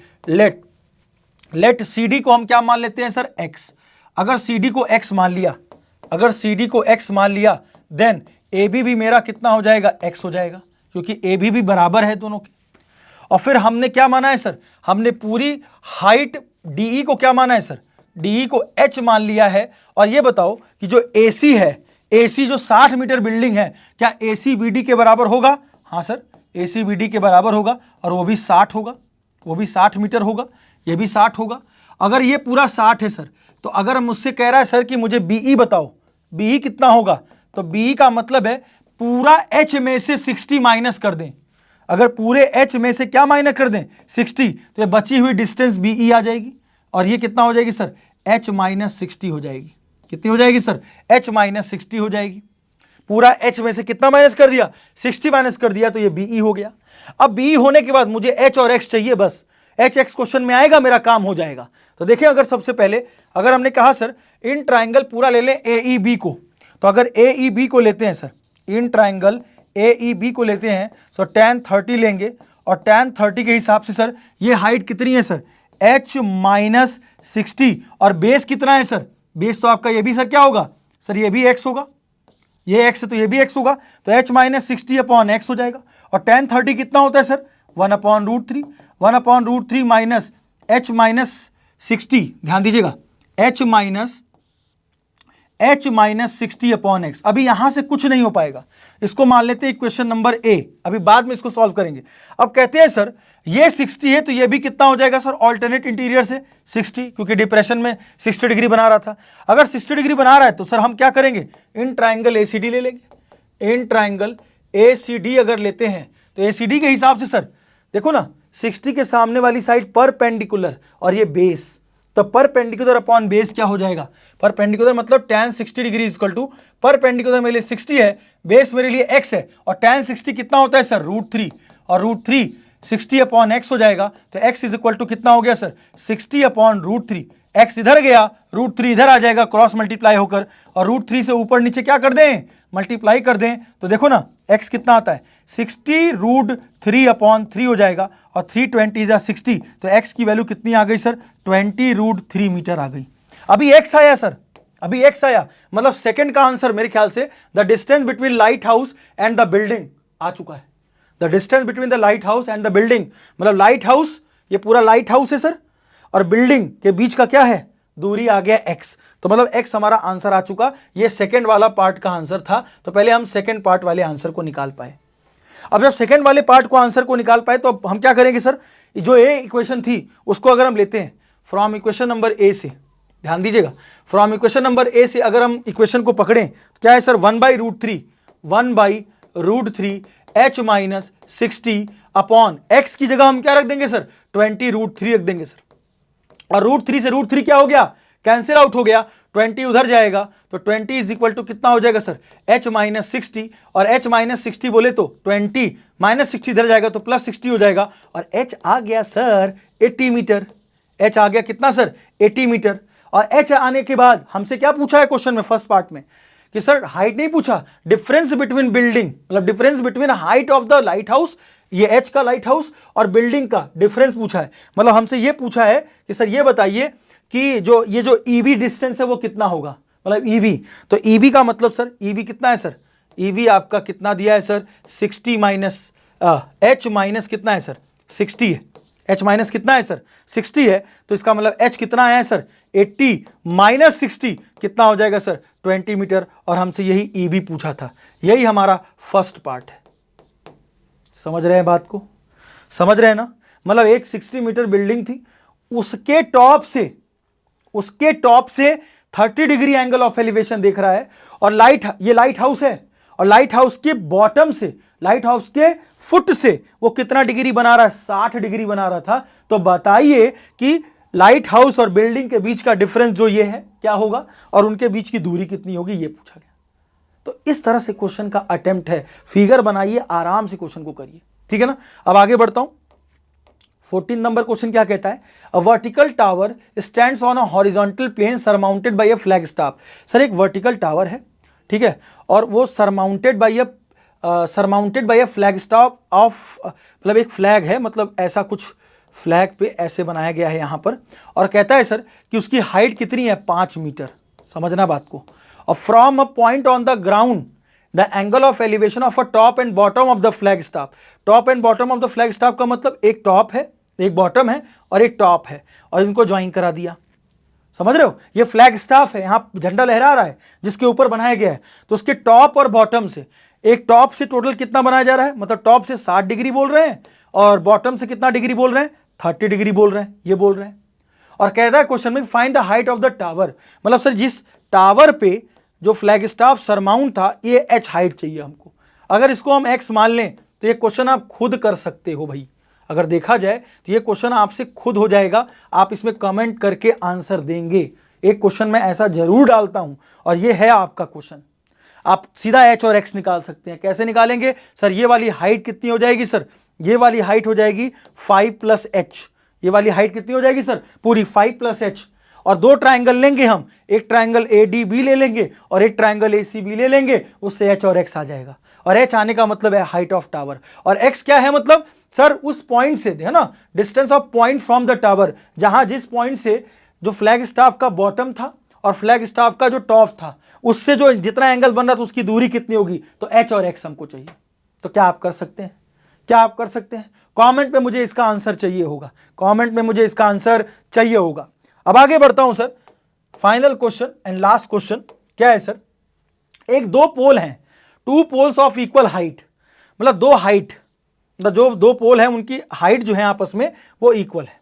लेट सी डी को हम क्या मान लेते हैं सर, एक्स। अगर सी डी को एक्स मान लिया, अगर सी डी को एक्स मान लिया, देन ए बी भी मेरा कितना हो जाएगा, एक्स हो जाएगा, क्योंकि ए बी भी बराबर है दोनों के। और फिर हमने क्या माना है सर, हमने पूरी हाइट डीई को क्या माना है सर, डीई को एच मान लिया है। और ये बताओ कि जो एसी है, एसी जो 60 मीटर बिल्डिंग है, क्या एसी बीडी के बराबर होगा, हाँ सर एसी बीडी के बराबर होगा, और वो भी 60 होगा, वो भी 60 मीटर होगा, ये भी 60 होगा। अगर ये पूरा 60 है सर, तो अगर मुझसे कह रहा है सर कि मुझे बीई बताओ, बीई कितना होगा, तो बीई का मतलब है पूरा एच में से 60 माइनस कर दें। अगर पूरे एच में से क्या माइनस कर दें, 60, तो ये बची हुई डिस्टेंस बीई आ जाएगी, और ये कितना हो जाएगी सर, एच माइनस 60 हो जाएगी। कितनी हो जाएगी सर, एच माइनस 60 हो जाएगी। पूरा एच में से कितना माइनस कर दिया, 60 माइनस कर दिया, तो ये बीई हो गया। अब बीई होने के बाद मुझे एच और एक्स चाहिए, बस एच एक्स क्वेश्चन में आएगा, मेरा काम हो जाएगा। तो देखिए, अगर सबसे पहले अगर हमने कहा सर इन ट्राइंगल पूरा ले लें ए ई बी को, तो अगर ए ई बी को लेते हैं sir, in triangle A E B को लेते हैं तो tan 30 लेंगे, और tan 30 के हिसाब से सर ये हाइट कितनी है सर, h माइनस 60, और बेस कितना है सर, बेस तो आपका ये भी सर क्या होगा सर, ये भी x होगा, ये x है तो ये भी x होगा, तो h माइनस 60 अपॉन x हो जाएगा। और tan 30 कितना होता है सर, 1/√3, 1/√3 माइनस h माइनस 60, ध्यान दीजिएगा, h माइनस 60 अपॉन एक्स। अभी यहां से कुछ नहीं हो पाएगा, इसको मान लेते हैं इक्वेशन नंबर ए, अभी बाद में इसको सॉल्व करेंगे। अब कहते हैं सर ये 60 है, तो ये भी कितना हो जाएगा सर, ऑल्टरनेट इंटीरियर से 60, क्योंकि डिप्रेशन में 60 डिग्री बना रहा था। अगर 60 डिग्री बना रहा है तो सर हम क्या करेंगे, इन ट्राइंगल ए सी डी ले लेंगे। इन ट्राइंगल ए सी डी अगर लेते हैं तो ए सी डी के हिसाब से सर देखो ना, 60 के सामने वाली साइड परपेंडिकुलर, और ये बेस, तो परपेंडिकुलर अपॉन बेस क्या हो जाएगा, परपेंडिकुलर मतलब tan 60 degree equal to perpendicular मेरे लिए 60 है, बेस मेरे लिए x है, और tan 60 कितना होता है सर, √3, और √3 60 अपॉन x हो जाएगा, तो x इज इक्वल टू कितना हो गया सर, 60 अपॉन √3, x इधर गया, √3 इधर आ जाएगा क्रॉस मल्टीप्लाई होकर, और √3 से ऊपर नीचे क्या कर दें, मल्टीप्लाई कर दें, तो देखो ना x कितना आता है, 60 √3 अपॉन 3 हो जाएगा, और 320 या 60, तो x की वैल्यू कितनी आ गई सर, 20 √3 मीटर आ गई। अभी x आया सर, अभी x आया, मतलब सेकंड का आंसर मेरे ख्याल से the distance between lighthouse and the building आ चुका है। The distance between the lighthouse and the building, मतलब लाइट हाउस, ये पूरा लाइट हाउस है सर, और बिल्डिंग के बीच का क्या है, दूरी आ गया x, तो मतलब x हमारा आंसर आ चुका। ये सेकंड वाला पार्ट का आंसर था, तो पहले हम सेकंड पार्ट वाले आंसर को निकाल पाए। अब जब सेकंड वाले पार्ट को आंसर को निकाल पाए, तो हम क्या करेंगे सर, जो ए इक्वेशन थी उसको अगर हम लेते हैं फ्रॉम इक्वेशन नंबर ए से, ध्यान दीजिएगा, फ्रॉम इक्वेशन नंबर ए से अगर हम इक्वेशन को पकड़ें तो क्या है sir, 1/√3 1/√3 h minus 60 upon x की जगह हम क्या रख देंगे सर, 20 √3 रख देंगे सर, और √3 से √3 क्या हो गया, कैंसिल आउट हो गया, 20 उधर जाएगा, तो 20 इज इक्वल टू कितना हो जाएगा सर, h माइनस 60, और h माइनस 60 बोले तो 20 माइनस 60 इधर जाएगा तो प्लस 60 हो जाएगा, और h आ गया सर 80 मीटर, h आ गया कितना सर, 80 मीटर। और h आने के बाद हमसे क्या पूछा है क्वेश्चन में, फर्स्ट पार्ट में, कि सर हाइट नहीं पूछा, डिफरेंस बिटवीन बिल्डिंग, मतलब difference between height of the lighthouse, ये एच का लाइट हाउस और बिल्डिंग का डिफरेंस पूछा है। मतलब हमसे ये पूछा है कि सर ये बताइए कि जो ये जो ईबी डिस्टेंस है वो कितना होगा, मतलब ईबी, तो ईबी का मतलब सर, ईबी कितना है सर, ईबी आपका कितना दिया है सर, 60 माइनस एच माइनस कितना है सर, 60 है, एच माइनस कितना है सर, 60 है, तो इसका मतलब एच कितना आया है सर, 80 माइनस 60 कितना हो जाएगा सर, 20 मीटर, और हमसे यही ईबी पूछा था। यही हमारा फर्स्ट पार्ट है। समझ रहे हैं बात को, समझ रहे हैं ना, मतलब एक 60 मीटर बिल्डिंग थी, उसके टॉप से 30 डिग्री एंगल ऑफ एलिवेशन देख रहा है, और ये लाइट हाउस है, और लाइट हाउस के बॉटम से, लाइट हाउस के फुट से वो कितना डिग्री बना रहा है, 60 डिग्री बना रहा था। तो बताइए कि लाइट हाउस और बिल्डिंग के बीच का डिफरेंस जो ये है क्या होगा, और उनके बीच की दूरी कितनी होगी, ये पूछा गया। तो इस तरह से क्वेश्चन का अटेम्प्ट है, फिगर बनाइए, आराम से क्वेश्चन को करिए, ठीक है ना। अब आगे बढ़ता हूं, 14 नंबर क्वेश्चन क्या कहता है, a vertical tower stands on a horizontal plane surmounted by a flagstaff. Sir एक वर्टिकल टावर है, ठीक है, और वो surmounted by a flagstaff of, मतलब एक फ्लैग है, मतलब ऐसा कुछ फ्लैग पे ऐसे बनाया गया है यहां पर, और कहता है सर कि उसकी हाइट कितनी है, 5 मीटर, समझना बात को। और from a point on the ground the angle of elevation of a top and bottom of the flag staff. Top and bottom of the flag staff का मतलब एक टॉप है, एक बॉटम है और एक टॉप है, और इनको ज्वाइन करा दिया, समझ रहे हो। ये फ्लैग स्टाफ है, यहां झंडा लहरा रहा है जिसके ऊपर बनाया गया है, तो उसके टॉप और बॉटम से, एक टॉप से टोटल कितना बनाया जा रहा है, मतलब टॉप से 60 डिग्री बोल रहे हैं, और बॉटम से कितना डिग्री बोल रहे हैं, 30 डिग्री बोल रहे हैं, ये बोल रहे हैं। और कहता है क्वेश्चन में find the height of the tower, मतलब सर जिस टावर पे जो फ्लैग स्टाफ सरमाउंट था, ये एच हाइट चाहिए हमको। अगर इसको हम एक्स मान लें तो ये क्वेश्चन आप खुद कर सकते हो भाई, अगर देखा जाए तो ये क्वेश्चन आपसे खुद हो जाएगा, आप इसमें कमेंट करके आंसर देंगे। एक क्वेश्चन मैं ऐसा जरूर डालता हूं, और ये है आपका क्वेश्चन, आप सीधा एच और एक्स निकाल सकते हैं। कैसे निकालेंगे सर, ये वाली हाइट कितनी हो जाएगी सर, ये वाली हाइट हो जाएगी 5 + h, ये वाली हाइट कितनी हो जाएगी सर, पूरी 5 + h, और दो ट्रायंगल लेंगे हम, एक ट्रायंगल ADB ले लेंगे और एक ट्रायंगल ACB ले लेंगे, उससे h और x आ जाएगा, और h आने का मतलब है हाइट ऑफ टावर, और x क्या है, मतलब सर उस पॉइंट से है ना, distance of point from the tower, जहां जिस पॉइंट से जो फ्लैग स्टाफ का बॉटम था और फ्लैग स्टाफ का जो टॉप था, उससे जो जितना एंगल बन रहा था उसकी दूरी कितनी होगी, तो h और x हमको चाहिए। तो क्या आप कर सकते हैं, क्या आप कर सकते हैं, कमेंट में मुझे इसका आंसर चाहिए होगा, कमेंट में मुझे इसका आंसर चाहिए होगा। अब आगे बढ़ता हूं sir, final question and last question क्या है सर, एक दो पोल हैं, 2 पोल्स ऑफ इक्वल हाइट, मतलब दो हाइट, मतलब जो दो पोल हैं उनकी हाइट जो है आपस में वो इक्वल है।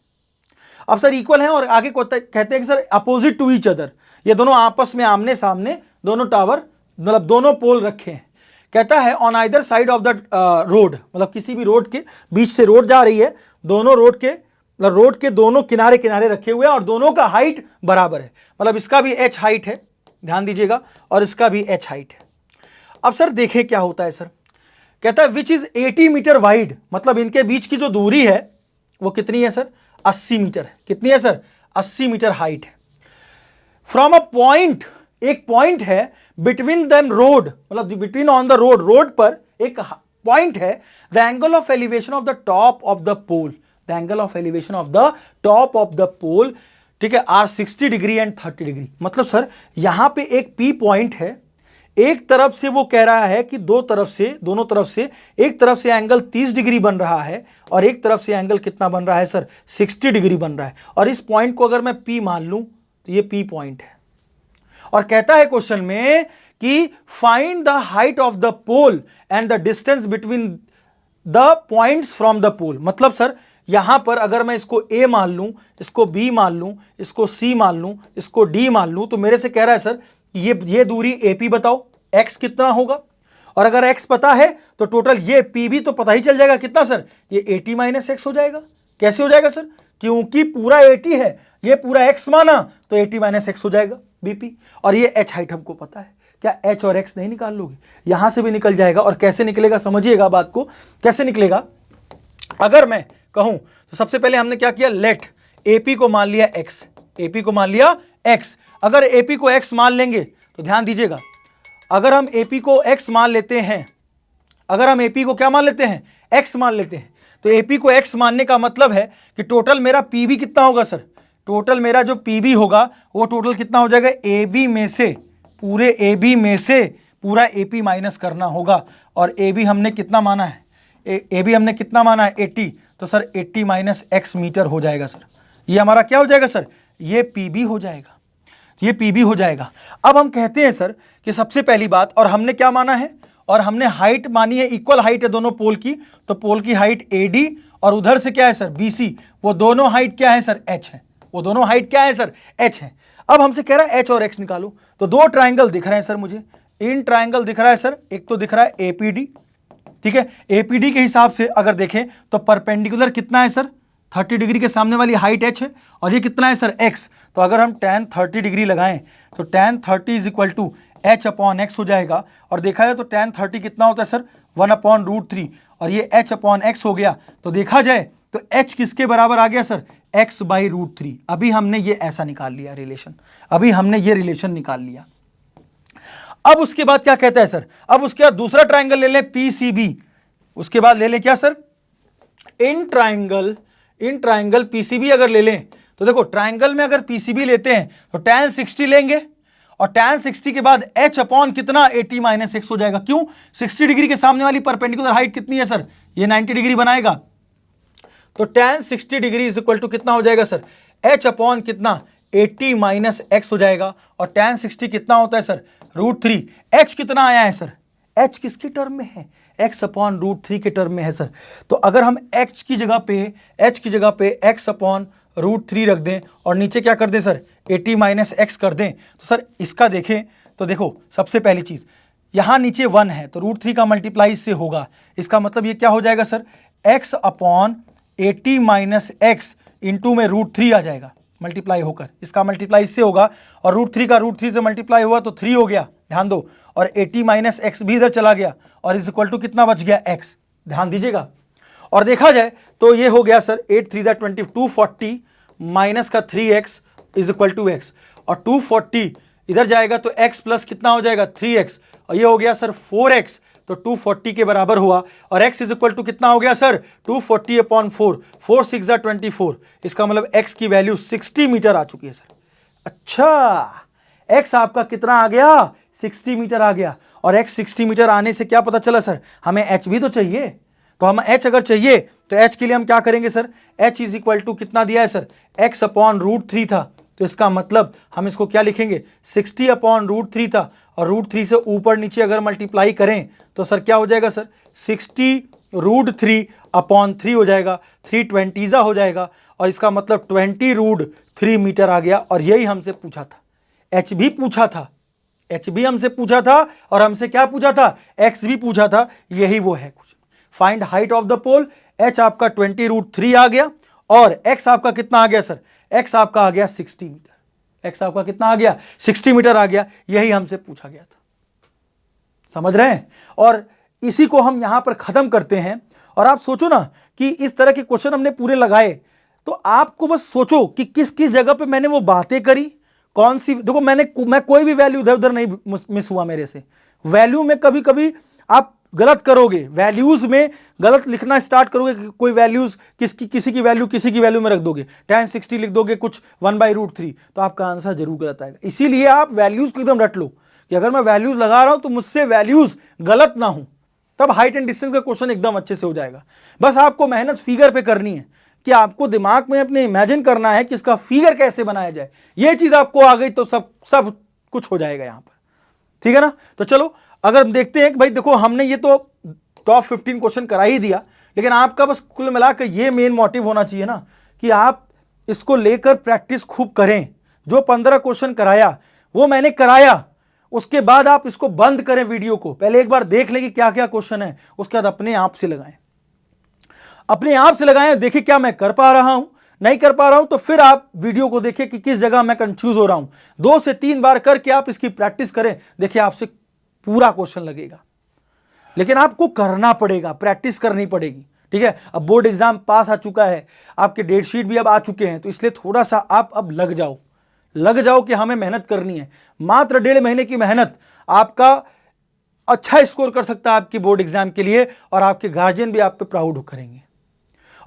अब सर इक्वल है, और आगे कहते हैं कि sir opposite to each other, ये दोनों आपस में आमने सामने दोनों टावर, मतलब दोनों पोल रखे हैं। कहता है on either side of the road, मतलब किसी भी रोड के बीच से रोड जा रही है, दोनों रोड के मतलब रोड के दोनों किनारे किनारे रखे हुए हैं और दोनों का हाइट बराबर है, मतलब इसका भी h हाइट है, ध्यान दीजिएगा, और इसका भी h हाइट है। अब सर देखें क्या होता है सर, कहता है विच इज 80 मीटर वाइड, मतलब इनके बीच की जो दूरी है वो कितनी है सर, 80 मीटर है। कितनी है सर, 80 मीटर हाइट है। फ्रॉम अ पॉइंट, एक पॉइंट है, बिटवीन देम रोड, मतलब between on the road, road पर एक पॉइंट है, the angle of elevation of the top of the pole, the angle of elevation of the top of the pole, ठीक है, are 60 degree and 30 degree. मतलब sir यहां पे एक P point है, एक तरफ से वो कह रहा है कि दोनों तरफ से एक तरफ से एंगल 30 डिग्री बन रहा है और एक तरफ से एंगल कितना बन रहा है सर, 60 डिग्री बन रहा है। और इस पॉइंट को अगर मैं पी मान लूं तो ये पी पॉइंट है, और कहता है क्वेश्चन में कि find the height of the pole and the distance between the points from the pole. मतलब सर यहां पर अगर मैं इसको ए मान लूं, इसको बी मान लूं, इसको सी मान लूं, इसको डी मान लूं, तो मेरे से कह रहा है सर ये दूरी एपी बताओ, एक्स कितना होगा, और अगर एक्स पता है तो टोटल ये पी भी तो पता ही चल जाएगा कितना सर, ये 80 माइनस एक्स हो जाएगा। कैसे हो जाएगा सर, क्योंकि पूरा 80 है, ये पूरा एक्स माना तो 80 माइनस एक्स हो जाएगा बीपी, और ये एच हाइट हमको पता है। क्या एच और एक्स नहीं निकाल लोगे, यहां से भी निकल जाएगा। और कैसे निकलेगा समझिएगा बात को, कैसे निकलेगा। अगर मैं कहूं तो सबसे पहले हमने क्या किया, लेट एपी को मान लिया एक्स, एपी को मान लिया एक्स। अगर एपी को एक्स मान लेंगे तो ध्यान दीजिएगा, अगर हम एपी को एक्स मान लेते हैं, अगर हम एपी को क्या मान लेते हैं, एक्स मान लेते हैं, तो एपी को एक्स मानने का मतलब है कि टोटल मेरा पीबी कितना होगा सर, टोटल मेरा जो पीबी होगा वो टोटल कितना हो जाएगा, एबी में से, पूरे एबी में से पूरा एपी माइनस करना होगा। और एबी हमने कितना माना है, एबी हमने कितना माना है 80, तो सर 80 माइनस एक्स मीटर हो जाएगा सर। ये हमारा क्या हो जाएगा सर, ये पीबी हो जाएगा, ये पीबी हो जाएगा। अब हम कहते हैं सर कि सबसे पहली बात, और हमने क्या माना है, और हमने हाइट मानी है, इक्वल हाइट है दोनों पोल की, तो पोल की हाइट एडी और उधर से क्या है सर बीसी, वो दोनों हाइट क्या है सर, एच है, वो दोनों हाइट क्या है सर, एच है। अब हमसे कह रहा है एच और एक्स निकालो, तो दो ट्राइंगल दिख रहे हैं सर मुझे, इन ट्राइंगल दिख रहा है सर, एक तो दिख रहा है एपीडी, ठीक है, एपीडी के हिसाब से अगर देखें तो परपेंडिकुलर कितना है सर, 30 डिग्री के सामने वाली हाइट एच है, और ये कितना है सर एक्स। तो अगर हम tan 30 डिग्री लगाएं तो tan 30 is equal to H upon X हो जाएगा। और देखा जाए तो tan 30 कितना होता है सर, 1/√3, और ये h अपॉन एक्स हो गया। तो देखा जाए तो h किसके बराबर आ गया सर, x/√3। अभी हमने ये ऐसा निकाल लिया रिलेशन, अभी हमने ये रिलेशन निकाल लिया। अब उसके बाद क्या कहता है सर, अब उसके बाद दूसरा ट्राइंगल ले लें पीसीबी, उसके बाद ले लें क्या सर, इन ट्राइंगल पीसीबी अगर ले लें तो देखो ट्राइंगल में अगर पीसीबी लेते हैं तो tan 60 लेंगे, और tan 60 के बाद h अपॉन कितना 80 माइनस एक्स हो जाएगा। क्यों, 60 डिग्री के सामने वाली परपेंडिकुलर हाइट कितनी है सर, ये 90 डिग्री बनाएगा, तो tan 60 degree is equal to कितना हो जाएगा सर, h अपॉन कितना 80 माइनस एक्स हो जाएगा। और tan 60 कितना होता है सर, √3। h कितना आया है सर, h किसके टर्म में है, x अपॉन √3 के टर्म में है सर। तो अगर हम h की जगह पे x अपॉन √3 रख दें और नीचे क्या कर दें सर, 80 माइनस एक्स कर दें, तो सर इसका देखें तो देखो सबसे पहली चीज़ यहाँ नीचे 1 है तो √3 का मल्टीप्लाई इससे होगा, इसका मतलब ये क्या हो जाएगा sir, x upon 80 minus x into में √3 आ जाएगा मल्टीप्लाई होकर, इसका मल्टीप्लाई इससे होगा, और √3 का √3 से मल्टीप्लाई हुआ तो 3 हो गया, ध्यान दो, और 80 माइनस एक्स भी इधर चला गया, और इज इक्वल टू कितना बच गया x, ध्यान दीजिएगा। और देखा जाए तो ये हो गया सर 8 3 20, 240 माइनस का 3x is equal to x, और 240 इधर जाएगा तो x प्लस कितना हो जाएगा 3x, और ये हो गया सर 4x, तो 240 के बराबर हुआ, और x इज इक्वल टू कितना हो गया सर 240 अपॉन 4, 4 6 24, इसका मतलब x की वैल्यू 60 मीटर आ चुकी है सर। अच्छा, x आपका कितना आ गया, 60 मीटर आ गया, और x 60 मीटर आने से क्या पता चला सर, हमें h भी तो चाहिए, तो हम h अगर चाहिए तो h के लिए हम क्या करेंगे sir, h is equal to कितना दिया है सर, x अपॉन √3 था, तो इसका मतलब हम इसको क्या लिखेंगे, 60 अपॉन √3 था, और √3 से ऊपर नीचे अगर मल्टीप्लाई करें तो सर क्या हो जाएगा सर, 60 √3 अपॉन 3 हो जाएगा, 320 हो जाएगा, और इसका मतलब 20 √3 मीटर आ गया। और यही हमसे पूछा था, h भी पूछा था, h भी हमसे पूछा था, और हमसे क्या पूछा था, x भी पूछा था, यही वो है कुछ। Find height of the pole, h आपका 20 √3 आ गया, और x आपका कितना आ गया सर, x आपका आ गया 60 मीटर। x आपका कितना आ गया, 60 मीटर आ गया। यही हमसे पूछा गया था, समझ रहे हैं। और इसी को हम यहां पर खत्म करते हैं। और आप सोचो ना कि इस तरह के क्वेश्चन हमने पूरे लगाए, तो आपको बस सोचो कि किस किस जगह पे मैंने वो बातें करी, कौन सी, देखो मैं कोई भी वैल्यू इधर उधर नहीं मिस हुआ मेरे से। वैल्यू में कभी कभी आप गलत करोगे, वैल्यूज में गलत लिखना स्टार्ट करोगे, कोई वैल्यूज किसी की वैल्यू में रख दोगे, tan 60 लिख दोगे कुछ 1/√3, तो आपका आंसर जरूर गलत आएगा। इसीलिए आप वैल्यूज को एकदम रट लो कि अगर मैं वैल्यूज लगा रहा हूं तो मुझसे वैल्यूज गलत ना हो, तब हाइट एंड डिस्टेंस का क्वेश्चन एकदम अच्छे से हो जाएगा। बस आपको मेहनत फिगर पे करनी है कि आपको दिमाग में अपने इमेजिन करना है कि इसका फिगर कैसे बनाया जाए। ये चीज आपको आ गई तो सब कुछ हो जाएगा यहां पर, ठीक है ना। तो चलो अगर हम देखते हैं कि भाई देखो हमने ये तो टॉप 15 क्वेश्चन करा ही दिया, लेकिन आपका बस कुल मिलाकर ये मेन मोटिव होना चाहिए ना कि आप इसको लेकर प्रैक्टिस खूब करें। जो 15 क्वेश्चन कराया वो मैंने कराया, उसके बाद आप इसको बंद करें, वीडियो को पहले एक बार देख लें कि क्या क्या क्वेश्चन है, उसके बाद अपने आप से लगाएं, अपने आप से लगाएं, देखिए क्या मैं कर पा रहा हूं, नहीं कर पा रहा हूं तो फिर आप वीडियो को देखिए कि किस जगह मैं कंफ्यूज हो रहा हूं। 2 से 3 बार करके आप इसकी प्रैक्टिस करें, देखिए आपसे पूरा क्वेश्चन लगेगा। लेकिन आपको करना पड़ेगा, प्रैक्टिस करनी पड़ेगी, ठीक है। अब बोर्ड एग्जाम पास आ चुका है, आपके डेट शीट भी अब आ चुके हैं, तो इसलिए थोड़ा सा आप अब लग जाओ कि हमें मेहनत करनी है। मात्र 1.5 महीने की मेहनत आपका अच्छा स्कोर कर सकता है आपकी बोर्ड एग्जाम के लिए, और आपके गार्जियन भी आप पे प्राउड करेंगे।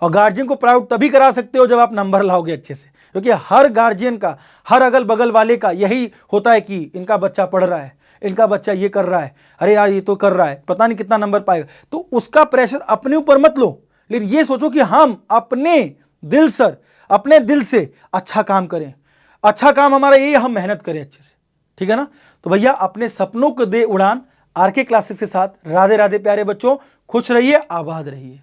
और गार्जियन को प्राउड तभी करा सकते हो जब आप नंबर लाओगे अच्छे से, क्योंकि हर गार्जियन का, हर अगल बगल वाले का यही होता है कि इनका बच्चा पढ़ रहा है, इनका बच्चा ये कर रहा है, अरे यार ये तो कर रहा है, पता नहीं कितना नंबर पाएगा। तो उसका प्रेशर अपने ऊपर मत लो, लेकिन ये सोचो कि हम अपने दिल से अच्छा काम करें। अच्छा काम हमारा ये, हम मेहनत करें अच्छे से, ठीक है ना। तो भैया अपने सपनों को दे उड़ान। आरके क्लासेस के साथ राधे राधे प्यारे बच्चों, खुश रहिए, आबाद रहिए।